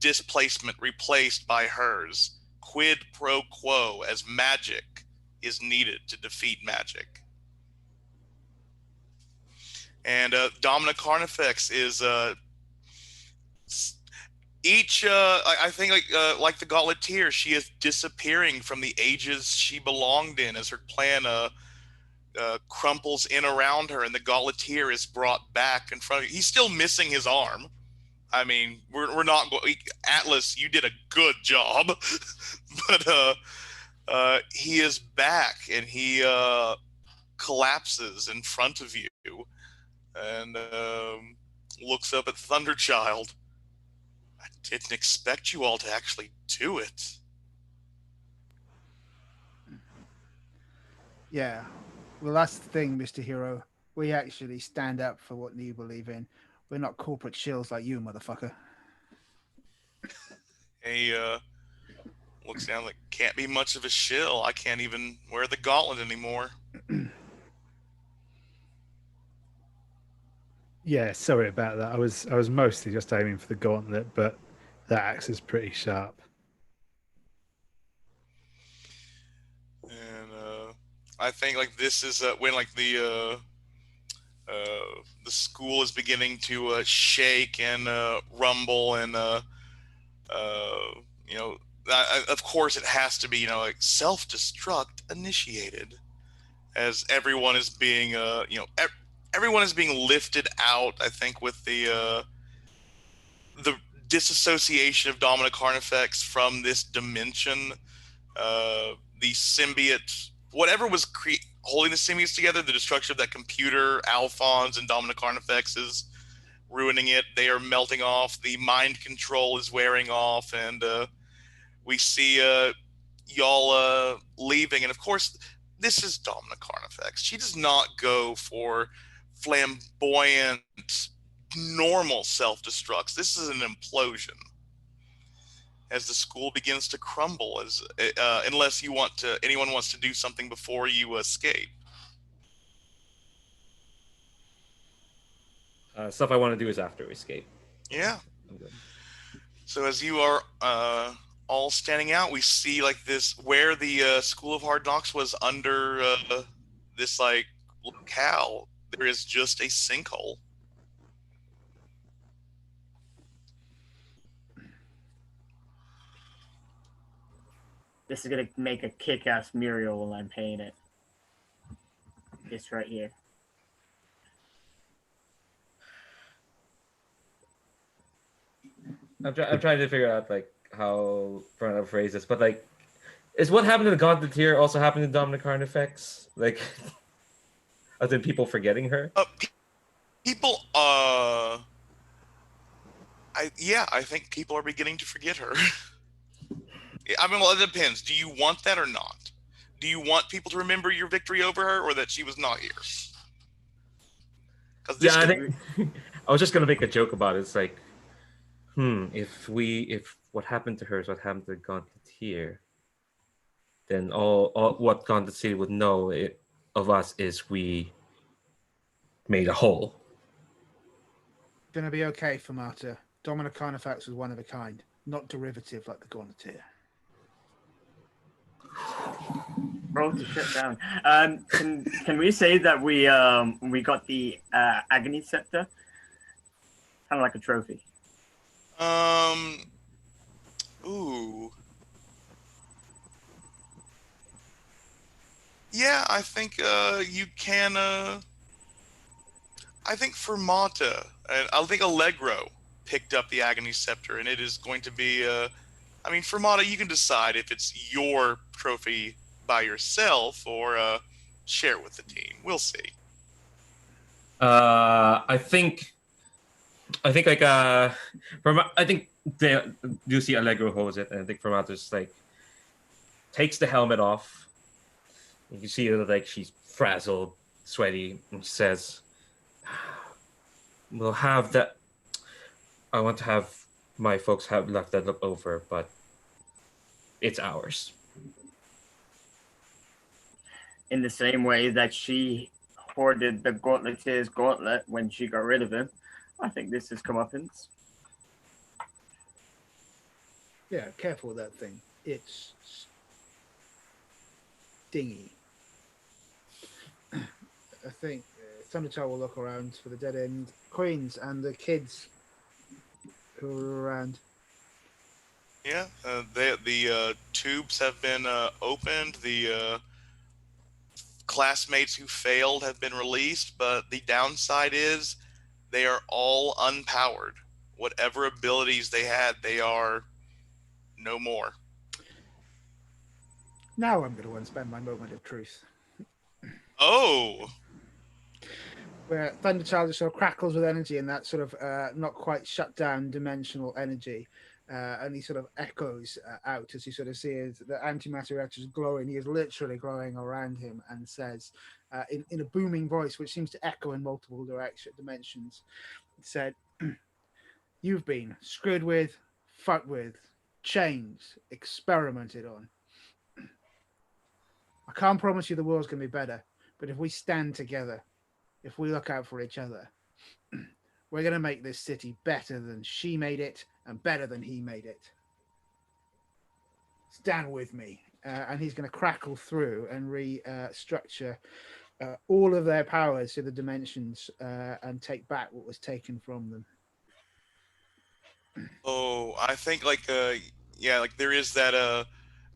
displacement replaced by hers, quid pro quo, as magic is needed to defeat magic. And Domina Carnifex is I think like the Gauntleteer, she is disappearing from the ages she belonged in as her plan crumples in around her, and the Gauntleteer is brought back in front of you. He's still missing his arm. I mean, we're not going. Atlas, you did a good job, but he is back, and he collapses in front of you, and looks up at Thunderchild. I didn't expect you all to actually do it. Yeah, well, that's the thing, Mr. Hero. We actually stand up for what you believe in. We're not corporate shills like you, motherfucker. He looks down like, can't be much of a shill. I can't even wear the gauntlet anymore. Yeah, sorry about that. I was mostly just aiming for the gauntlet, but that axe is pretty sharp. And I think like this is when like the school is beginning to shake and rumble, and of course it has to be like self-destruct initiated, as everyone is being everyone is being lifted out. I think with the disassociation of Domina Carnifex from this dimension, the symbiote, whatever was holding the symbiotes together, the destruction of that computer, Alphonse and Domina Carnifex is ruining it. They are melting off. The mind control is wearing off, and we see y'all leaving. And of course, this is Domina Carnifex. She does not go for flamboyant, normal self-destructs. This is an implosion. As the school begins to crumble, as unless anyone wants to do something before you escape. Stuff I want to do is after we escape. Yeah. So as you are all standing out, we see like this where the School of Hard Knocks was under this like locale. There is just a sinkhole. This is gonna make a kick-ass mural while I'm painting it. This right here. I'm trying to figure out like how to phrase this, but like, is what happened to the Gauntleteer also happening to Domina Carnifex? Like, as in people forgetting her? People, I think people are beginning to forget her. I mean, well, it depends. Do you want that or not? Do you want people to remember your victory over her, or that she was not here? Yeah, I think I was just gonna make a joke about it. It's like, if what happened to her is what happened to Gauntleteer, then all what Gauntleteer would know of us is we made a whole. Gonna be okay, Fermata. Domina Carnifex was one of a kind, not derivative like the Gauntleteer. Bro, to shut down. Can we say that we got the agony scepter? Kind of like a trophy. Ooh. Yeah, I think you can. I think Fermata and I think Allegro picked up the agony scepter, and it is going to be. I mean, Fermata, you can decide if it's your trophy by yourself or share it with the team. We'll see. I think like I think you see Allegro holds it, and I think Fermata's like takes the helmet off. You can see that like she's frazzled, sweaty, and she says, "We'll have that. I want to have my folks have left that look over, but it's ours." In the same way that she hoarded the Gauntleteer's gauntlet when she got rid of him, I think this is comeuppance. Yeah, careful with that thing. It's stingy. I think Thunderchild will look around for the dead end queens and the kids who are around. Yeah, the tubes have been opened. The classmates who failed have been released, but the downside is they are all unpowered. Whatever abilities they had, they are no more. Now I'm going to spend my moment of truth. Oh! Where Thunderchild just sort of crackles with energy and that sort of not quite shut down dimensional energy. And he sort of echoes out as he sort of sees the antimatter reactor is glowing. He is literally glowing around him and says in a booming voice, which seems to echo in multiple dimensions, said, "You've been screwed with, fucked with, changed, experimented on. I can't promise you the world's going to be better, but if we stand together, if we look out for each other, we're going to make this city better than she made it and better than he made it. Stand with me." And he's going to crackle through and restructure all of their powers to the dimensions and take back what was taken from them. Oh, I think like like there is that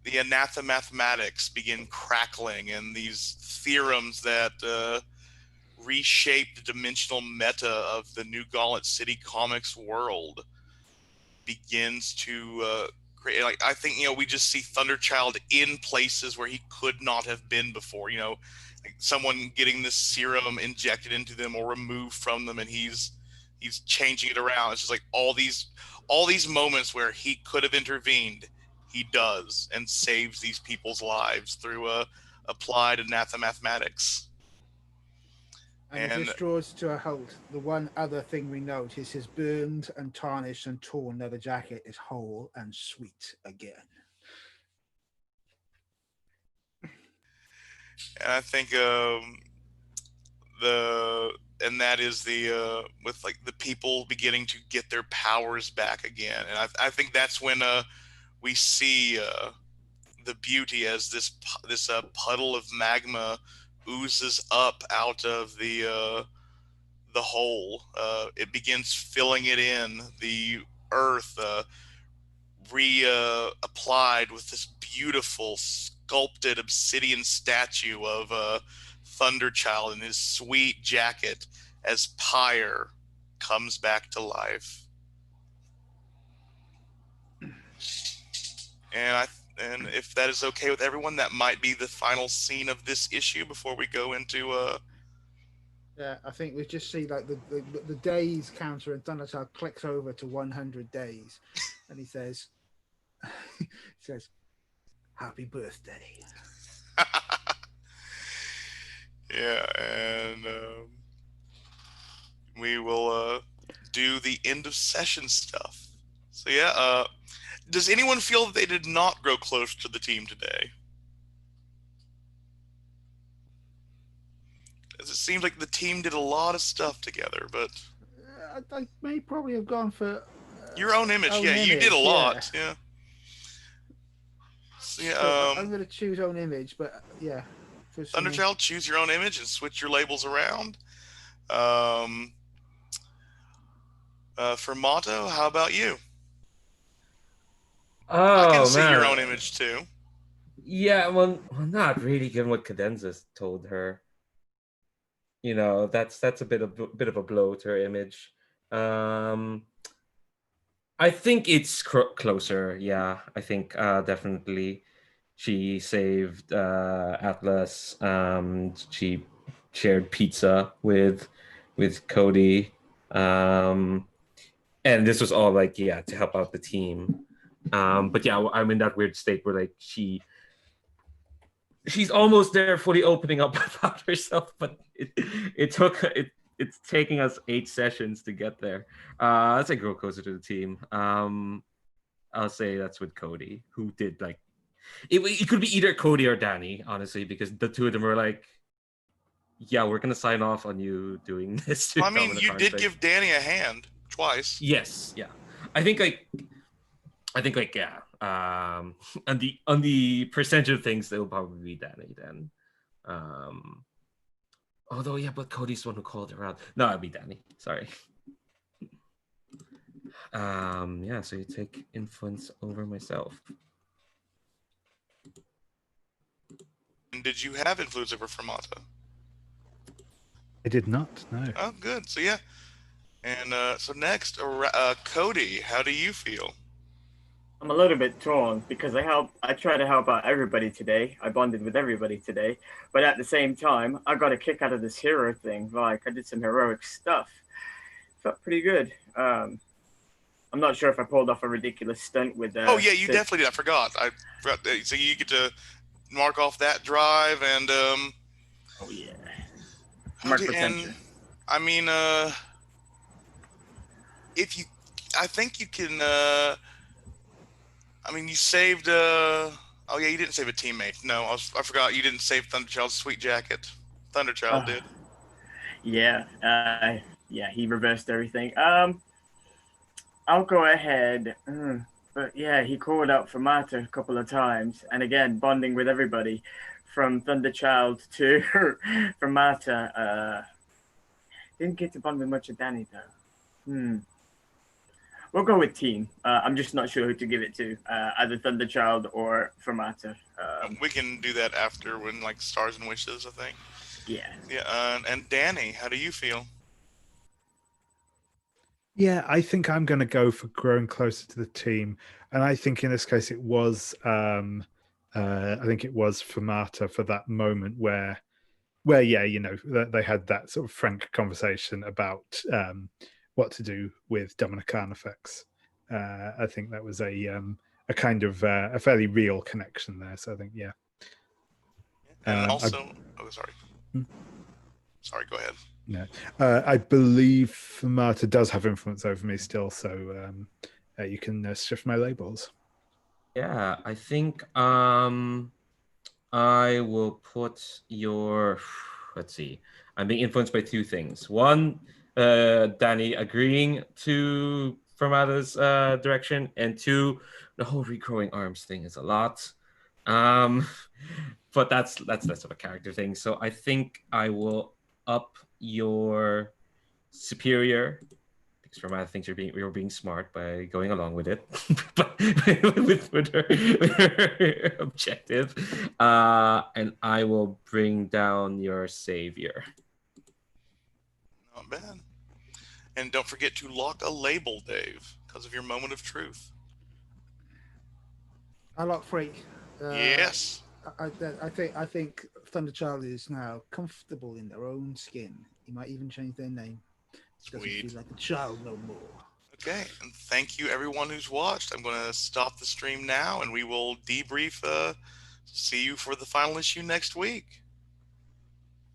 the anathemathematics begin crackling, and these theorems that reshape the dimensional meta of the New Gauntlet City Comics world begins to create. Like I think we just see Thunderchild in places where he could not have been before. Like someone getting this serum injected into them or removed from them, and he's changing it around. It's just like all these moments where he could have intervened, he does and saves these people's lives through applied anathemathematics. And as this draws to a halt, the one other thing we note is his burned and tarnished and torn leather jacket is whole and sweet again. And I think that is the with like the people beginning to get their powers back again, and I think that's when we see the beauty as this puddle of magma oozes up out of the hole. It begins filling it in. The earth applied with this beautiful sculpted obsidian statue of Thunderchild in his sweet jacket as Pyre comes back to life. And if that is okay with everyone, that might be the final scene of this issue before we go into Yeah, I think we just see like the days counter, and Thunderchild clicks over to 100 days, and he says, "Happy birthday." Yeah, and we will do the end of session stuff. So yeah, does anyone feel that they did not grow close to the team today? As it seems like the team did a lot of stuff together, but I may probably have gone for your own image. Own Yeah, you did a image, lot. Yeah. So, yeah, I'm going to choose own image, but yeah. Thunderchild, choose your own image and switch your labels around. For Motto, how about you? Oh, I can see man. your own image too. Yeah, well, not really, given what Cadenzas told her. You know, that's a bit of a blow to her image. I think it's closer. Yeah, I think definitely she saved Atlas. She shared pizza with Cody. And this was all like, yeah, to help out the team. But yeah, I'm in that weird state where like she's almost there, fully opening up about herself, but it's taking us 8 sessions to get there. Let's say grow closer to the team. I'll say that's with Cody, who did like it could be either Cody or Danny, honestly, because the two of them were like, yeah, we're gonna sign off on you doing this. I mean, you did give Danny a hand twice. Yes, yeah. I think yeah. On the percentage of things, it'll probably be Danny then. Although yeah, but Cody's the one who called her out. No, it'd be Danny. Sorry. Yeah, so you take influence over myself. And did you have influence over Fermata? I did not, no. Oh, good. So yeah. And so next, Cody, how do you feel? I'm a little bit torn because I try to help out everybody today. I bonded with everybody today, but at the same time, I got a kick out of this hero thing. Like, I did some heroic stuff. Felt pretty good. I'm not sure if I pulled off a ridiculous stunt with. Oh yeah, you definitely did. I forgot. So you get to mark off that drive and. Oh yeah. Mark and I mean, if you, I think you can. I mean, you saved. Oh yeah, you didn't save a teammate. No, I forgot. You didn't save Thunderchild's sweet jacket. Thunderchild did. Yeah. Yeah. He reversed everything. I'll go ahead. But yeah, he called out for Mata a couple of times, and again, bonding with everybody, from Thunderchild to from Mata. Didn't get to bond with much of Danny though. We'll go with team. I'm just not sure who to give it to, either Thunderchild or Fermata. We can do that after when like Stars and Wishes, I think. Yeah. Yeah. And Danny, how do you feel? Yeah, I think I'm going to go for growing closer to the team, and I think in this case it was. I think it was Fermata for that moment where yeah, you know, they had that sort of frank conversation about what to do with Domina Carnifex. I think that was a kind of a fairly real connection there. So I think, yeah. And also, sorry. Sorry, go ahead. No, I believe Fermata does have influence over me still, so you can shift my labels. Yeah, I think I will put your let's see. I'm being influenced by two things. One, Danny agreeing to Fermata's direction, and two, the whole regrowing arms thing is a lot. But that's less of a character thing. So I think I will up your superior, because Fermata thinks you're being smart by going along with it, but with her objective, and I will bring down your savior. Not bad. And don't forget to lock a label, Dave, because of your moment of truth. I like Freak. Yes. I think Thunderchild is now comfortable in their own skin. He might even change their name. Doesn't feel like a child no more. Okay, and thank you everyone who's watched. I'm going to stop the stream now, and we will debrief. See you for the final issue next week.